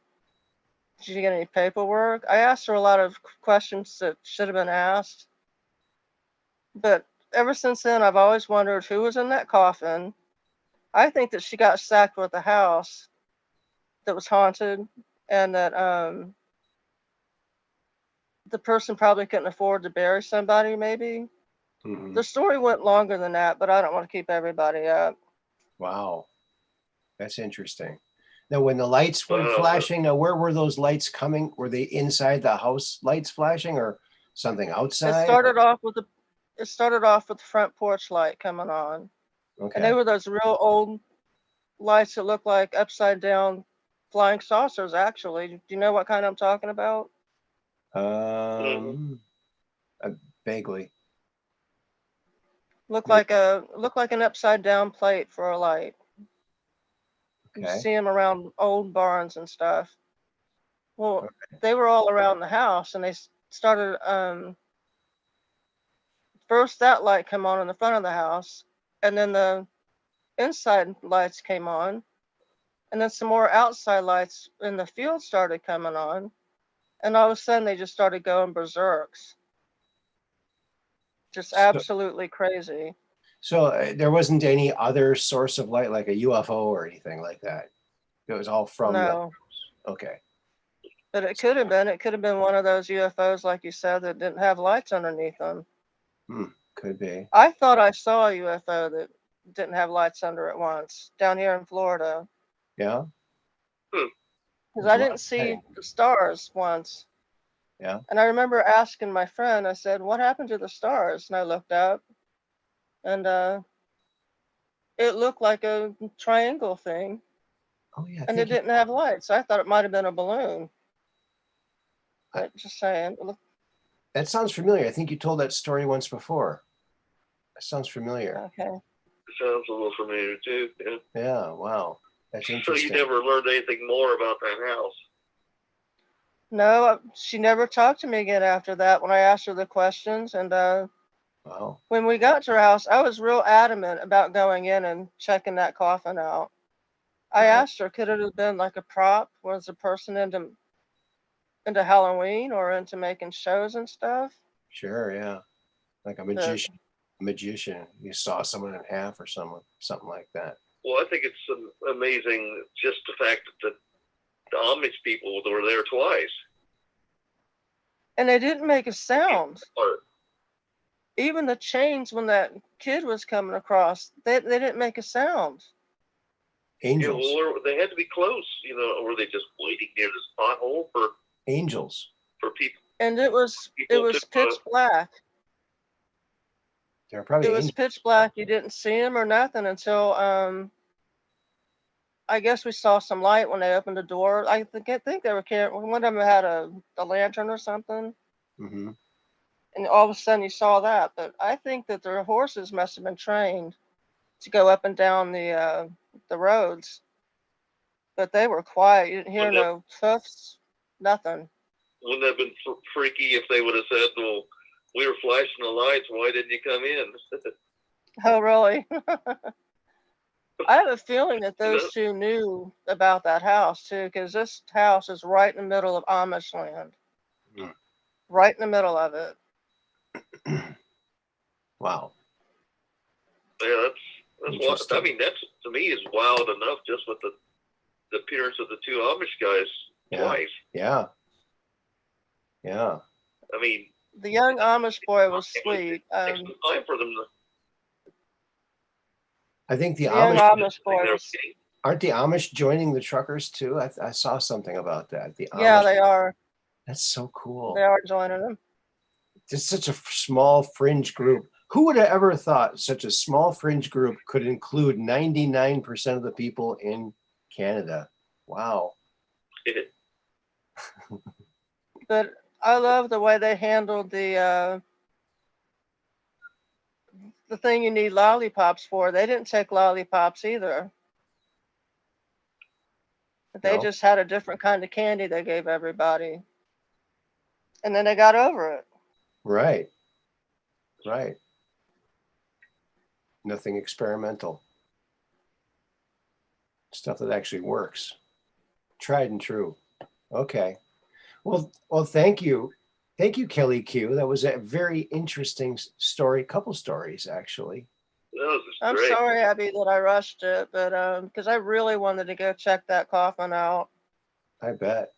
you get any paperwork? I asked her a lot of questions that should have been asked. But ever since then, I've always wondered who was in that coffin. I think that she got sacked with a house that was haunted and that the person probably couldn't afford to bury somebody, maybe. The story went longer than that, but I don't want to keep everybody up. Wow, that's interesting. Now, when the lights were Wow. flashing, now where were those lights coming? Were they inside the house lights flashing, or something It outside? started off with the front porch light coming on, and they Okay. were those real old lights that look like upside down flying saucers. Actually, do you know what kind I'm talking about? Um, vaguely. Look Maybe. like an upside down plate for a light. You Okay. see them around old barns and stuff. Well, they were all around the house, and they started. First, that light came on in the front of the house, and then the inside lights came on, and then some more outside lights in the field started coming on, and all of a sudden they just started going berserks. Just So, absolutely crazy. so there wasn't any other source of light, like a UFO or anything like that. It was all from the. No, Okay. but it could have been. It could have been one of those UFOs, like you said, that didn't have lights underneath them. Could be. I thought I saw a UFO that didn't have lights under it once down here in Florida, Yeah. Hmm. because There's I a lot didn't of see lighting. the stars once. Yeah. And I remember asking my friend, I said, "What happened to the stars?" And I looked up, and it looked like a triangle thing, Oh yeah. I and it think you, didn't have lights. I thought it might have been a balloon. But just saying. that sounds familiar. I think you told that story once before. That sounds familiar. Okay. Sounds a little familiar too. Yeah. Yeah. Wow. That's So you interesting. never learned anything more about that house? No, she never talked to me again after that when I asked her the questions. And Wow. when we got to her house, I was real adamant about going in and checking that coffin out. I Right. asked her, could it have been like a prop? Was the person into Halloween or into making shows and stuff? Sure. Yeah. Like a But magician. Magician. You saw someone in half or something like that. Well, I think it's amazing just the fact that the Amish people were there twice. and they didn't make a sound. Or, Even the chains when that kid was coming across, they didn't make a sound. Angels. well, they had to be close, or were they just waiting near this pothole Angels. for people? And it was to, pitch black. They're probably It was angels. pitch black. You didn't see him or nothing until I guess we saw some light when they opened the door. I think they were carrying, one of them had a lantern or something, Mm-hmm. and all of a sudden you saw that. But I think that their horses must have been trained to go up and down the roads, but they were quiet. You didn't hear no hoofs, nothing. Wouldn't that have been freaky if they would have said, "Well, we were flashing the lights. Why didn't you come in?" Oh, really? I have a feeling that those two knew about that house too, because this house is right in the middle of Amish land, Mm. right in the middle of it. Wow. Yeah, that's what Interesting. I mean. That's to me is wild enough just with the appearance of the two Amish guys twice. Yeah. Yeah. I mean, The young Amish boy was sweet. takes some time for them to. I think the The young Amish Amish boy was, aren't the Amish joining the truckers too? I saw something about that. The Amish. yeah, they are. That's so cool. They are joining them. Just such a small fringe group. Who would have ever thought such a small fringe group could include 99% of the people in Canada? Wow. But I love the way they handled the thing you need lollipops for. They didn't take lollipops either. They No. just had a different kind of candy they gave everybody. And then they got over it. Right. Right. Nothing experimental. Stuff that actually works. Tried and true. Okay. Well, thank you. Thank you, Kelly Q. That was a very interesting story. Couple stories, actually. That was I'm great. sorry, Abby, that I rushed it, but because I really wanted to go check that coffin out. I bet.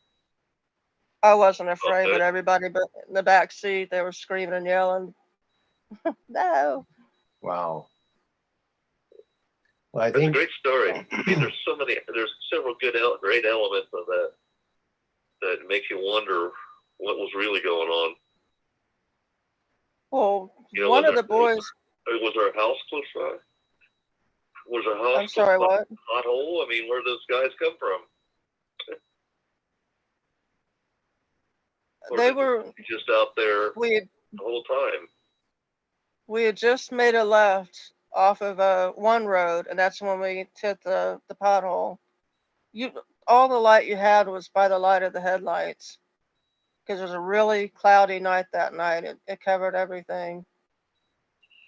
I wasn't afraid, Okay. but everybody but in the back seat, they were screaming and yelling. No. Wow. Well, I That's a think great story. I mean, there's several great elements of that makes you wonder what was really going on. Well, You know, one of the boys. was our house close by? Was our house I'm sorry, close by what? a hot hole? I mean, where did those guys come from? Or They did were. they just out there We the whole time? had just made a left off of one road, and that's when we hit the pothole. All the light you had was by the light of the headlights, because it was a really cloudy night that night. It covered everything.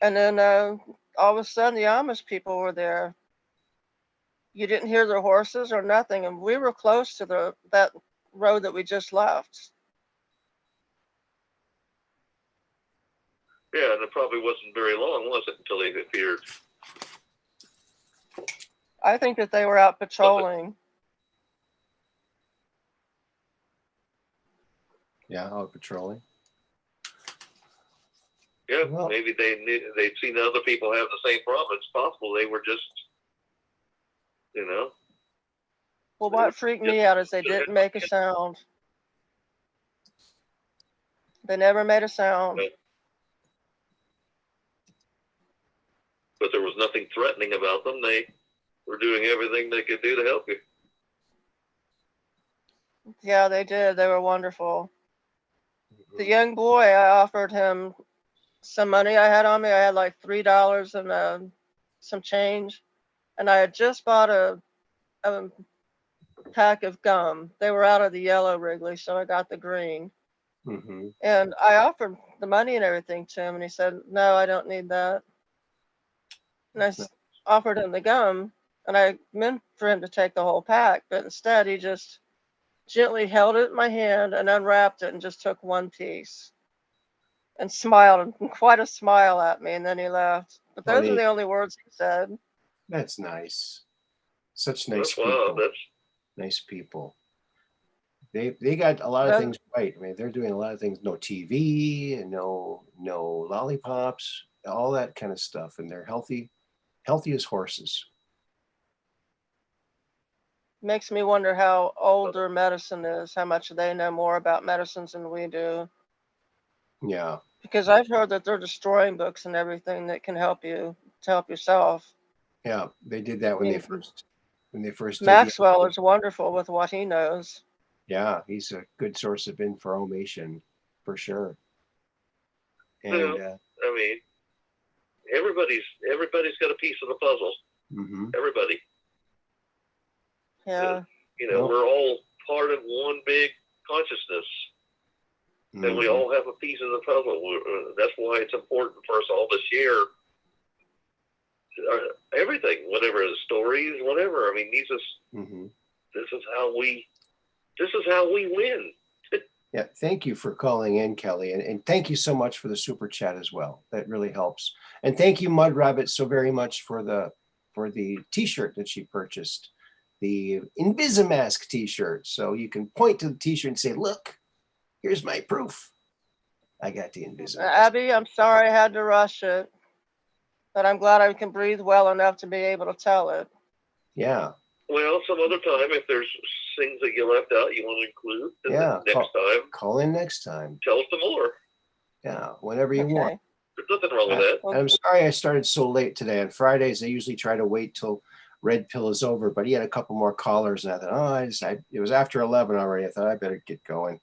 And then all of a sudden, the Amish people were there. You didn't hear their horses or nothing, and we were close to that road that we just left. Yeah, and it probably wasn't very long, was it, until they appeared? I think that they were out patrolling. yeah, out patrolling. Yeah, Well- maybe they'd seen other people have the same problem. It's possible they were just, you know. Well, what freaked me out is they didn't make a sound. They never made a sound. But there was nothing threatening about them. They were doing everything they could do to help you. Yeah, they did. They were wonderful. The young boy, I offered him some money I had on me. I had like $3 and some change, and I had just bought a pack of gum. They were out of the yellow Wrigley, so I got the green. Mm-hmm. And I offered the money and everything to him, and he said, "No, I don't need that." And offered him the gum, and I meant for him to take the whole pack, but instead he just gently held it in my hand and unwrapped it and just took one piece and smiled, and quite a smile at me, and then he left. But those are the only words he said. That's nice. Such nice Wow, people. Nice people. They got a lot of things right. I mean, they're doing a lot of things. No TV and no lollipops, all that kind of stuff, and they're healthy as horses. Makes me wonder how old their medicine is, how much they know more about medicines than we do. Yeah. Because I've heard that they're destroying books and everything that can help you to help yourself. Yeah, they did that when they first did Maxwell is wonderful with what he knows. Yeah, he's a good source of information for sure. And I mean, everybody's got a piece of the puzzle. Mm-hmm. Everybody. Yeah. You know, we're all part of one big consciousness. Mm-hmm. And we all have a piece of the puzzle. That's why it's important for us all to share everything, whatever the stories, whatever. I mean, this is how we win. Yeah, thank you for calling in, Kelly, and thank you so much for the super chat as well. That really helps. And thank you, Mud Rabbit, so very much for the T-shirt that she purchased, the Invisimask T-shirt. So you can point to the T-shirt and say, "Look, here's my proof. I got the Invisimask." Abby, I'm sorry I had to rush it, but I'm glad I can breathe well enough to be able to tell it. Yeah. Well, some other time, if there's things that you left out you want to include, then next time. Call in next time. Tell us some more. Yeah, whenever you want. There's nothing wrong with that. I'm sorry I started so late today. On Fridays, I usually try to wait till Red Pill is over, but he had a couple more callers, and I thought, it was after 11 already. I thought I better get going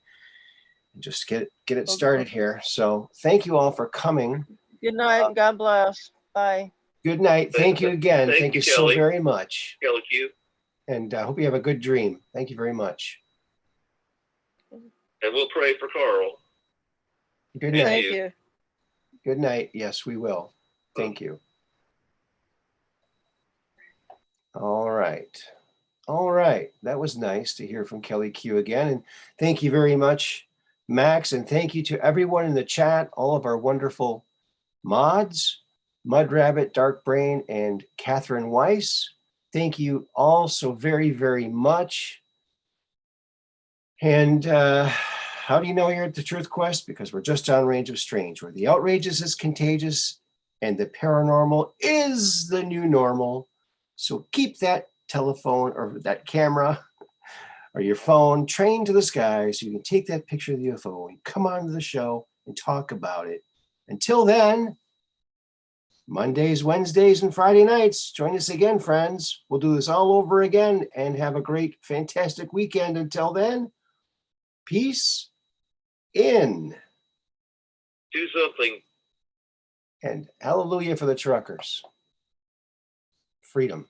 and just get it started here. So thank you all for coming. Good night and God bless. Bye. Good night. Thank you again. Thank you so very much. Kelly Q. And I hope you have a good dream. Thank you very much. And we'll pray for Carl. Good night. Thank you. Good night. Yes, we will. Thank you. All right. All right. That was nice to hear from Kelly Q again. And thank you very much, Max. And thank you to everyone in the chat, all of our wonderful mods, Mud Rabbit, Dark Brain, and Catherine Weiss. Thank you all so very, very much. And How do you know you're at the Truth Quest? Because we're just on Range of Strange, where the outrageous is contagious and the paranormal is the new normal. So keep that telephone or that camera or your phone trained to the sky so you can take that picture of the UFO and come on to the show and talk about it. Until then, Mondays, Wednesdays, and Friday nights, join us again, friends. We'll do this all over again and have a great, fantastic weekend. Until then, peace in. Do something. And hallelujah for the truckers. Freedom.